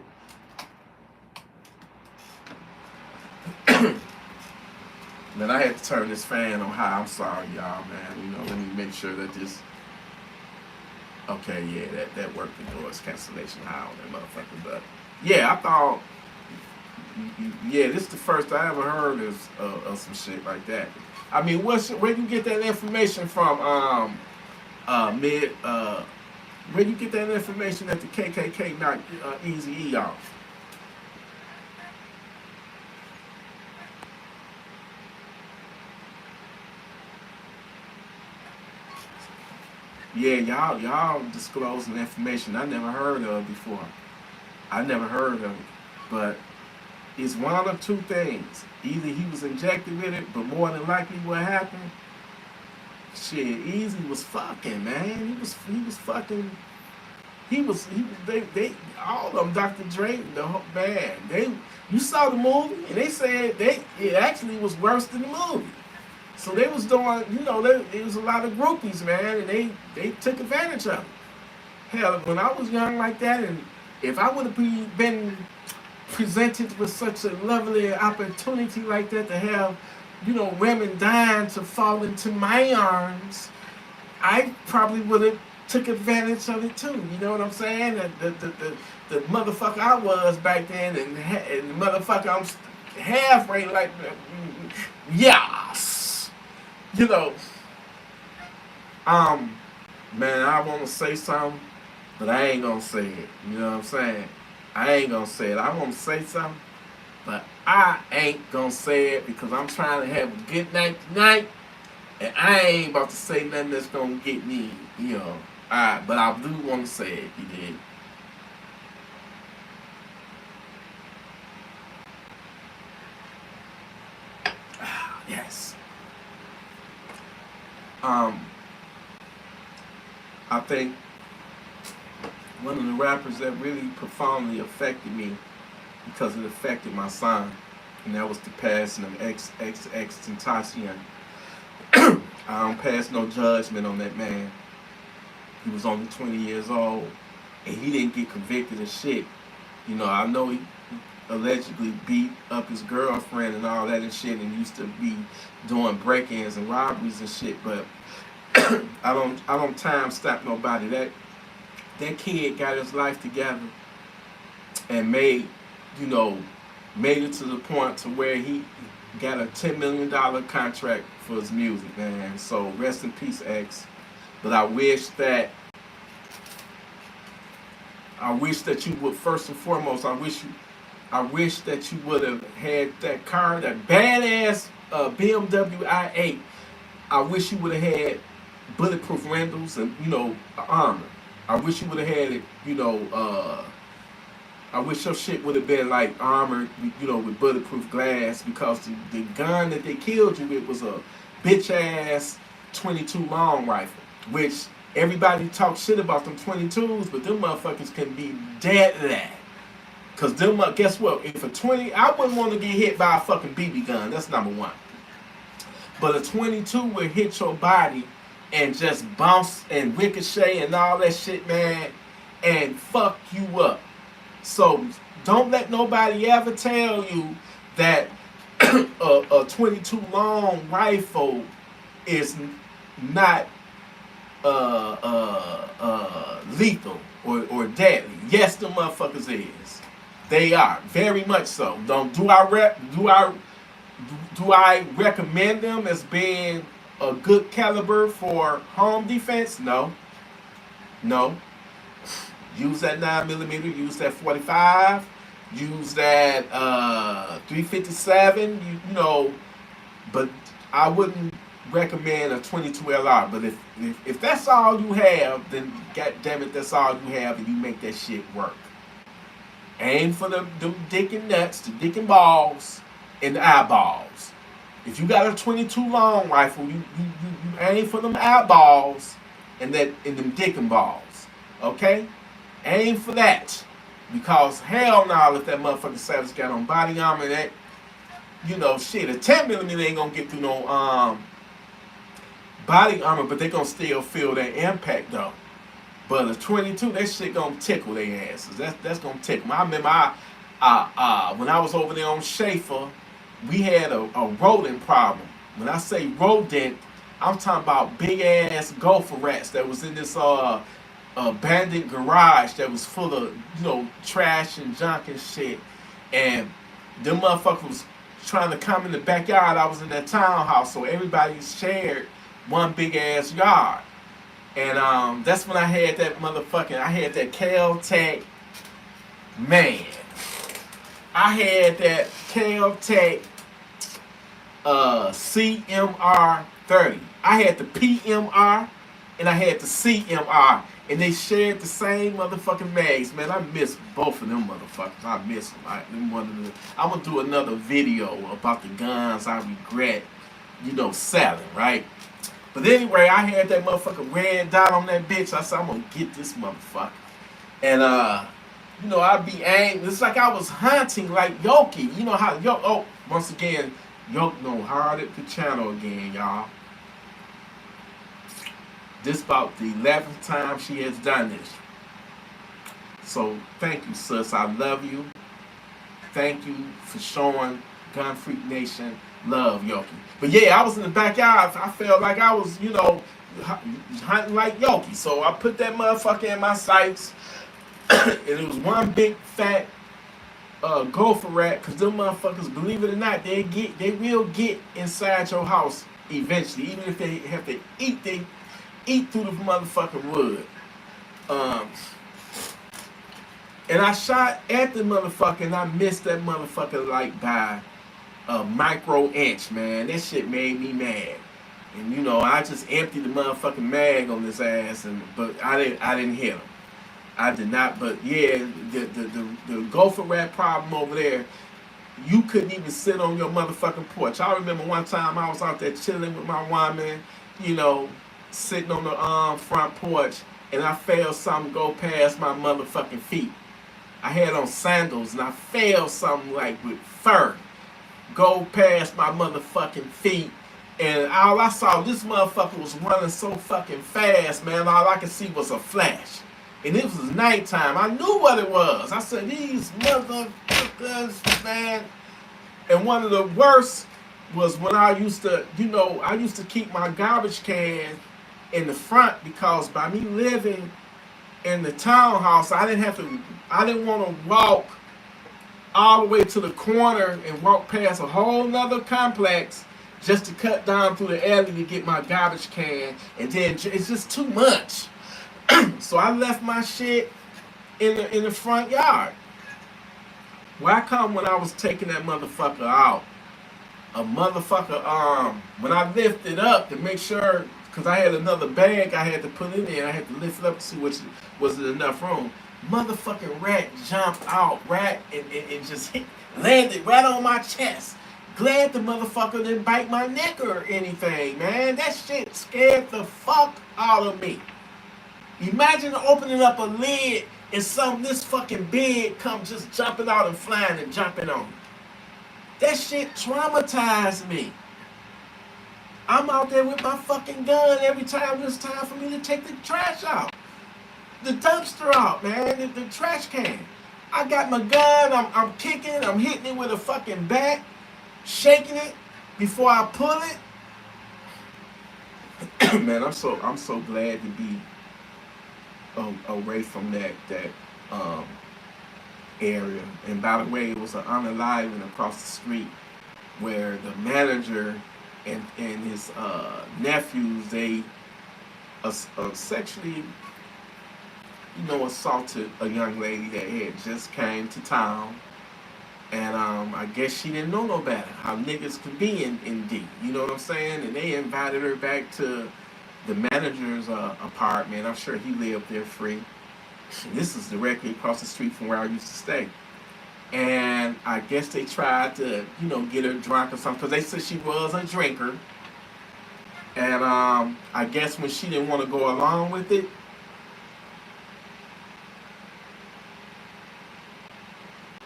Man, I had to turn this fan on high. I'm sorry, y'all, man. Let me make sure that this. Okay, yeah, that worked the noise cancellation high on that motherfucker. But yeah, I thought, yeah, this is the first I ever heard of some shit like that. I mean, where you get that information from? Where you get that information that the KKK knocked Eazy-E off? Yeah, y'all disclosing information I never heard of before. I never heard of it. But it's one of two things. Either he was injected with it, but more than likely what happened, shit, Eazy was fucking, man. He was fucking. They all of them, Dr. Dre, the whole man. You saw the movie, and they said it actually was worse than the movie. So they was doing, there was a lot of groupies, man, and they took advantage of it. Hell, when I was young like that, and if I would have been presented with such a lovely opportunity like that to have, women dying to fall into my arms, I probably would have took advantage of it too. You know what I'm saying? The motherfucker I was back then, and the motherfucker I'm halfway like, yes. Man, I want to say something, but I ain't gonna say it. You know what I'm saying? I ain't gonna say it. I want to say something, but I ain't gonna say it because I'm trying to have a good night tonight, and I ain't about to say nothing that's gonna get me, but I do want to say it. You did. Yes. I think one of the rappers that really profoundly affected me because it affected my son, and that was the passing of XXXTentacion. I don't pass no judgment on that man. He was only 20 years old, and he didn't get convicted of shit. I know he allegedly beat up his girlfriend and all that and shit, and used to be doing break-ins and robberies and shit, but I don't time stamp nobody. That kid got his life together and made it to the point to where he got a $10 million contract for his music, man. So rest in peace, X. But I wish that you would, first and foremost, I wish that you would have had that car, that badass BMW i8. I wish you would have had bulletproof windows and armor. I wish you would have had it, I wish your shit would have been like armored, with bulletproof glass, because the gun that they killed you with was a bitch ass 22 long rifle, which everybody talks shit about them 22s, but them motherfuckers can be deadly. Cause them, guess what? If a 20, I wouldn't want to get hit by a fucking BB gun. That's number one. But a 22 will hit your body and just bounce and ricochet and all that shit, man, and fuck you up. So don't let nobody ever tell you that a 22 long rifle is not lethal. or deadly. Yes, the motherfuckers is. They are very much so. Don't do I recommend them as being a good caliber for home defense? No, no. Use that 9mm. Use that 45. Use that 357. You know, but I wouldn't recommend a 22 LR. But if that's all you have, then god damn it, that's all you have, and you make that shit work. Aim for the dick and nuts, the dick and balls, and the eyeballs. If you got a 22 long rifle, you aim for them eyeballs and them dick and balls. Okay? Aim for that. Because hell no, if that motherfucking savage got on body armor, that, you know, shit, a 10mm ain't gonna get through no body armor, but they gonna still feel that impact though. But a 22, that shit gonna tickle their asses. That's gonna tickle them. I remember when I was over there on Schaefer, we had a rodent problem. When I say rodent, I'm talking about big ass gopher rats that was in this abandoned garage that was full of, you know, trash and junk and shit. And them motherfuckers was trying to come in the backyard. I was in that townhouse, so everybody shared one big ass yard. And that's when I had that TElectrik, man. I had that TElectrik CMR 30. I had the PMR and I had the CMR, and they shared the same motherfucking mags. Man, I miss both of them motherfuckers. I miss them. I'm gonna do another video about the guns I regret, you know, selling, right? But anyway, I had that motherfucking red dot on that bitch. I said, I'm gonna get this motherfucker. And you know, I'd be angry. It's like I was hunting like Yoki. You know how once again, Yoke know hard at the channel again, y'all. This about the 11th time she has done this. So thank you, sis. I love you. Thank you for showing Gun Freak Nation love, Yoki. But yeah, I was in the backyard. I felt like I was, you know, hunting like Yoki. So I put that motherfucker in my sights. And it was one big fat gopher rat, because them motherfuckers, believe it or not, they will get inside your house eventually. Even if they have to eat, they eat through the motherfucking wood. And I shot at the motherfucker and I missed that motherfucker like by a micro inch, man. That shit made me mad. And you know, I just emptied the motherfucking mag on this ass, but I didn't hit him. I did not. But yeah, the gopher rat problem over there, you couldn't even sit on your motherfucking porch. I remember one time I was out there chilling with my woman, you know, sitting on the front porch, and I felt something go past my motherfucking feet. I had on sandals, and I felt something like with fur go past my motherfucking feet. And all I saw, this motherfucker was running so fucking fast, man. All I could see was a flash. And it was nighttime. I knew what it was. I said, these motherfuckers, man. And one of the worst was when I used to, you know, I used to keep my garbage can in the front, because by me living in the townhouse, I didn't want to walk all the way to the corner and walk past a whole nother complex just to cut down through the alley to get my garbage can. And then it's just too much. So I left my shit in the front yard. Where I come when I was taking that motherfucker out, a motherfucker, when I lifted up to make sure, because I had another bag I had to put in there, I had to lift it up to see was it enough room. Motherfucking rat jumped out, and just landed right on my chest. Glad the motherfucker didn't bite my neck or anything, man. That shit scared the fuck out of me. Imagine opening up a lid and something this fucking big come just jumping out and flying and jumping on me. That shit traumatized me. I'm out there with my fucking gun every time it's time for me to take the trash out. The dumpster out, man, the trash can. I got my gun, I'm kicking it, I'm hitting it with a fucking bat, shaking it before I pull it. Man, I'm so glad to be away from that um, area. And by the way, it was an unaliving across the street where the manager and his nephews, they sexually, assaulted a young lady that had just came to town. And I guess she didn't know no better, how niggas could be in D. You know what I'm saying? And they invited her back to the manager's apartment. I'm sure he lived there free. This is directly across the street from where I used to stay. And I guess they tried to, get her drunk or something, because they said she was a drinker. And I guess when she didn't want to go along with it,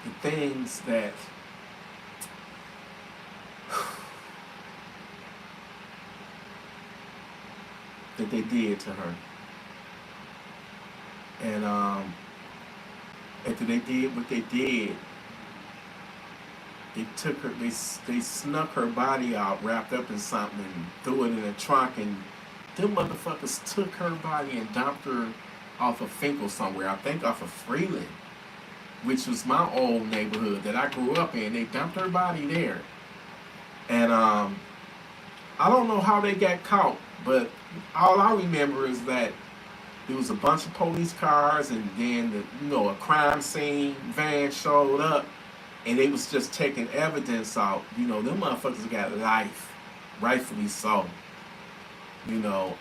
the things that they did to her. And after they did what they did, they took her, they snuck her body out, wrapped up in something, and threw it in a trunk, and them motherfuckers took her body and dumped her off of Finkel somewhere, I think off of Freeland, which was my old neighborhood that I grew up in. They dumped her body there. And I don't know how they got caught, but all I remember is that there was a bunch of police cars, and then a crime scene van showed up, and they was just taking evidence out. Them motherfuckers got life, rightfully so. The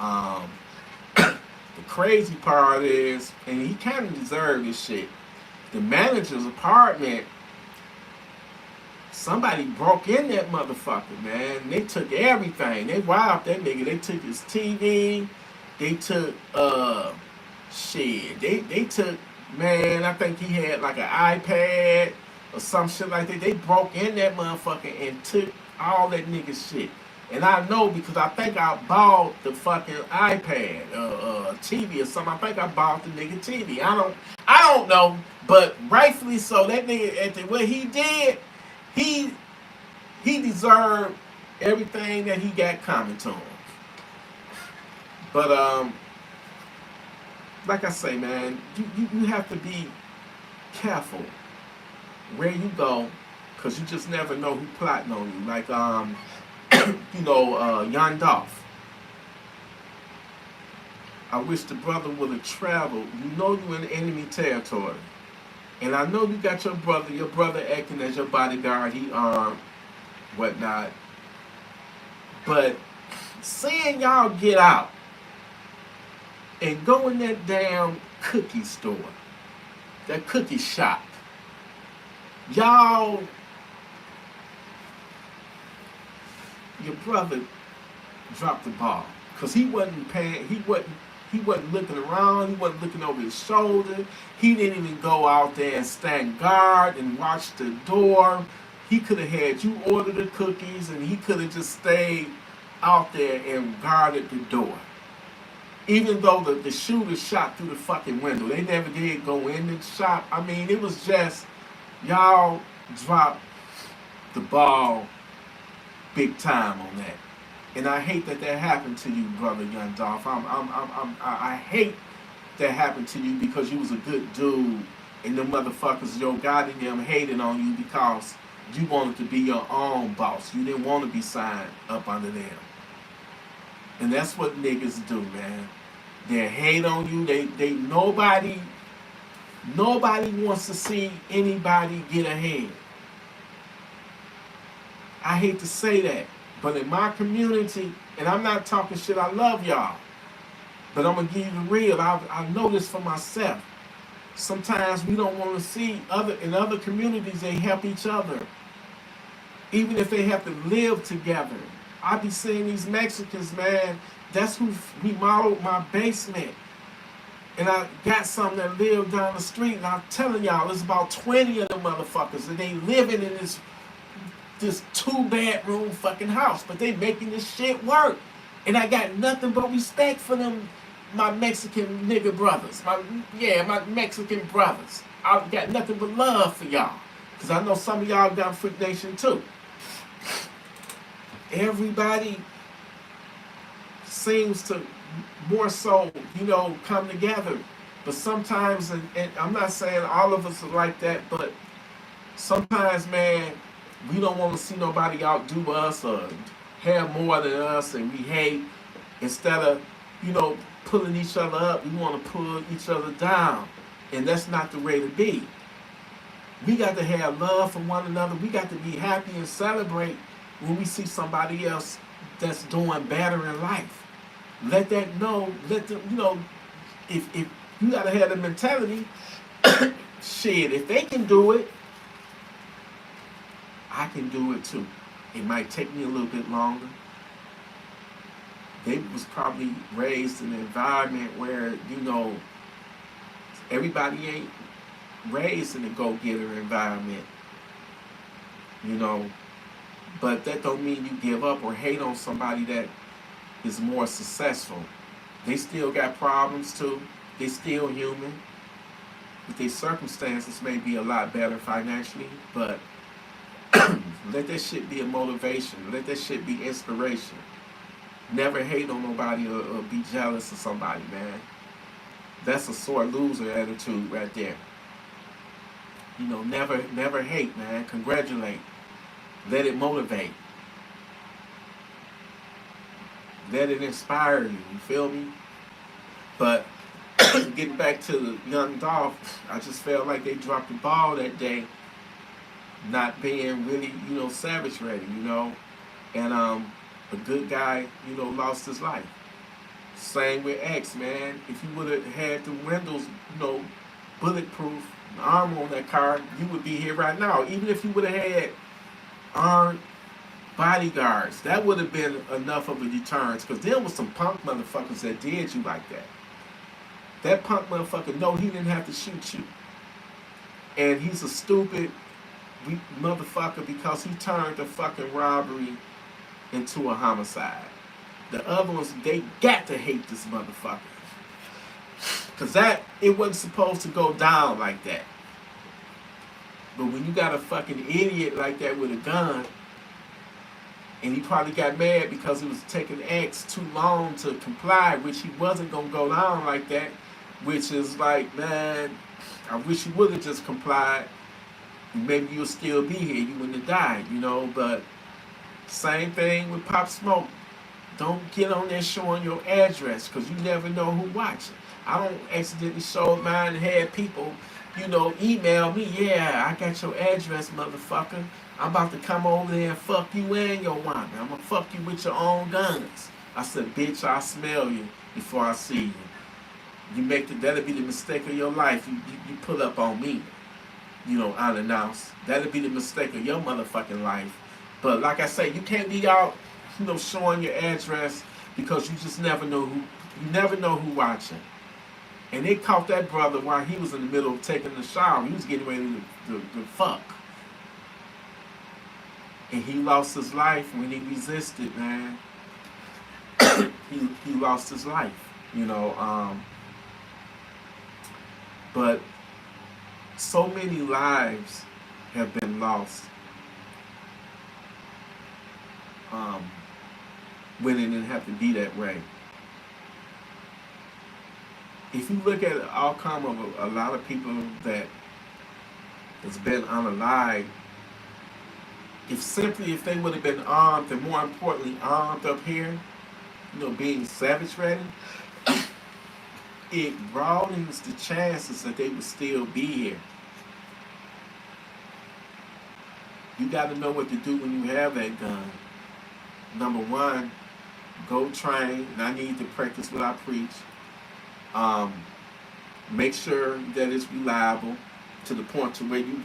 crazy part is, and he kind of deserved this shit, the manager's apartment, somebody broke in that motherfucker, man. They took everything. They robbed that nigga. They took his TV. They took, They took, man, I think he had like an iPad or some shit like that. They broke in that motherfucker and took all that nigga shit. And I know because I think I bought the fucking iPad, TV or something. I think I bought the nigga TV. I don't know, but rightfully so. That nigga, what he did, he deserved everything that he got coming to him. But like I say, man, you have to be careful where you go, because you just never know who plotting on you. Like Young Dolph. I wish the brother would have traveled. You in enemy territory. And I know you got your brother acting as your bodyguard, he armed, whatnot. But seeing y'all get out and go in that damn cookie store, that cookie shop, y'all, your brother dropped the ball, because he wasn't paying, he wasn't looking around, he wasn't looking over his shoulder, he didn't even go out there and stand guard and watch the door. He could have had you order the cookies, and he could have just stayed out there and guarded the door. Even though the shooter shot through the fucking window, they never did go in the shop. I mean, it was just, y'all dropped the ball big time on that. And I hate that happened to you, brother Young Dolph. I hate that happened to you, because you was a good dude, and them motherfuckers, your God and them, hated on you because you wanted to be your own boss. You didn't want to be signed up under them. And that's what niggas do, man. They hate on you. Nobody wants to see anybody get ahead. I hate to say that, but in my community, and I'm not talking shit, I love y'all, but I'm gonna give you the real. I know this for myself. Sometimes we don't want to see in other communities, they help each other, even if they have to live together. I be seeing these Mexicans, man. That's who remodeled my basement. And I got some that live down the street, and I'm telling y'all, there's about 20 of them motherfuckers, and they living in this 2-bedroom fucking house, but they making this shit work. And I got nothing but respect for them, my Mexican nigga brothers. My Mexican brothers. I got nothing but love for y'all, because I know some of y'all got Freak Nation too. Everybody seems to more so, come together But sometimes, and I'm not saying all of us are like that, but sometimes, man, we don't want to see nobody outdo us or have more than us, and we hate. Instead of, you know, pulling each other up, we want to pull each other down. And that's not the way to be. We got to have love for one another. We got to be happy and celebrate when we see somebody else that's doing better in life. Let that know, let them, you know, if you got to have the mentality, shit, if they can do it, I can do it too. It might take me a little bit longer. They was probably raised in an environment where, you know, everybody ain't raised in a go-getter environment, you know. But that don't mean you give up or hate on somebody that is more successful. They still got problems too. They still human. But their circumstances may be a lot better financially, but let that shit be a motivation. Let that shit be inspiration. Never hate on nobody or be jealous of somebody, man. That's a sore loser attitude right there. You know, never hate, man. Congratulate. Let it motivate. Let it inspire you. You feel me? But getting back to the young Dolph, I just felt like they dropped the ball that day, not being really, you know, savage ready, you know. And a good guy, you know, lost his life. Same with X, man. If you would have had the windows, you know, bulletproof, armor on that car, you would be here right now. Even if you would have had armed bodyguards, that would have been enough of a deterrence. Because there was some punk motherfuckers that did you like that. That punk motherfucker, no, he didn't have to shoot you. And he's a stupid motherfucker because he turned the fucking robbery into a homicide. The other ones, they got to hate this motherfucker. Because it wasn't supposed to go down like that. But when you got a fucking idiot like that with a gun, and he probably got mad because it was taking X too long to comply, which he wasn't going to go down like that, which is like, man, I wish you would have just complied. Maybe you'll still be here. You wouldn't have died, you know, but same thing with Pop Smoke. Don't get on there showing your address because you never know who watching. I don't accidentally show mine and had people, you know, email me, yeah, I got your address, motherfucker. I'm about to come over there and fuck you and your woman. I'm going to fuck you with your own guns. I said, bitch, I'll smell you before I see you. That'll be the mistake of your life. You pull up on me, you know, unannounced. That'll be the mistake of your motherfucking life. But like I say, you can't be out, you know, showing your address because you just never know who watching. And they caught that brother while he was in the middle of taking the shower. He was getting ready to fuck. And he lost his life when he resisted, man. he lost his life, you know. But so many lives have been lost when it didn't have to be that way. If you look at the outcome of a lot of people that has been unalive, if they would have been armed, and more importantly armed up here, you know, being savage ready, it broadens the chances that they would still be here. You got to know what to do when you have that gun. Number one, go train, and I need to practice what I preach. Make sure that it's reliable to the point to where you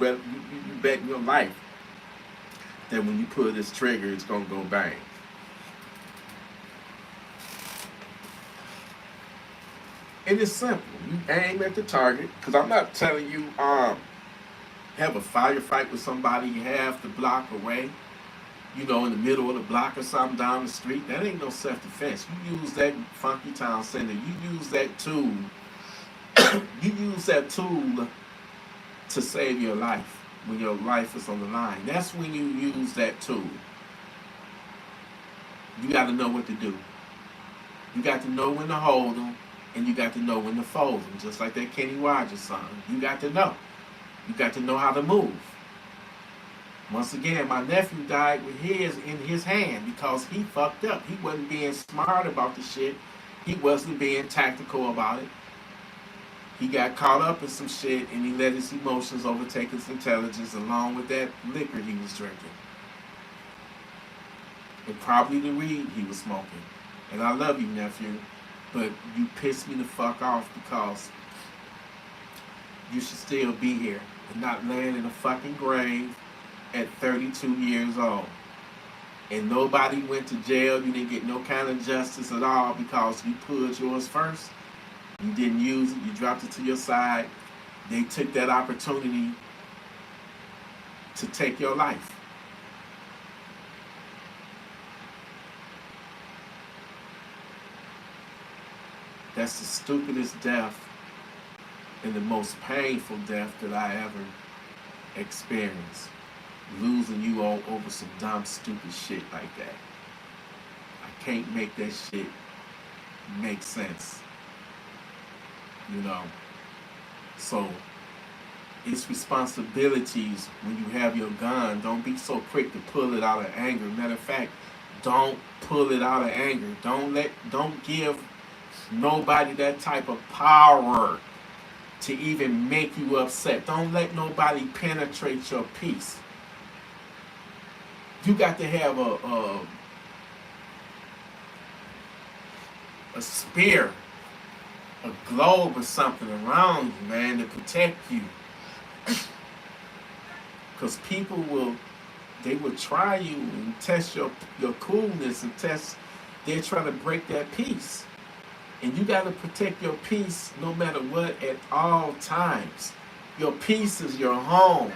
bet your life that when you pull this trigger, it's gonna go bang. And it's simple. You aim at the target, because I'm not telling you have a firefight with somebody you have to block away, you know, in the middle of the block or something down the street. That ain't no self-defense. You use that Funky Town Center. You use that tool. You use that tool to save your life when your life is on the line. That's when you use that tool. You got to know what to do. You got to know when to hold them. and you got to know when to fold them, just like that Kenny Rogers song. You got to know. You got to know how to move. Once again, my nephew died with his in his hand because he fucked up. He wasn't being smart about the shit. He wasn't being tactical about it. He got caught up in some shit and he let his emotions overtake his intelligence along with that liquor he was drinking. And probably the weed he was smoking. And I love you, nephew, but you pissed me the fuck off because you should still be here and not laying in a fucking grave at 32 years old. And nobody went to jail. You didn't get no kind of justice at all because you pulled yours first. You didn't use it. You dropped it to your side. They took that opportunity to take your life. That's the stupidest death and the most painful death that I ever experienced. Losing you all over some dumb, stupid shit like that. I can't make that shit make sense. You know? So, it's responsibilities when you have your gun. Don't be so quick to pull it out of anger. Matter of fact, don't pull it out of anger. Don't give nobody that type of power to even make you upset. Don't let nobody penetrate your peace. You got to have a spear, a globe or something around you, man, to protect you. Because people will try you and test your coolness and they're trying to break that peace. And you got to protect your peace no matter what at all times. Your peace is your home.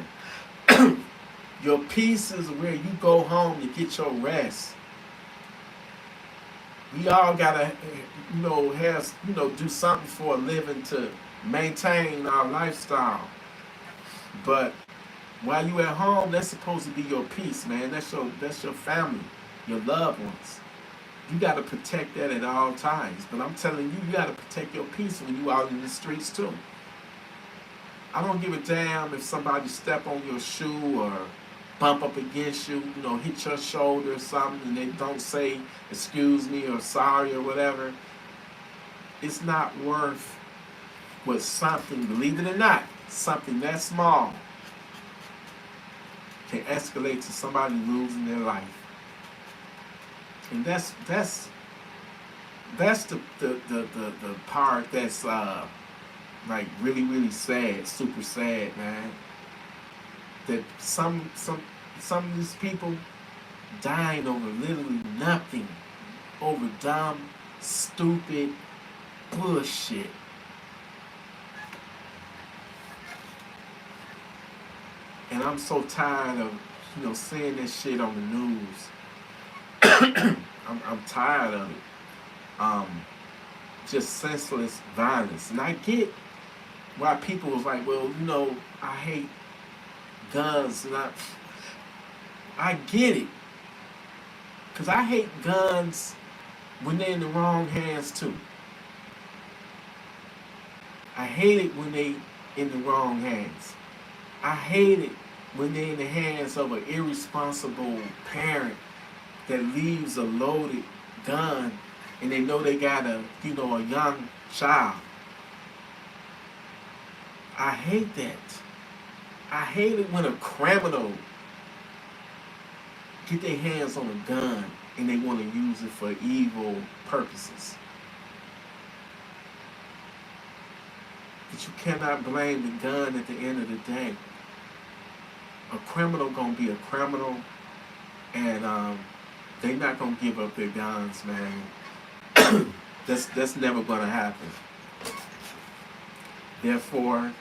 Your peace is where you go home to get your rest. We all gotta, do something for a living to maintain our lifestyle. But while you at home, that's supposed to be your peace, man. That's your family, your loved ones. You gotta protect that at all times. But I'm telling you, you gotta protect your peace when you out in the streets too. I don't give a damn if somebody step on your shoe or bump up against you, hit your shoulder or something, and they don't say excuse me or sorry or whatever. It's not worth what something, believe it or not, something that small can escalate to somebody losing their life. And that's the part that's like really, really sad, super sad, man. That some of these people dying over literally nothing, over dumb, stupid bullshit. And I'm so tired of seeing this shit on the news. I'm tired of it. Just senseless violence. And I get why people was like, well, I hate guns. And I get it. Because I hate guns when they're in the wrong hands too. I hate it when they in the wrong hands. I hate it when they're in the hands of an irresponsible parent that leaves a loaded gun and they know they got a young child. I hate that. I hate it when a criminal get their hands on a gun and they want to use it for evil purposes. But you cannot blame the gun at the end of the day. A criminal gonna be a criminal, and they not gonna give up their guns, man. That's never gonna happen. Therefore,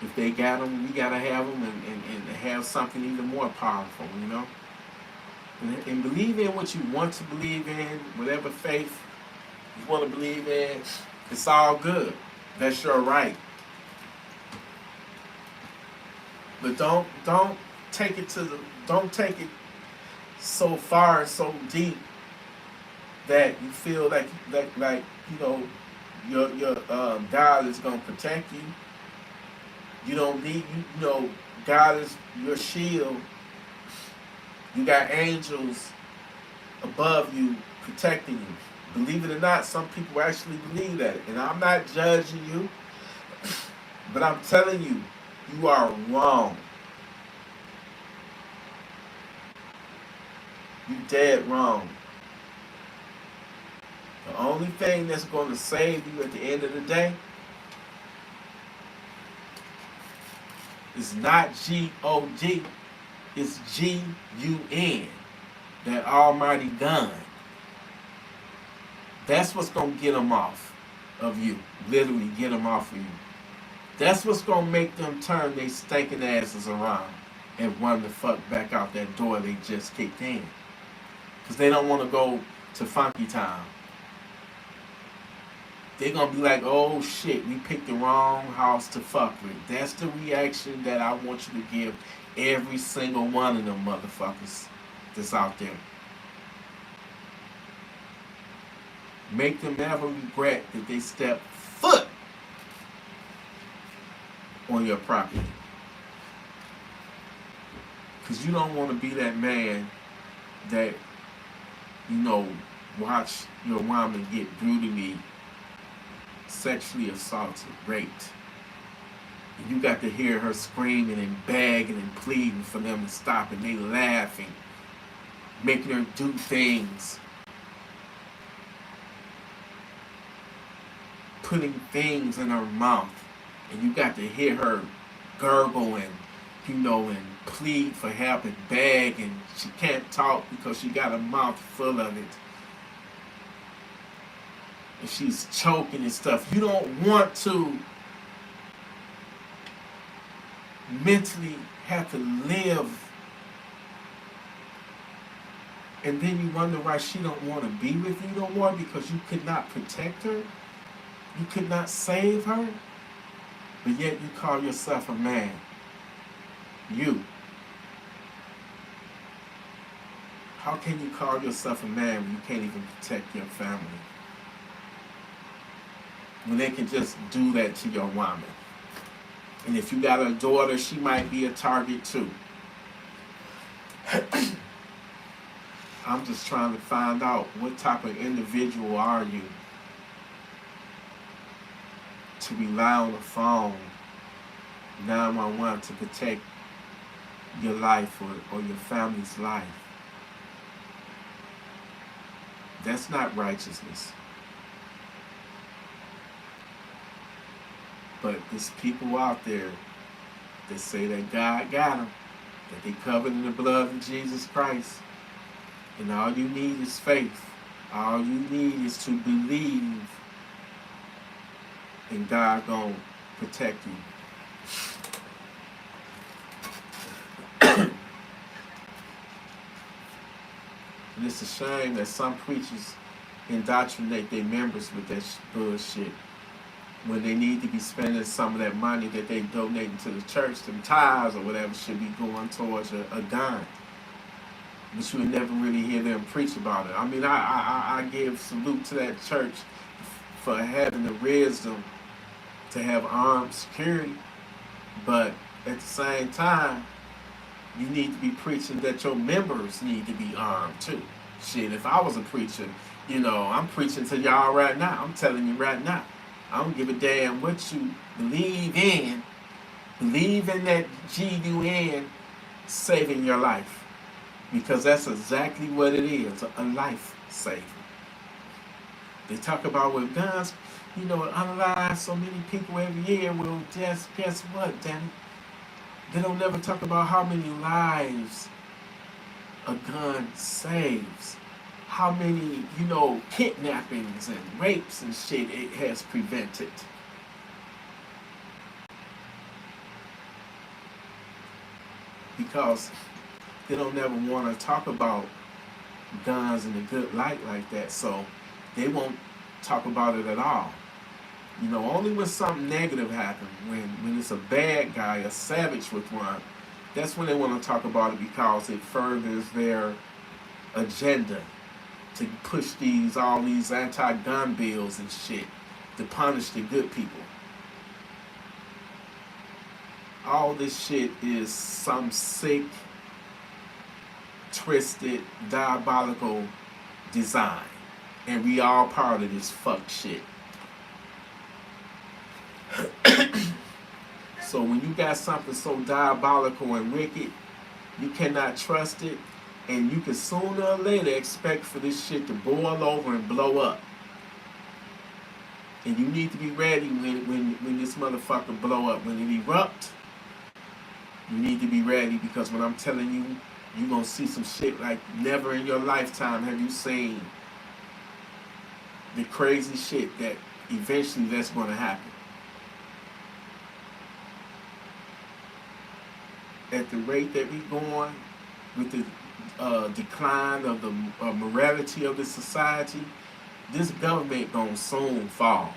if they got them, we gotta have them, and have something even more powerful, And believe in what you want to believe in, whatever faith you want to believe in. It's all good. That's your right. But don't take it so far and so deep that you feel like your God is gonna protect you. You don't need you know God is your shield. You got angels above you protecting you. Believe it or not, some people actually believe that. And I'm not judging you, but I'm telling you, you are wrong. You dead wrong. The only thing that's going to save you at the end of the day is not G-O-D, it's G-U-N, that almighty gun. That's what's going to get them off of you. Literally get them off of you. That's what's going to make them turn their stinking asses around and run the fuck back out that door they just kicked in. Because they don't want to go to Funky Town. They're going to be like, oh shit, we picked the wrong house to fuck with. That's the reaction that I want you to give every single one of them motherfuckers that's out there. Make them never regret that they stepped foot on your property. Because you don't want to be that man that, you know, watch your woman get brutally sexually assaulted, raped. And you got to hear her screaming and begging and pleading for them to stop, and they laughing, making her do things, putting things in her mouth, and you got to hear her gurgle and, you know, and plead for help and beg, and she can't talk because she got a mouth full of it. And she's choking and stuff. You don't want to mentally have to live, and then you wonder why she don't want to be with you no more, because you could not protect her, you could not save her, but yet you call yourself a man. You. How can you call yourself a man when you can't even protect your family? When they can just do that to your woman. And if you got a daughter, she might be a target too. I'm just trying to find out, what type of individual are you to rely on the phone 911 to protect your life or your family's life? That's not righteousness. But there's people out there that say that God got them, that they covered in the blood of Jesus Christ. And all you need is faith. All you need is to believe, and God gonna protect you. And it's a shame that some preachers indoctrinate their members with that bullshit, when they need to be spending some of that money that they donating to the church, them tithes or whatever, should be going towards a gun. But you would never really hear them preach about it. I mean, I give salute to that church for having the wisdom to have armed security, but at the same time, you need to be preaching that your members need to be armed too. Shit, if I was a preacher, you know, I'm preaching to y'all right now. I'm telling you right now. I don't give a damn what you believe in. Believe in that GUN saving your life. Because that's exactly what it is, a life saver. They talk about with guns, you know, unalive so many people every year. Well, just guess what, damn it? They don't never talk about how many lives a gun saves. How many, you know, kidnappings and rapes and shit it has prevented. Because they don't never want to talk about guns in a good light like that, so they won't talk about it at all. You know, only when something negative happens, when it's a bad guy, a savage with one, that's when they want to talk about it, because it furthers their agenda to push all these anti-gun bills and shit. to punish the good people. All this shit is some sick, twisted, diabolical design. And we all part of this fuck shit. So when you got something so diabolical and wicked, you cannot trust it, and you can sooner or later expect for this shit to boil over and blow up. And you need to be ready when this motherfucker blow up. When it erupt, you need to be ready, because when I'm telling you, you're going to see some shit like never in your lifetime have you seen the crazy shit that eventually that's going to happen. At the rate that we're going, with the decline of the morality of the society, this government gonna soon fall.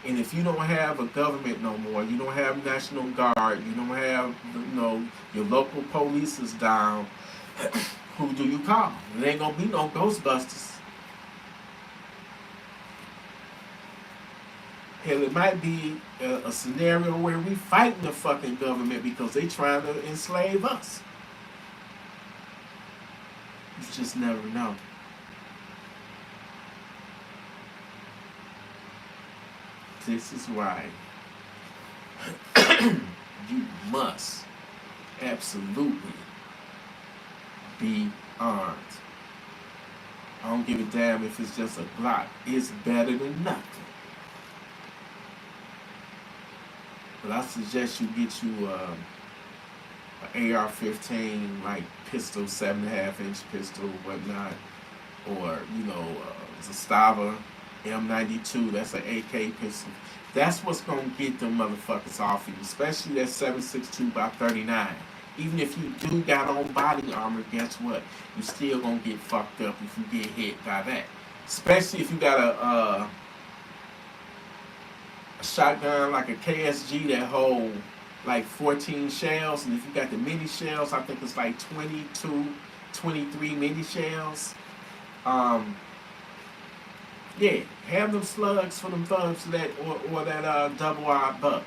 And if you don't have a government no more, you don't have National Guard, you don't have, your local police is down, who do you call? There ain't gonna be no Ghostbusters. Hell, it might be a scenario where we fighting the fucking government because they trying to enslave us. You just never know. This is why you must absolutely be armed. I don't give a damn if it's just a Glock. It's better than nothing. But I suggest you get you an AR-15, like pistol, 7.5-inch pistol, whatnot, or Zastava M92. That's an AK pistol. That's what's gonna get them motherfuckers off you, especially that 7.62 by 39. Even if you do got on body armor, guess what? You still gonna get fucked up if you get hit by that. Especially if you got a shotgun like a KSG that hold like 14 shells, and if you got the mini shells, I think it's like 22, 23 mini shells. Yeah, have them slugs for them thugs that or that double-eyed buck,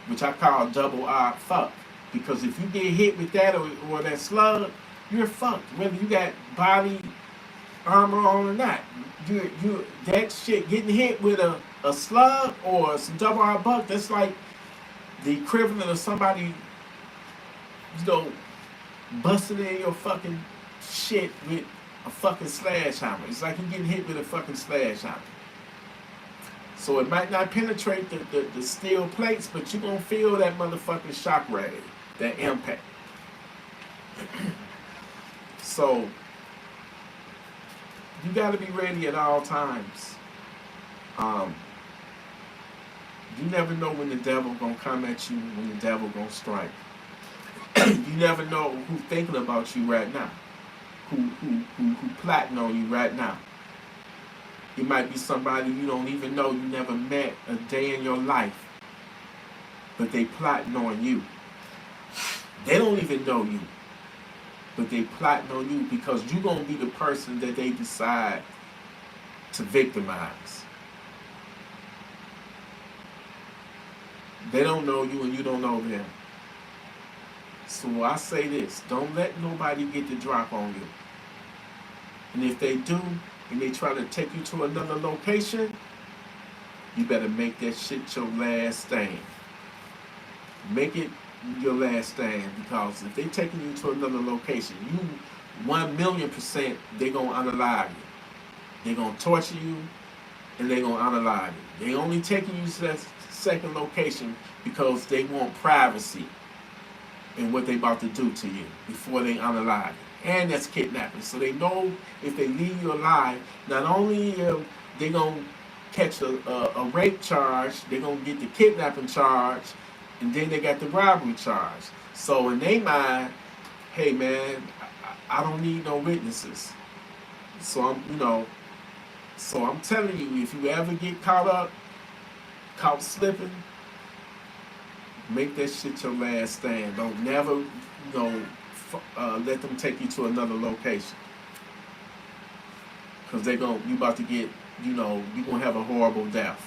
which I call double-eyed fuck, because if you get hit with that or that slug, you're fucked. Whether you got body armor on or not, you that shit getting hit with a slug or some double-eyed buck, that's like the equivalent of somebody, busting in your fucking shit with a fucking sledgehammer. It's like you getting hit with a fucking sledgehammer. So it might not penetrate the steel plates, but you're gonna feel that motherfucking shock wave, that impact. So you gotta be ready at all times. You never know when the devil gonna come at you, when the devil gonna strike. You never know who's thinking about you right now, who plotting on you right now. It might be somebody you don't even know, you never met a day in your life, but they plotting on you. They don't even know you, but they plotting on you because you're gonna be the person that they decide to victimize. They don't know you and you don't know them. So I say this, don't let nobody get the drop on you. And if they do, and they try to take you to another location, you better make that shit your last stand. Make it your last stand, because if they taking you to another location, you 1,000,000% they gonna unalive you. They gonna torture you, and they gonna unalive you. They only taking you to that second location because they want privacy in what they about to do to you before they unalive you. And that's kidnapping. So they know if they leave you alive, not only they gonna catch a rape charge, they gonna get the kidnapping charge, and then they got the robbery charge. So in their mind, hey man, I don't need no witnesses. So I'm telling you, if you ever get caught slipping, make that shit your last stand. Don't never, let them take you to another location, because you about to get you know, you're going to have a horrible death.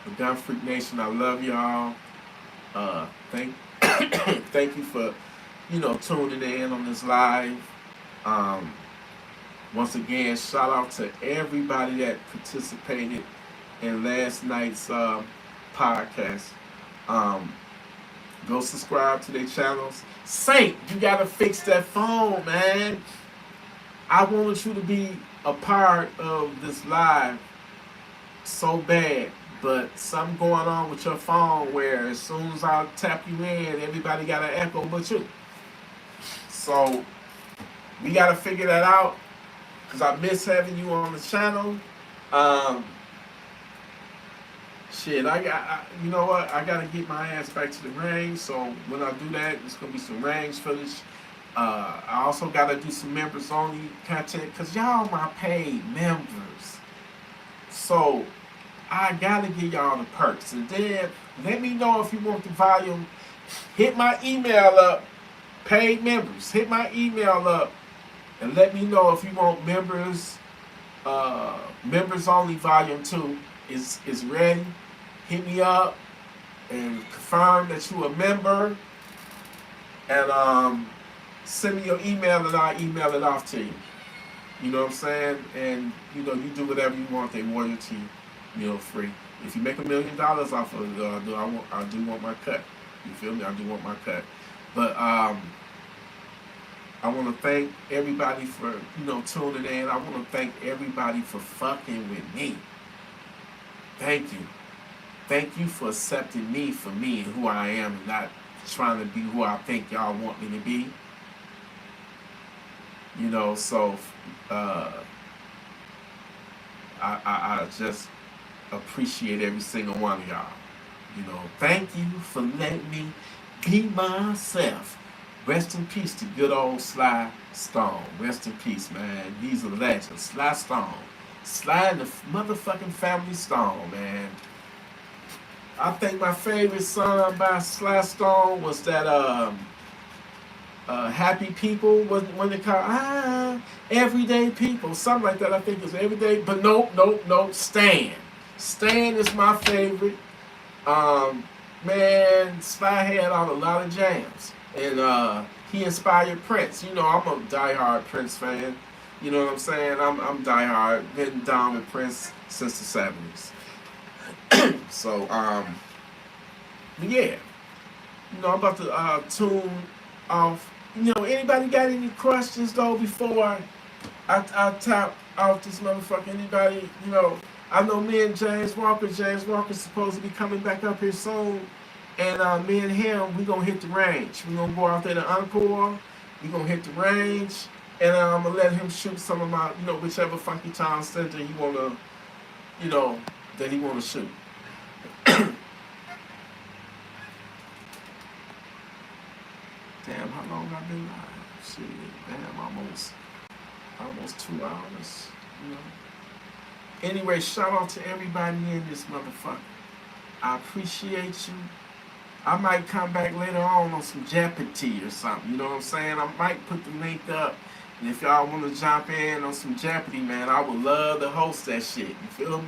But Gun Freak Nation, I love y'all. Thank thank you for, you know, tuning in on this live. Once again, shout out to everybody that participated in last night's podcast. Go subscribe to their channels. Saint, you gotta fix that phone, man. I wanted you to be a part of this live so bad, but something going on with your phone where as soon as I tap you in, everybody got an echo but you. So we gotta figure that out because I miss having you on the channel. Shit, you know what? I gotta get my ass back to the range. So when I do that, it's gonna be some range footage. I also gotta do some members only content because y'all my paid members. So I gotta give y'all the perks. And then let me know if you want the volume. Hit my email up, paid members. Hit my email up and let me know if you want members only volume 2 is ready. Hit me up and confirm that you a member and send me your email and I'll email it off to you. You know what I'm saying? And you know, you do whatever you want, they royalty, you know, free. If you make $1 million off of it, I do want my cut. You feel me? I do want my cut. But I want to thank everybody for, you know, tuning in. I want to thank everybody for fucking with me. Thank you. Thank you for accepting me for me and who I am and not trying to be who I think y'all want me to be. You know, so I just appreciate every single one of y'all. You know, thank you for letting me be myself. Rest in peace to good old Sly Stone. Rest in peace, man. He's a legend. Sly Stone. Sly and the motherfucking Family Stone, man. I think my favorite song by Sly Stone was that Happy People, when they call Everyday People, something like that. I think it's Everyday, but nope. Stan is my favorite. Man, Sly had on a lot of jams, and he inspired Prince. You know, I'm a diehard Prince fan. You know what I'm saying? I'm diehard, been down with Prince since the 70s. So, but yeah, you know, I'm about to tune off. You know, anybody got any questions though before I tap off this motherfucker? Anybody, you know, I know me and James Walker's supposed to be coming back up here soon, and me and him, we gonna hit the range. We gonna go out there to Encore. We gonna hit the range, and I'm gonna let him shoot some of my, you know, whichever Funky Town center he wanna, you know, that he wanna shoot. Damn, how long I been live? Shit, damn, almost 2 hours, you know. Anyway, shout out to everybody in this motherfucker. I appreciate you. I might come back later on some Jeopardy or something, you know what I'm saying? I might put the link up, and if y'all want to jump in on some Jeopardy, man, I would love to host that shit, you feel me?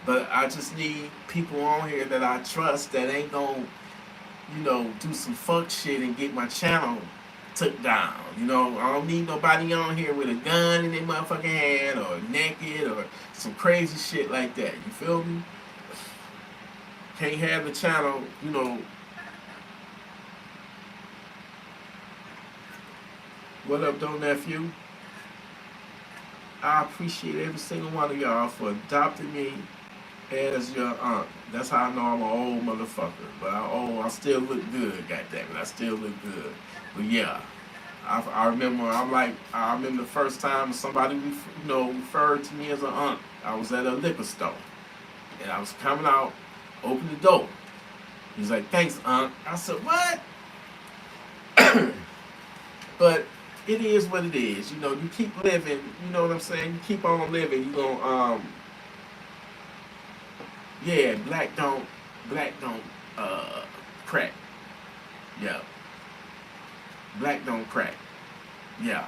But I just need people on here that I trust that ain't gonna, you know, do some fuck shit and get my channel took down. You know, I don't need nobody on here with a gun in their motherfucking hand or naked or some crazy shit like that. You feel me? Can't have the channel, you know. What up, though, nephew? I appreciate every single one of y'all for adopting me as your aunt. That's how I know I'm an old motherfucker. But I still look good, goddammit. I still look good. But yeah, I remember I remember the first time somebody referred to me as an aunt. I was at a liquor store. And I was coming out, opened the door. He's like, "Thanks, aunt." I said, "What?" But it is what it is. You know, you keep living, you know what I'm saying? You keep on living, you gonna yeah, black don't crack. Yeah. Black don't crack. Yeah.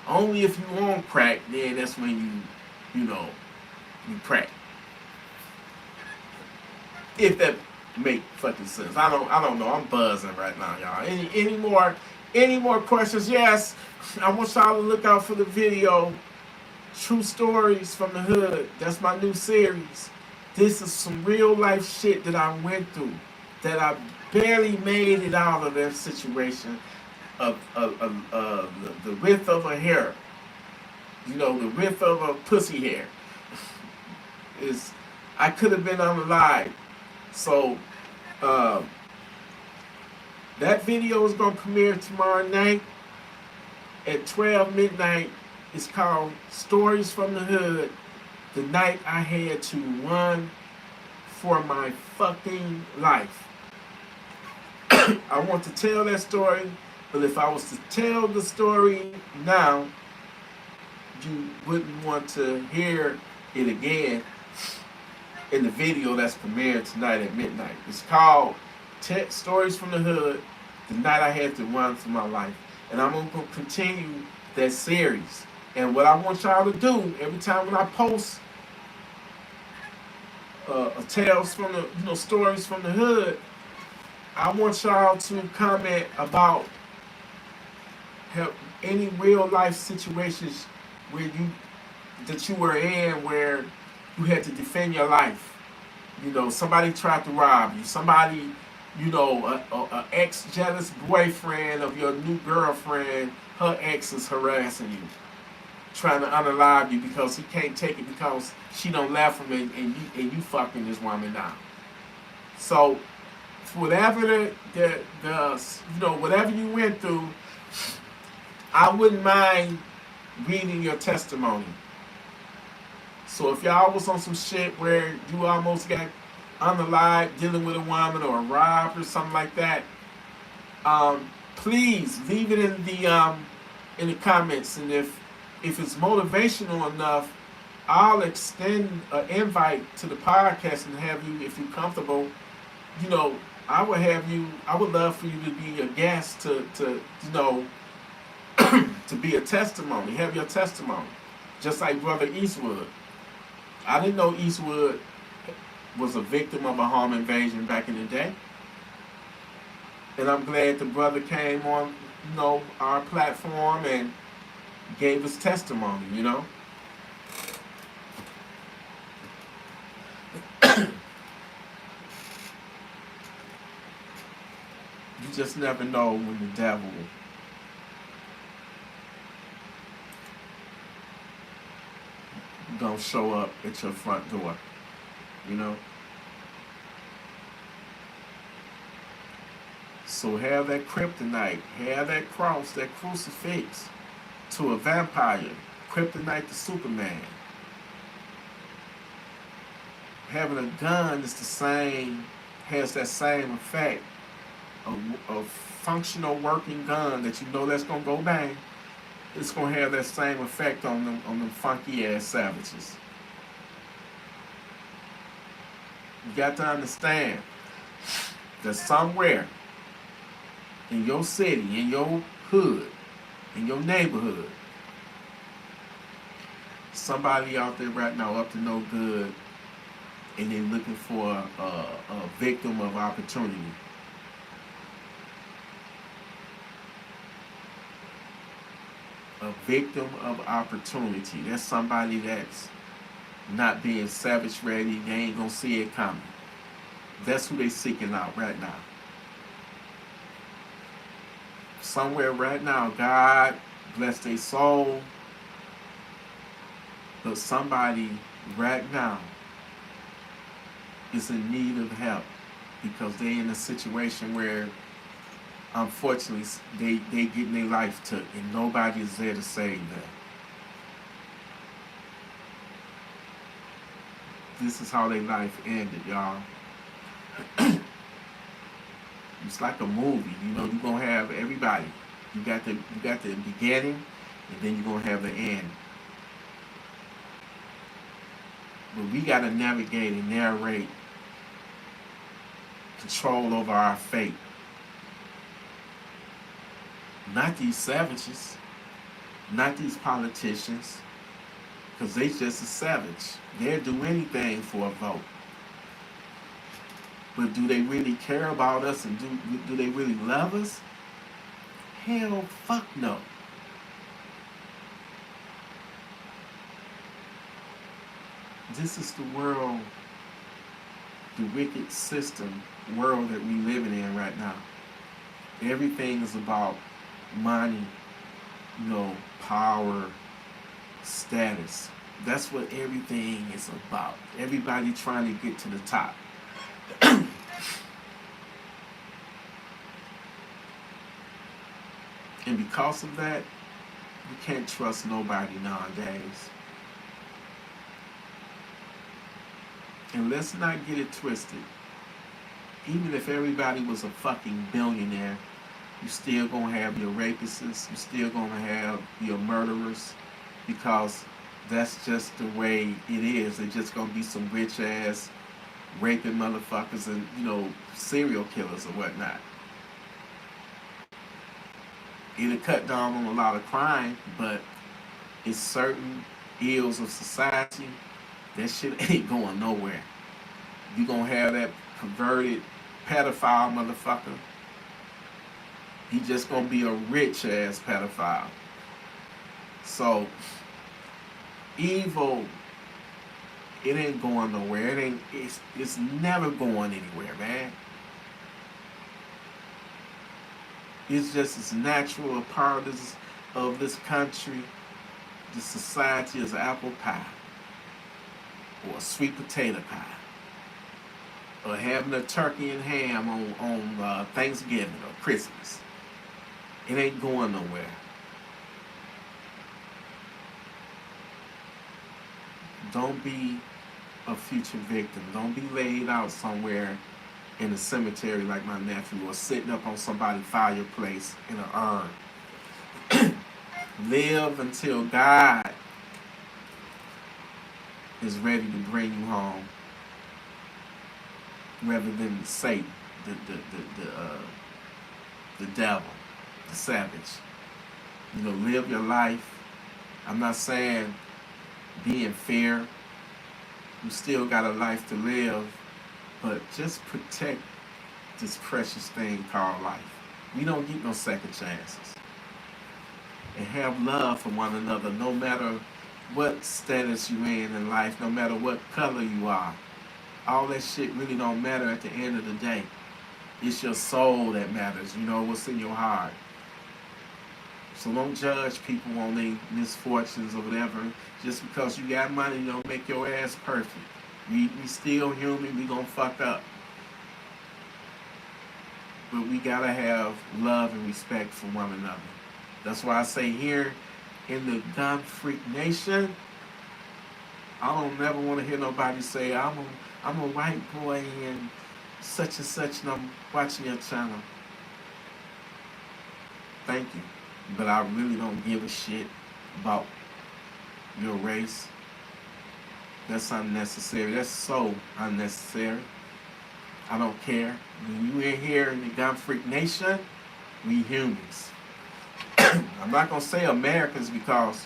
Only if you on crack, then that's when you know, you crack. If that make fucking sense. I don't know. I'm buzzing right now, y'all. Any more questions? Yes. I want y'all to look out for the video. True Stories from the Hood. That's my new series. This is some real life shit that I went through. That I barely made it out of that situation of the width of a hair. You know, the width of a pussy hair. Is I could have been unalive. So that video is going to premiere tomorrow night at 12 midnight. It's called Stories from the Hood. The night I had to run for my fucking life. I want to tell that story, but if I was to tell the story now, you wouldn't want to hear it again in the video that's premiered tonight at midnight. It's called Stories from the Hood, the night I had to run for my life. And I'm going to continue that series. And what I want y'all to do, every time when I post tales from the, stories from the hood, I want y'all to comment about any real life situations where that you were in where you had to defend your life. You know, somebody tried to rob you. Somebody, a ex-jealous boyfriend of your new girlfriend, her ex is harassing you, trying to unalive you because he can't take it because she don't laugh him and you fucking this woman now. So, whatever whatever you went through, I wouldn't mind reading your testimony. So if y'all was on some shit where you almost got unalived dealing with a woman or robbed or something like that, please leave it in the comments. And if it's motivational enough, I'll extend an invite to the podcast and have you, if you're comfortable, I would love for you to be a guest to to be a testimony, have your testimony. Just like Brother Eastwood. I didn't know Eastwood was a victim of a home invasion back in the day. And I'm glad the brother came on, our platform and gave his testimony, You just never know when the devil gonna show up at your front door, So have that kryptonite, have that cross, that crucifix to a vampire, kryptonite to Superman. Having a gun is has that same effect. A functional working gun that that's gonna go bang. It's gonna have that same effect on them funky ass savages. You got to understand that somewhere in your city, in your hood, in your neighborhood, somebody out there right now up to no good, and they're looking for a victim of opportunity. A victim of opportunity. That's somebody that's not being savage ready. They ain't gonna see it coming. That's who they seeking out right now. Somewhere right now, God bless their soul. But somebody right now is in need of help because they're in a situation where unfortunately they getting their life took and nobody is there to save them. This is how their life ended, y'all. It's like a movie, you're gonna have everybody. You got the beginning and then you're gonna have the end. But we gotta navigate and narrate, control over our fate. Not these savages. not these politicians, because they just a savage. They'll do anything for a vote. But do they really care about us, and do they really love us? Hell, fuck no. This is the world, the wicked system world that we living in right now. Everything is about money, power, status. That's what everything is about. Everybody trying to get to the top. And because of that, you can't trust nobody nowadays. And let's not get it twisted. Even if everybody was a fucking billionaire, you still gonna have your rapists, you still gonna have your murderers, because that's just the way it is. They're just gonna be some rich ass raping motherfuckers and, serial killers or whatnot. It'll cut down on a lot of crime, but it's certain ills of society, that shit ain't going nowhere. You gonna have that perverted pedophile motherfucker. He just gonna be a rich ass pedophile. So evil, it ain't going nowhere. It's never going anywhere, man. It's just as natural a part of this country, the society, as apple pie or a sweet potato pie, or having a turkey and ham on Thanksgiving or Christmas. It ain't going nowhere. Don't be a future victim. Don't be laid out somewhere in a cemetery like my nephew, or sitting up on somebody's fireplace in an urn. Live until God is ready to bring you home, rather than Satan, the devil, the savage. Live your life. I'm not saying be in fear. You still got a life to live, but just protect this precious thing called life. We don't get no second chances. And have love for one another, no matter what status you're in life, no matter what color you are. All that shit really don't matter at the end of the day. It's your soul that matters, what's in your heart. So don't judge people on their misfortunes or whatever. Just because you got money don't make your ass perfect. We still human, we gonna fuck up. But we gotta have love and respect for one another. That's why I say here in the Gun Freak Nation, I don't never want to hear nobody say, I'm a white boy and such, and I'm watching your channel. Thank you. But I really don't give a shit about your race. That's unnecessary. That's so unnecessary. I don't care. When you in here in the Gun Freak Nation, we humans. I'm not going to say Americans, because,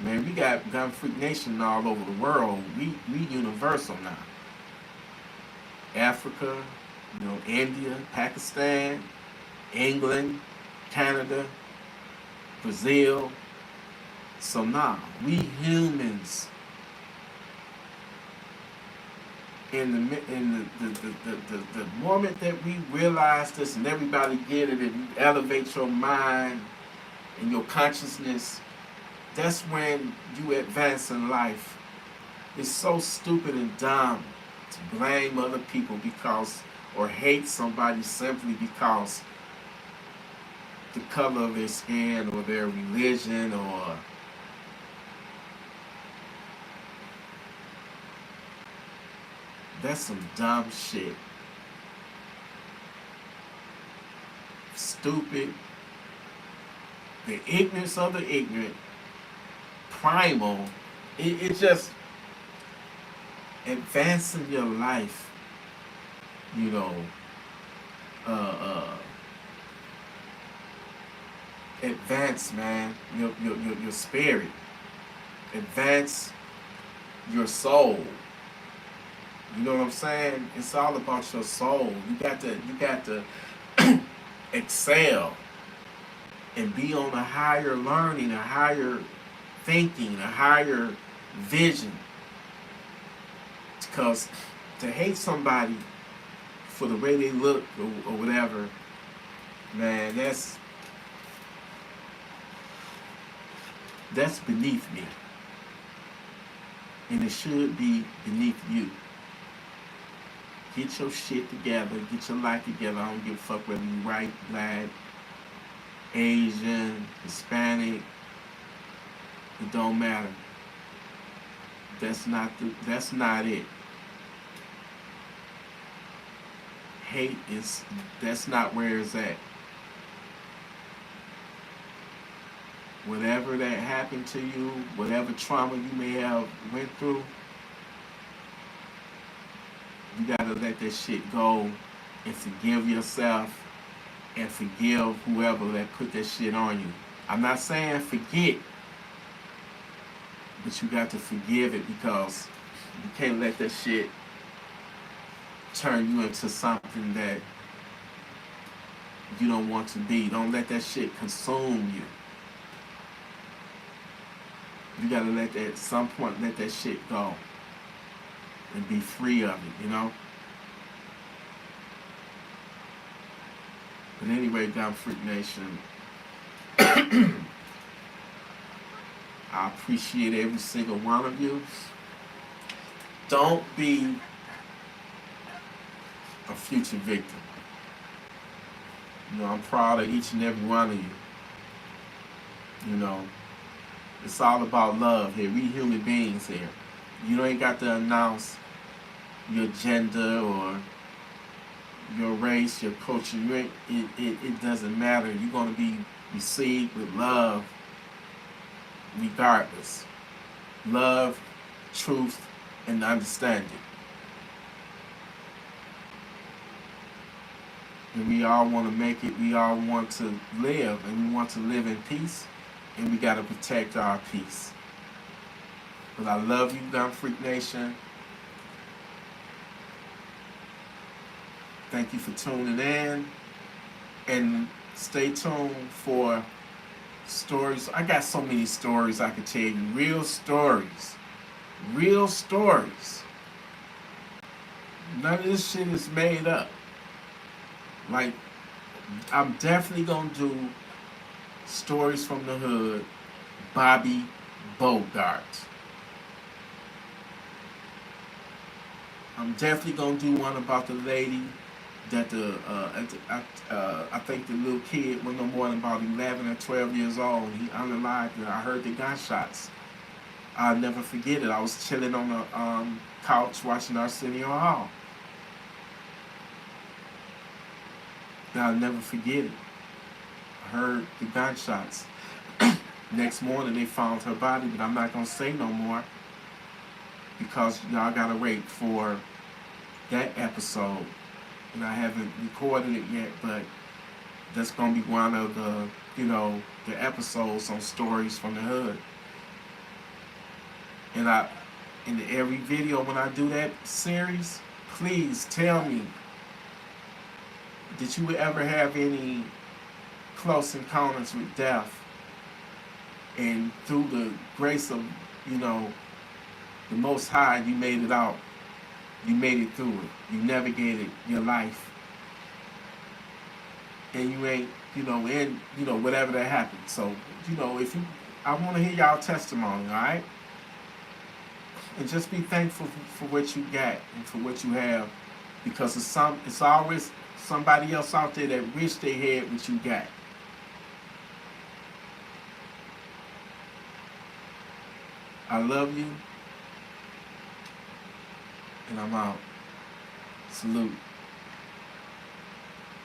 man, we got Gun Freak Nation all over the world. We universal now. Africa, India, Pakistan, England, Canada, Brazil. So now, we humans. In the moment that we realize this and everybody get it, and you elevate your mind and your consciousness, that's when you advance in life. It's so stupid and dumb to blame other people or hate somebody simply because the color of their skin or their religion or that's some dumb shit. Stupid. The ignorance of the ignorant. Primal. It just advancing your life. advance, man, your spirit. Advance your soul. You know what I'm saying? It's all about your soul. You got to excel and be on a higher learning, a higher thinking, a higher vision. Because to hate somebody for the way they look or whatever, man, that's beneath me. And it should be beneath you. Get your shit together. Get your life together. I don't give a fuck whether you white, black, Asian, Hispanic. It don't matter. That's not it. Hate that's not where it's at. Whatever that happened to you, whatever trauma you may have went through, you gotta let that shit go and forgive yourself and forgive whoever that put that shit on you. I'm not saying forget, but you got to forgive it, because you can't let that shit turn you into something that you don't want to be. Don't let that shit consume you. You gotta at some point let that shit go and be free of it, you know? But anyway, Dumb Freak Nation, I appreciate every single one of you. Don't be a future victim. You know, I'm proud of each and every one of you. You know, it's all about love here. We human beings here. You ain't got to announce your gender or your race, your culture. It doesn't matter. You're going to be received with love regardless. Love, truth, and understanding. And we all want to make it. We all want to live, and we want to live in peace, and we got to protect our peace. But I love you, Dumb Freak Nation. Thank you for tuning in, and stay tuned for stories. I got so many stories I could tell you. Real stories. Real stories. None of this shit is made up. Like, I'm definitely gonna do Stories from the Hood, Bobby Bogart. I'm definitely gonna do one about the lady that I think the little kid was no more than about 11 or 12 years old. He unalived, and I heard the gunshots. I'll never forget it. I was chilling on the couch watching Arsenio Hall. And I'll never forget it. I heard the gunshots. Next morning they found her body, but I'm not gonna say no more, because y'all gotta wait for that episode. And I haven't recorded it yet, but that's gonna be one of the, the episodes on Stories from the Hood. And in every video when I do that series, please tell me, did you ever have any close encounters with death? And through the grace of, the Most High, you made it out. You made it through it. You navigated your life. And you ain't, whatever that happened. So, I want to hear y'all testimony, all right? And just be thankful for what you got and for what you have, because it's always somebody else out there that wish they had what you got. I love you, and I'm out. Salute.